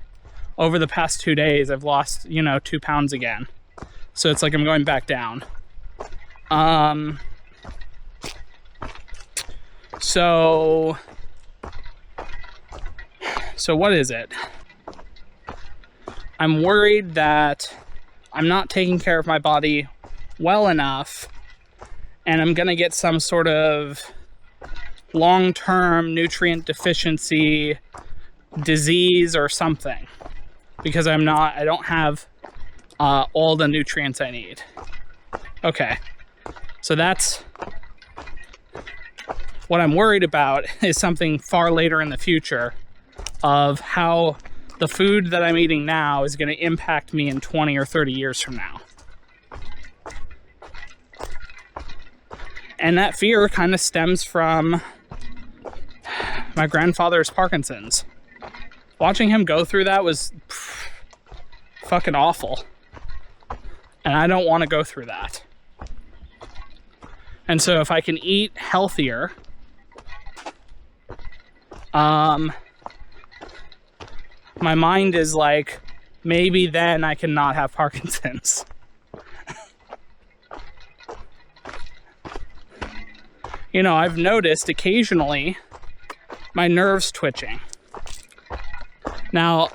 over the past 2 days, I've lost, 2 pounds again. So it's like I'm going back down. So what is it? I'm worried that I'm not taking care of my body well enough, and I'm gonna get some sort of long-term nutrient deficiency disease or something, because I don't have all the nutrients I need. Okay, so that's what I'm worried about, is something far later in the future of how the food that I'm eating now is going to impact me in 20 or 30 years from now. And that fear kind of stems from my grandfather's Parkinson's. Watching him go through that was fucking awful. And I don't want to go through that. And so if I can eat healthier, my mind is like, maybe then I can not have Parkinson's. I've noticed occasionally my nerves twitching. Now,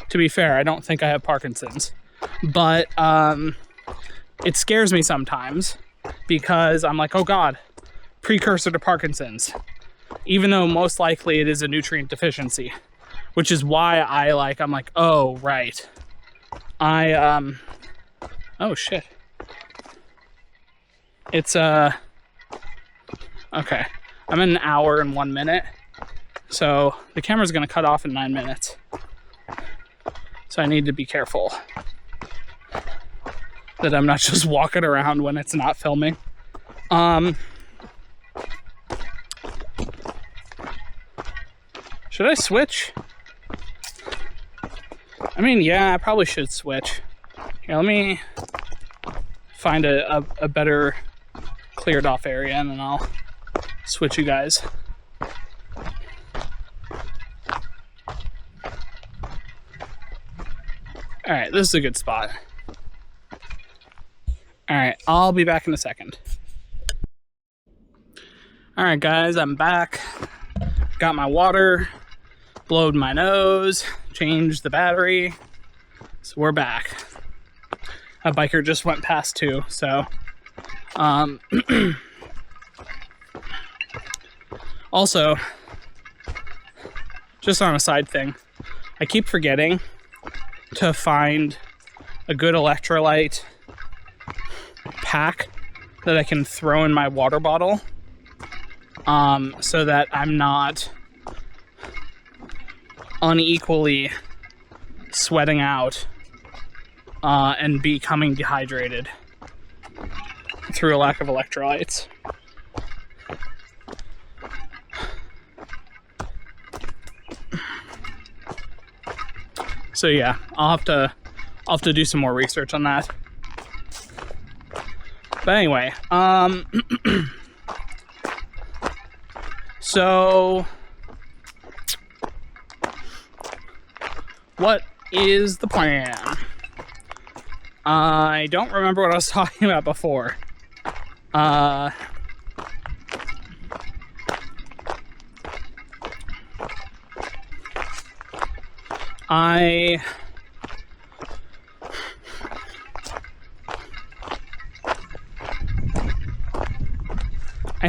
to be fair, I don't think I have Parkinson's, but it scares me sometimes because I'm like, oh God, precursor to Parkinson's, even though most likely it is a nutrient deficiency, which is why I'm like, oh, right. Oh shit. It's, okay. I'm in an hour and 1 minute. So the camera's gonna cut off in 9 minutes. So I need to be careful that I'm not just walking around when it's not filming. Should I switch? I mean, yeah, I probably should switch. Here, let me find a better cleared off area and then I'll switch you guys. Alright, this is a good spot. Alright, I'll be back in a second. Alright guys, I'm back. Got my water, blowed my nose, changed the battery. So we're back. A biker just went past too, so also, just on a side thing, I keep forgetting to find a good electrolyte pack that I can throw in my water bottle, so that I'm not unequally sweating out and becoming dehydrated through a lack of electrolytes. So yeah, I'll have to do some more research on that. But anyway, so what is the plan? I don't remember what I was talking about before. I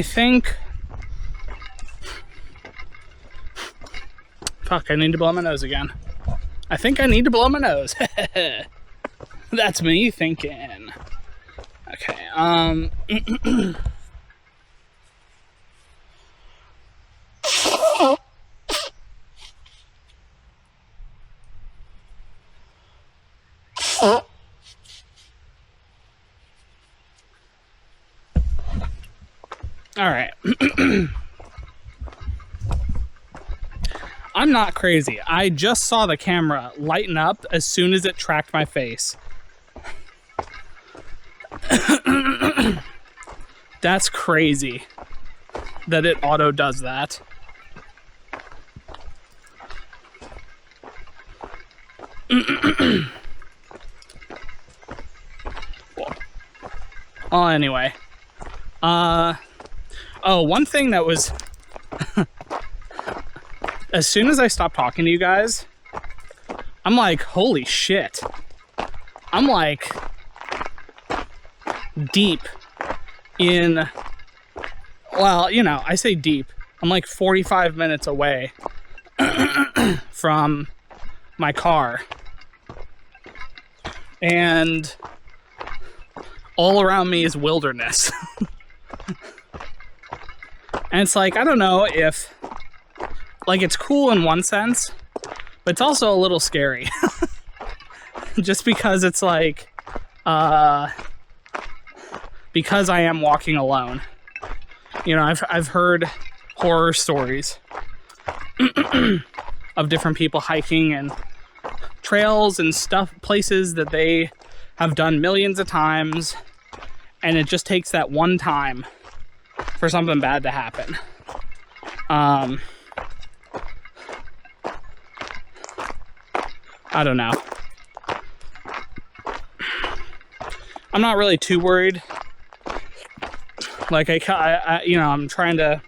think... Fuck, I need to blow my nose again. I think I need to blow my nose. That's me thinking. Okay, all right. I'm not crazy. I just saw the camera lighten up as soon as it tracked my face. That's crazy that it auto does that. Well, anyway. Oh, one thing that was... As soon as I stopped talking to you guys, I'm like, holy shit. I'm like deep in, well, you know, I say deep. I'm like 45 minutes away from my car. And all around me is wilderness. And it's like, I don't know if, like, it's cool in one sense, but it's also a little scary. Just because it's like, because I am walking alone. You know, I've heard horror stories of different people hiking and trails and stuff, places that they have done millions of times, and it just takes that one time for something bad to happen. I don't know. I'm not really too worried. Like I you know, I'm trying to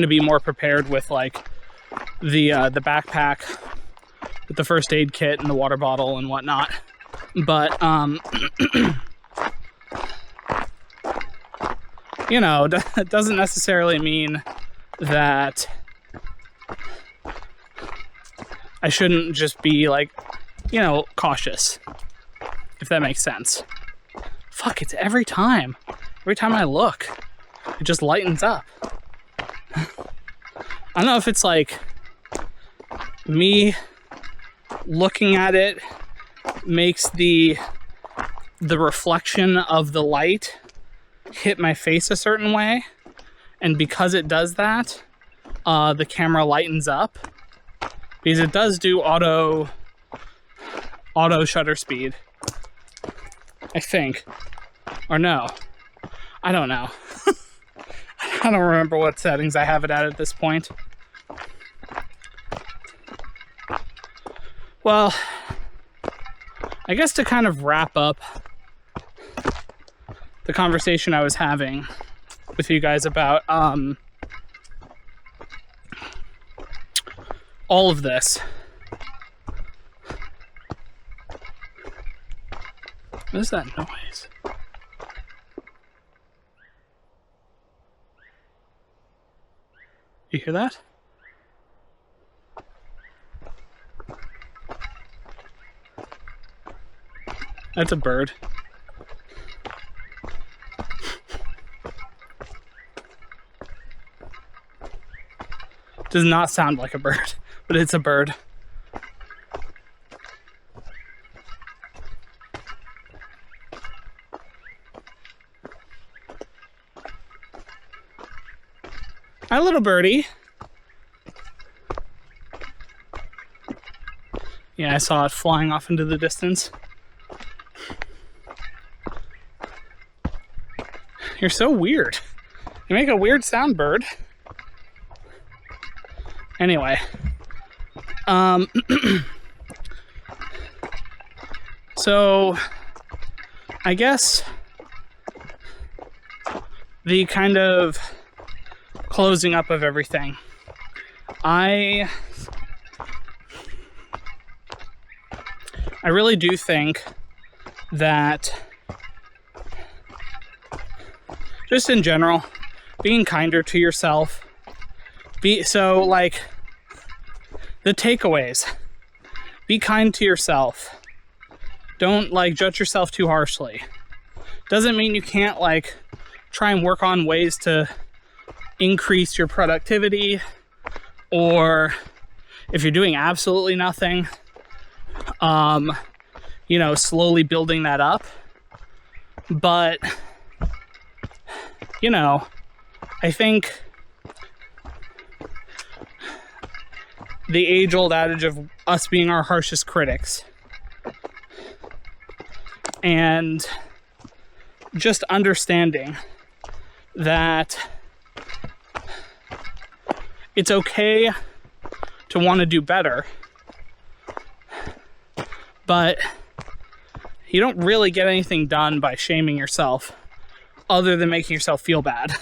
be more prepared with like the backpack with the first aid kit and the water bottle and whatnot. But you know, it doesn't necessarily mean that I shouldn't just be like, you know, cautious, if that makes sense. Fuck, it's every time I look, it just lightens up. I don't know if it's like me looking at it makes the reflection of the light hit my face a certain way, and because it does that, the camera lightens up. Because it does do auto shutter speed, I think. Or no. I don't know. I don't remember what settings I have it at this point. Well, I guess to kind of wrap up the conversation I was having with you guys about all of this. What is that noise? You hear that? That's a bird. Does not sound like a bird, but it's a bird. Hi, little birdie. Yeah, I saw it flying off into the distance. You're so weird. You make a weird sound, bird. Anyway. So, I guess the kind of closing up of everything. I really do think that just in general, being kinder to yourself, the takeaways. Be kind to yourself. Don't judge yourself too harshly. Doesn't mean you can't try and work on ways to increase your productivity, or if you're doing absolutely nothing, slowly building that up. But, I think the age-old adage of us being our harshest critics and just understanding that it's okay to want to do better, but you don't really get anything done by shaming yourself other than making yourself feel bad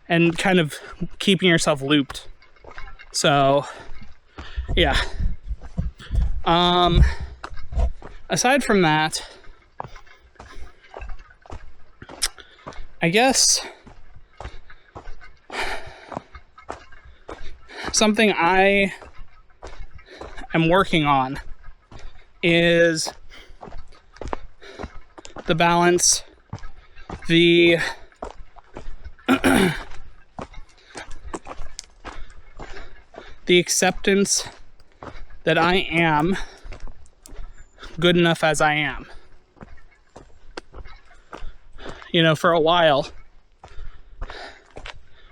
and kind of keeping yourself looped. So, yeah. Aside from that, I guess something I am working on is the balance, the acceptance that I am good enough as I am. For a while,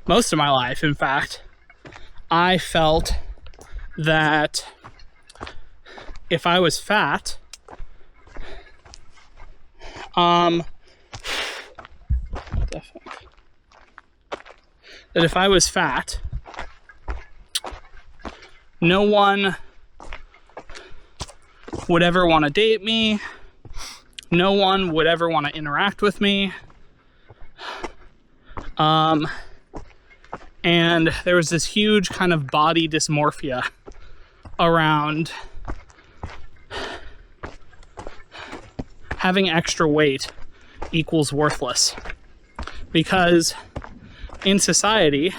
most of my life, in fact, I felt that if I was fat, what the fuck? That if I was fat, no one would ever want to date me. No one would ever want to interact with me. And there was this huge kind of body dysmorphia around having extra weight equals worthless. Because in society,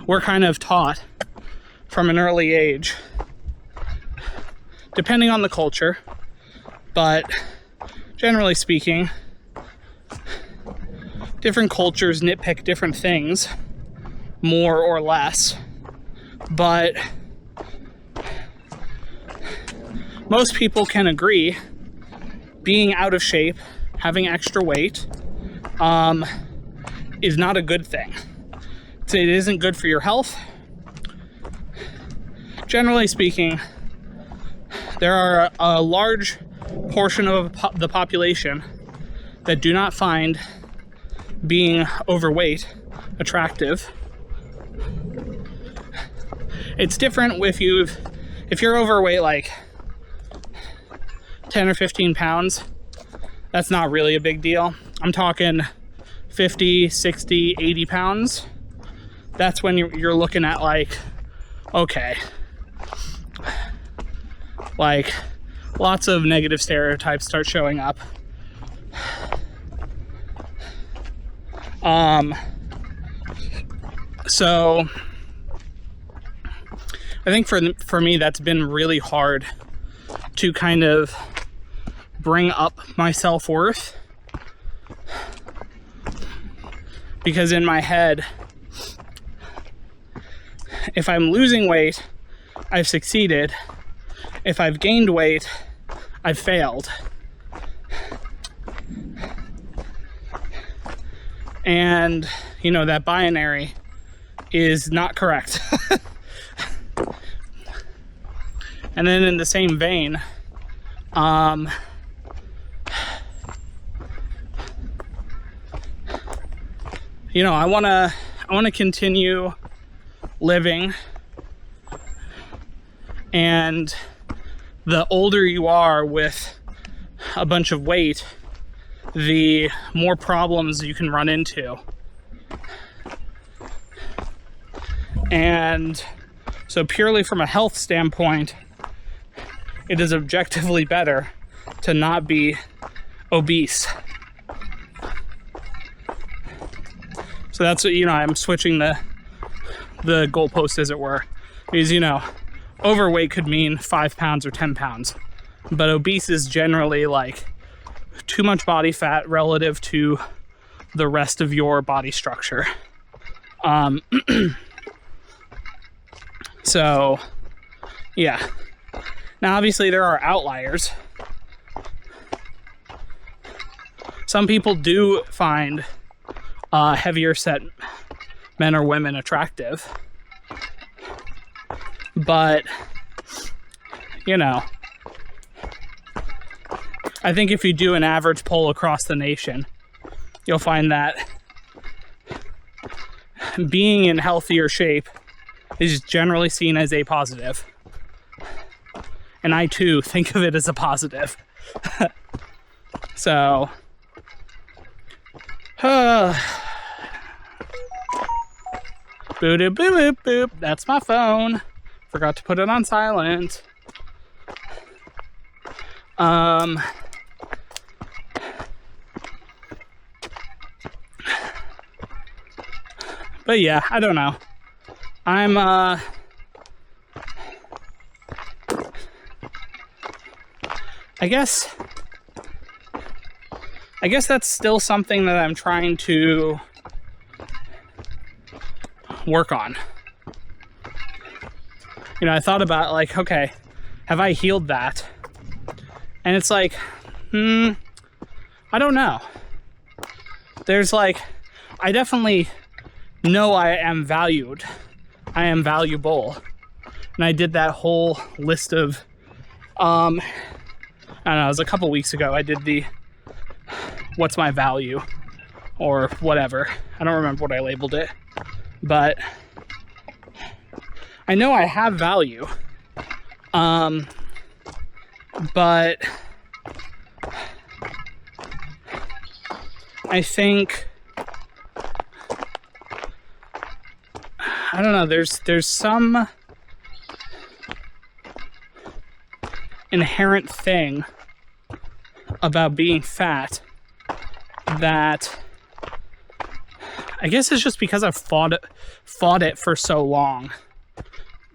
we're kind of taught from an early age, depending on the culture, but generally speaking, different cultures nitpick different things more or less, but most people can agree being out of shape, having extra weight, is not a good thing. It isn't good for your health. Generally speaking, there are a large portion of the population that do not find being overweight attractive. It's different if you're overweight 10 or 15 pounds, that's not really a big deal. I'm talking 50, 60, 80 pounds. That's when you're looking at like, okay, like lots of negative stereotypes start showing up. So I think for me, that's been really hard to kind of bring up my self-worth, because in my head, if I'm losing weight, I've succeeded. If I've gained weight, I've failed. And, you know, that binary is not correct. And then in the same vein, you know, I want to continue living, and the older you are with a bunch of weight, the more problems you can run into. And so purely from a health standpoint, it is objectively better to not be obese. So that's what, you know, I'm switching the goalpost, as it were, because, you know, overweight could mean 5 pounds or 10 pounds, but obese is generally like too much body fat relative to the rest of your body structure. So yeah. Now obviously there are outliers. Some people do find heavier set men or women attractive, but you know, I think if you do an average poll across the nation, you'll find that being in healthier shape is generally seen as a positive. And I too think of it as a positive. So, boop, boop, boop, boop. That's my phone. Forgot to put it on silent. But yeah, I don't know. I guess that's still something that I'm trying to work on. You know, I thought about like, okay, have I healed that? And it's like, I don't know. There's like, I definitely know I am valued. I am valuable. And I did that whole list of, I don't know, it was a couple weeks ago. I did the, what's my value? Or whatever. I don't remember what I labeled it. But I know I have value. But I think, I don't know, there's some inherent thing about being fat that I guess it's just because I've fought it for so long.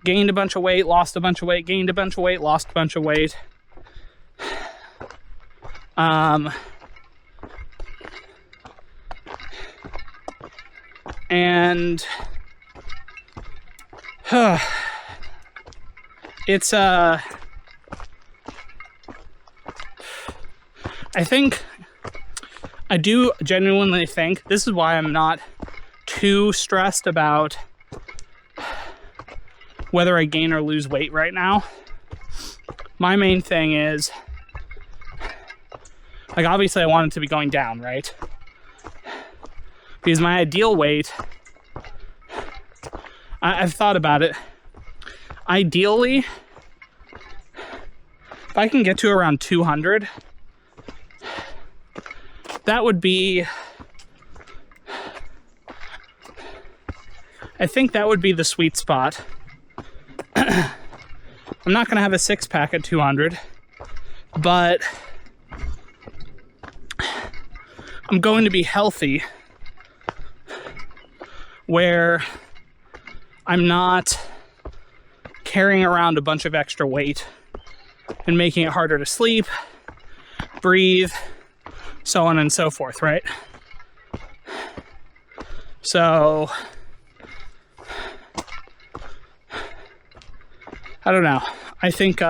Gained a bunch of weight, lost a bunch of weight, gained a bunch of weight, lost a bunch of weight. And it's I think I do genuinely think this is why I'm not too stressed about whether I gain or lose weight right now. My main thing is, like, obviously I want it to be going down, right? Because my ideal weight, I've thought about it. Ideally, if I can get to around 200, that would be, I think that would be the sweet spot. I'm not gonna have a 6-pack at 200, but I'm going to be healthy where I'm not carrying around a bunch of extra weight and making it harder to sleep, breathe, so on and so forth, right? So, I don't know. I think,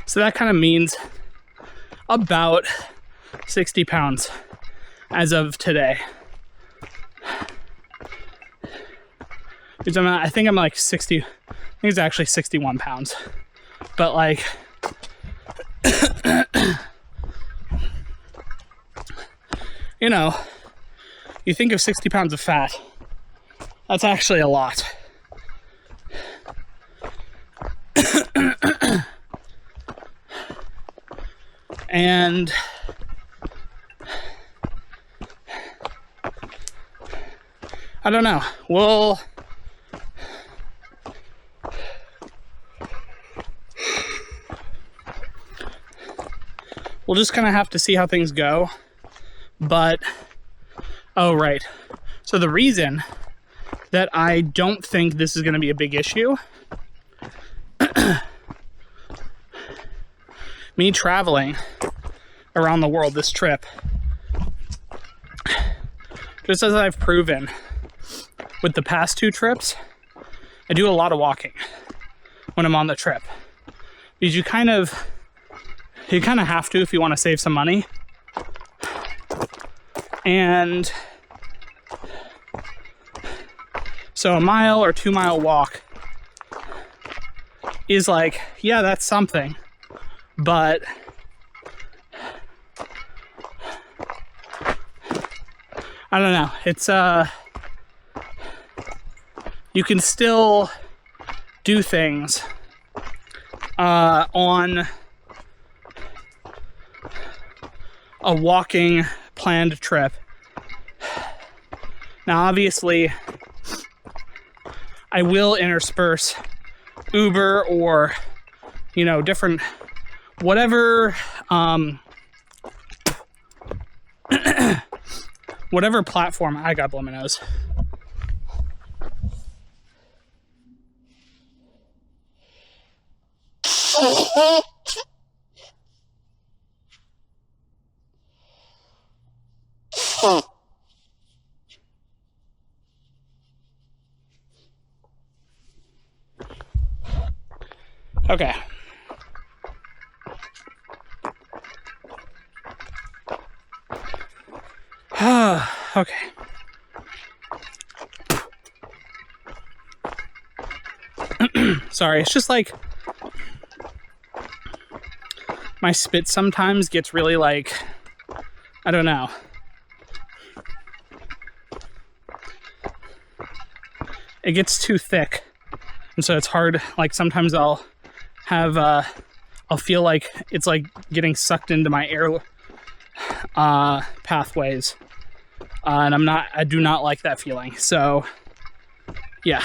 so that kind of means about 60 pounds as of today. Because I think I'm like 60, I think it's actually 61 pounds. But like, you know, you think of 60 pounds of fat, that's actually a lot. And I don't know. We'll just kind of have to see how things go. But, oh, right. So the reason that I don't think this is going to be a big issue, me traveling around the world this trip, just as I've proven with the past 2 trips, I do a lot of walking when I'm on the trip. Because you kind of have to if you want to save some money. And so a 1 or 2 mile walk is like, yeah, that's something. But I don't know. It's you can still do things on a walking planned trip. Now, obviously, I will intersperse Uber or, you know, different, whatever, whatever platform. I got blow my nose. Okay. Okay. Sorry, it's just like my spit sometimes gets really like, I don't know. It gets too thick. And so it's hard, like sometimes I'll have, I'll feel like it's like getting sucked into my air pathways. And I do not like that feeling. So, yeah.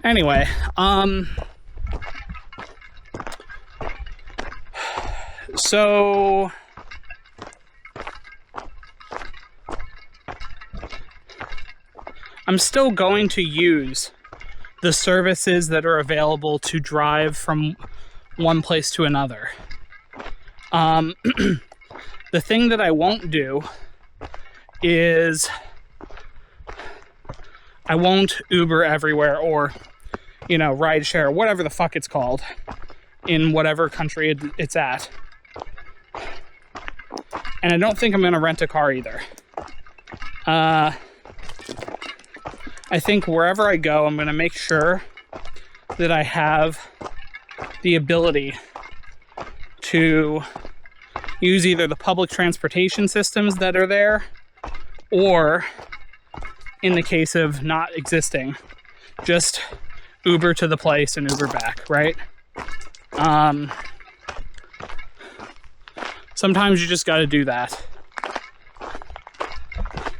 Anyway, so I'm still going to use the services that are available to drive from one place to another. The thing that I won't do is I won't Uber everywhere or, you know, rideshare, whatever the fuck it's called in whatever country it's at. And I don't think I'm going to rent a car either. I think wherever I go, I'm going to make sure that I have the ability to use either the public transportation systems that are there, or in the case of not existing, just Uber to the place and Uber back, right? Sometimes you just got to do that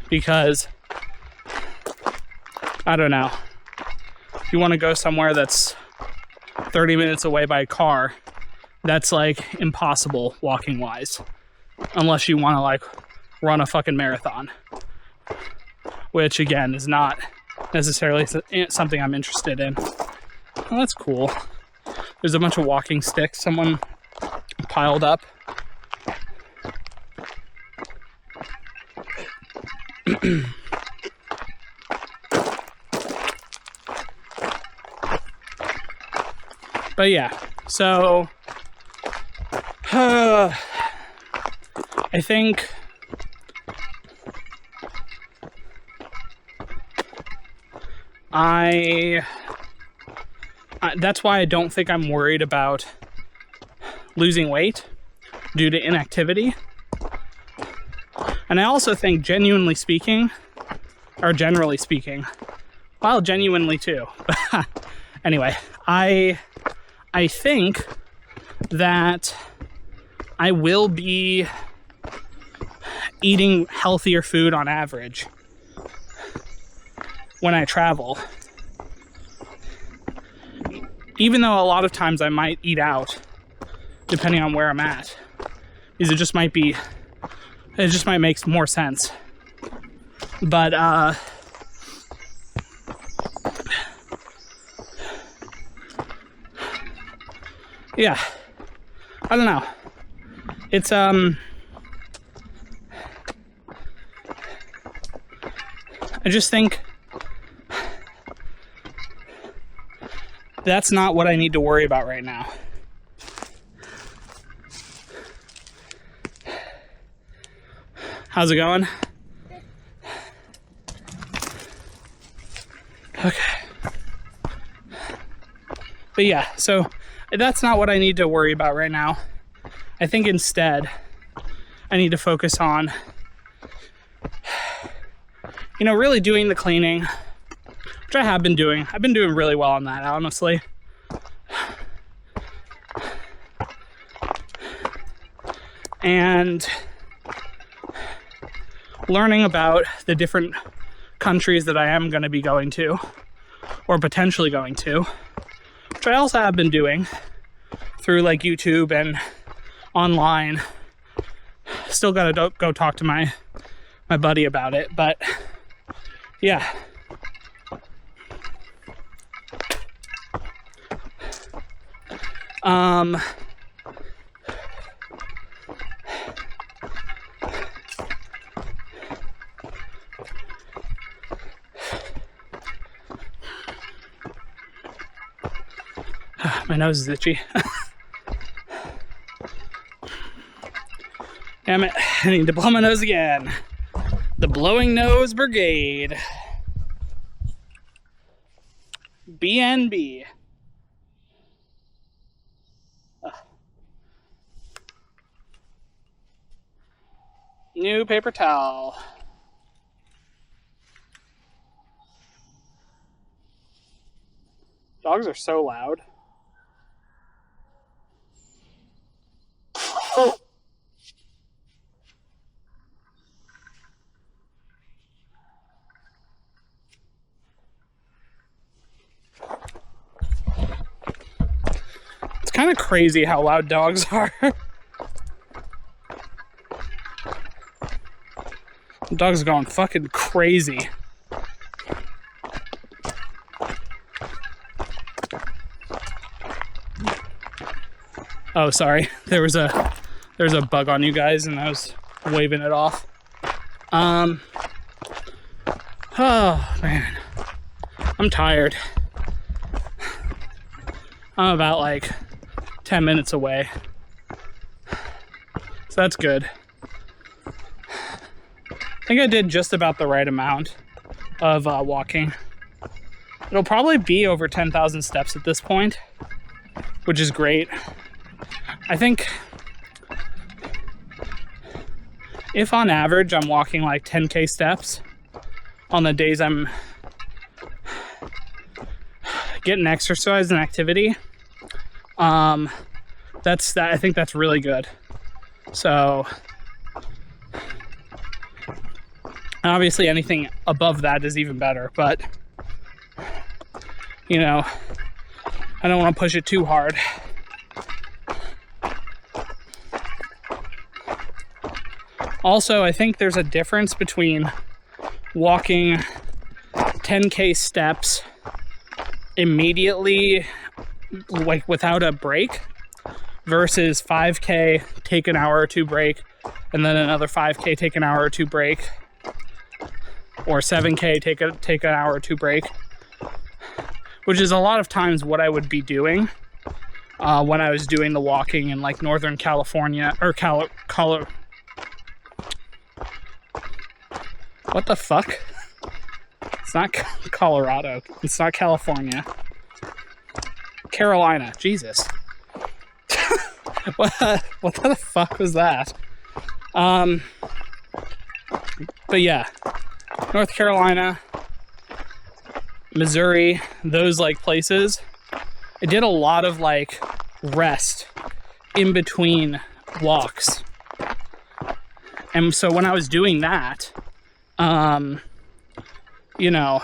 because, I don't know, if you want to go somewhere that's 30 minutes away by car, that's like impossible walking wise, unless you want to like run a fucking marathon, which again is not necessarily something I'm interested in. Well, that's cool. There's a bunch of walking sticks someone piled up. But yeah, so I think that's why I don't think I'm worried about losing weight due to inactivity. And I also think generally speaking, well, genuinely too. Anyway, I think that I will be eating healthier food on average when I travel. Even though a lot of times I might eat out, depending on where I'm at, because it just might make more sense. But yeah, I don't know. It's I just think that's not what I need to worry about right now. How's it going? Okay. But yeah, so that's not what I need to worry about right now. I think instead, I need to focus on, really doing the cleaning, which I have been doing. I've been doing really well on that, honestly. And learning about the different countries that I am going to be going to, or potentially going to, which I also have been doing through like YouTube and online. Still got to go talk to my buddy about it, but yeah. My nose is itchy. Damn it, I need to blow my nose again. The Blowing Nose Brigade. BNB. New paper towel. Dogs are so loud. It's kind of crazy how loud dogs are. The dog's going fucking crazy. Oh, sorry. There was a bug on you guys, and I was waving it off. Oh man, I'm tired. I'm about like 10 minutes away, so that's good. I think I did just about the right amount of walking. It'll probably be over 10,000 steps at this point, which is great. I think if on average I'm walking like 10K steps on the days I'm getting exercise and activity, I think that's really good. So obviously anything above that is even better, but you know, I don't want to push it too hard. Also, I think there's a difference between walking 10K steps immediately, like without a break, versus 5K, take an hour or two break, and then another 5K, take an hour or two break, or 7K, take an hour or two break, which is a lot of times what I would be doing when I was doing the walking in like Northern California, or what the fuck? It's not Colorado. It's not California. Carolina. Jesus. What the fuck was that? But yeah. North Carolina, Missouri, those like places. I did a lot of like rest in between walks. And so when I was doing that, you know,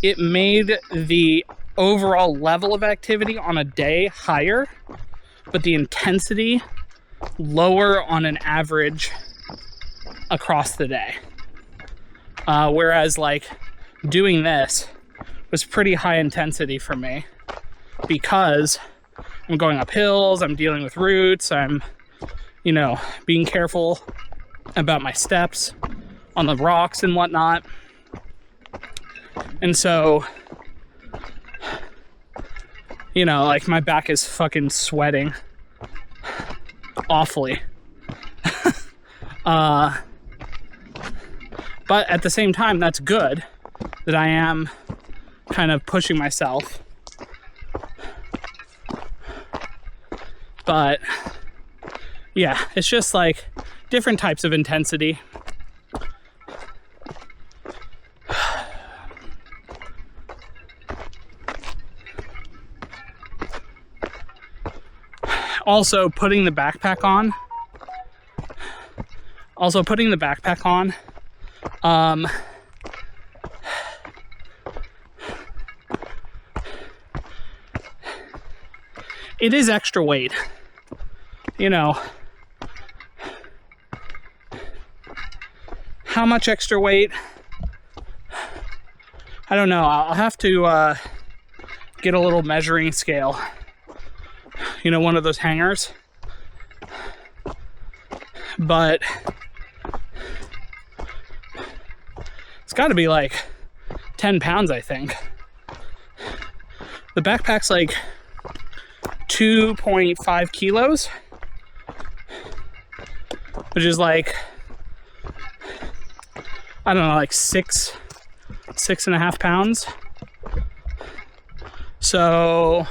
it made the overall level of activity on a day higher, but the intensity lower on an average across the day. Whereas like doing this was pretty high intensity for me because I'm going up hills, I'm dealing with roots, I'm, you know, being careful about my steps on the rocks and whatnot. And so, you know, like my back is fucking sweating awfully. But at the same time, that's good that I am kind of pushing myself. But yeah, it's just like different types of intensity. Also putting the backpack on. It is extra weight, you know. How much extra weight? I don't know. I'll have to get a little measuring scale. You know, one of those hangers. But it's got to be like 10 pounds, I think. The backpack's like 2.5 kilos, which is like, I don't know, like 6.5 pounds. So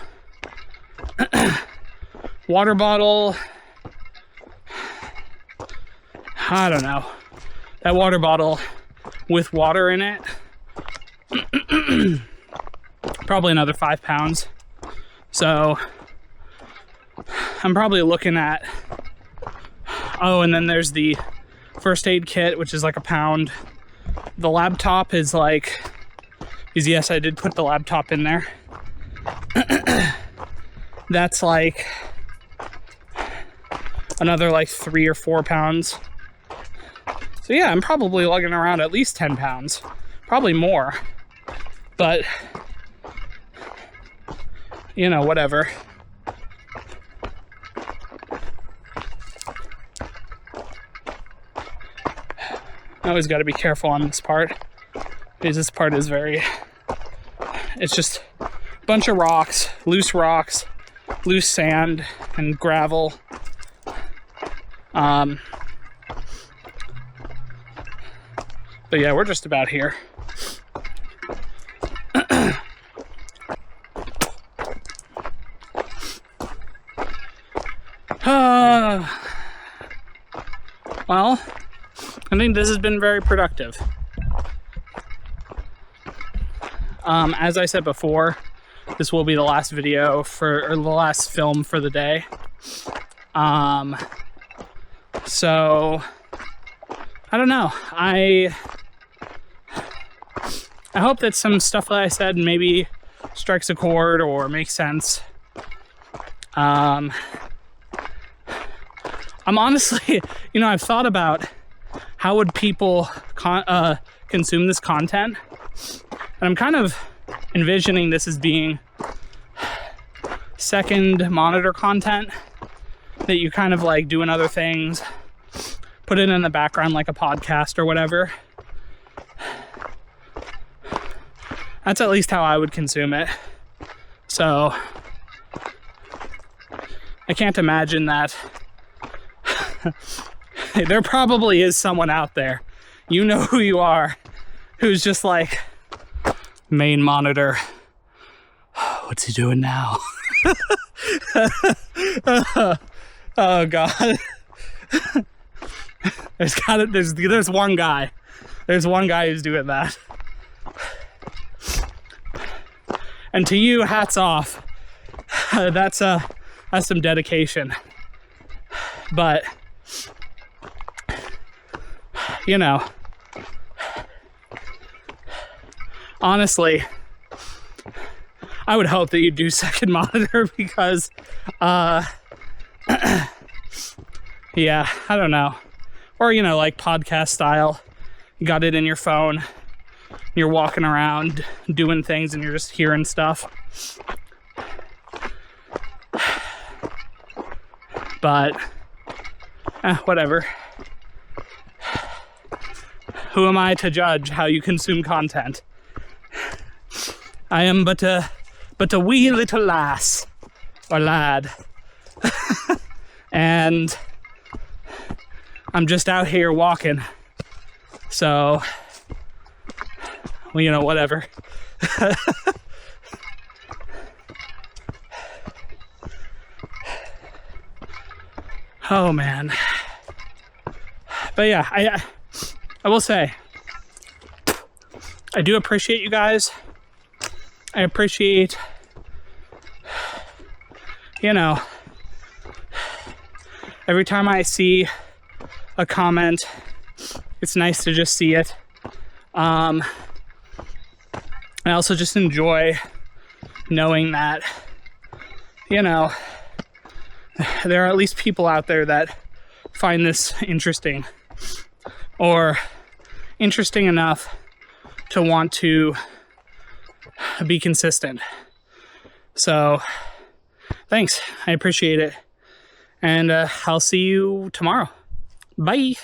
water bottle, I don't know, that water bottle with water in it, probably another 5 pounds. So I'm probably looking at, oh, and then there's the first aid kit, which is like a pound. The laptop is like, yes, I did put the laptop in there. That's like another like 3 or 4 pounds. So yeah, I'm probably lugging around at least 10 pounds, probably more, but you know, whatever. I always got to be careful on this part, because this part is it's just a bunch of rocks, loose sand and gravel. But yeah, we're just about here. Well, I think this has been very productive. As I said before, this will be the last video or the last film for the day. So I don't know. I hope that some stuff that I said maybe strikes a chord or makes sense. I'm honestly, I've thought about how would people consume this content, and I'm kind of envisioning this as being second monitor content that you kind of like doing other things, put it in the background like a podcast or whatever. That's at least how I would consume it. So I can't imagine that. There probably is someone out there, you know who you are, who's just like, main monitor, what's he doing now? Oh god. There's one guy. There's one guy who's doing that. And to you, hats off. That's some dedication. But honestly, I would hope that you do second monitor because yeah, I don't know. Or like podcast style. You got it in your phone. You're walking around doing things and you're just hearing stuff. But whatever. Who am I to judge how you consume content? I am but a wee little lass or lad. And I'm just out here walking. So, well, whatever. Oh man. But yeah, I will say, I do appreciate you guys. I appreciate, every time I see a comment, it's nice to just see it. I also just enjoy knowing that, there are at least people out there that find this interesting, or interesting enough to want to be consistent. So thanks, I appreciate it, and I'll see you tomorrow. Bye.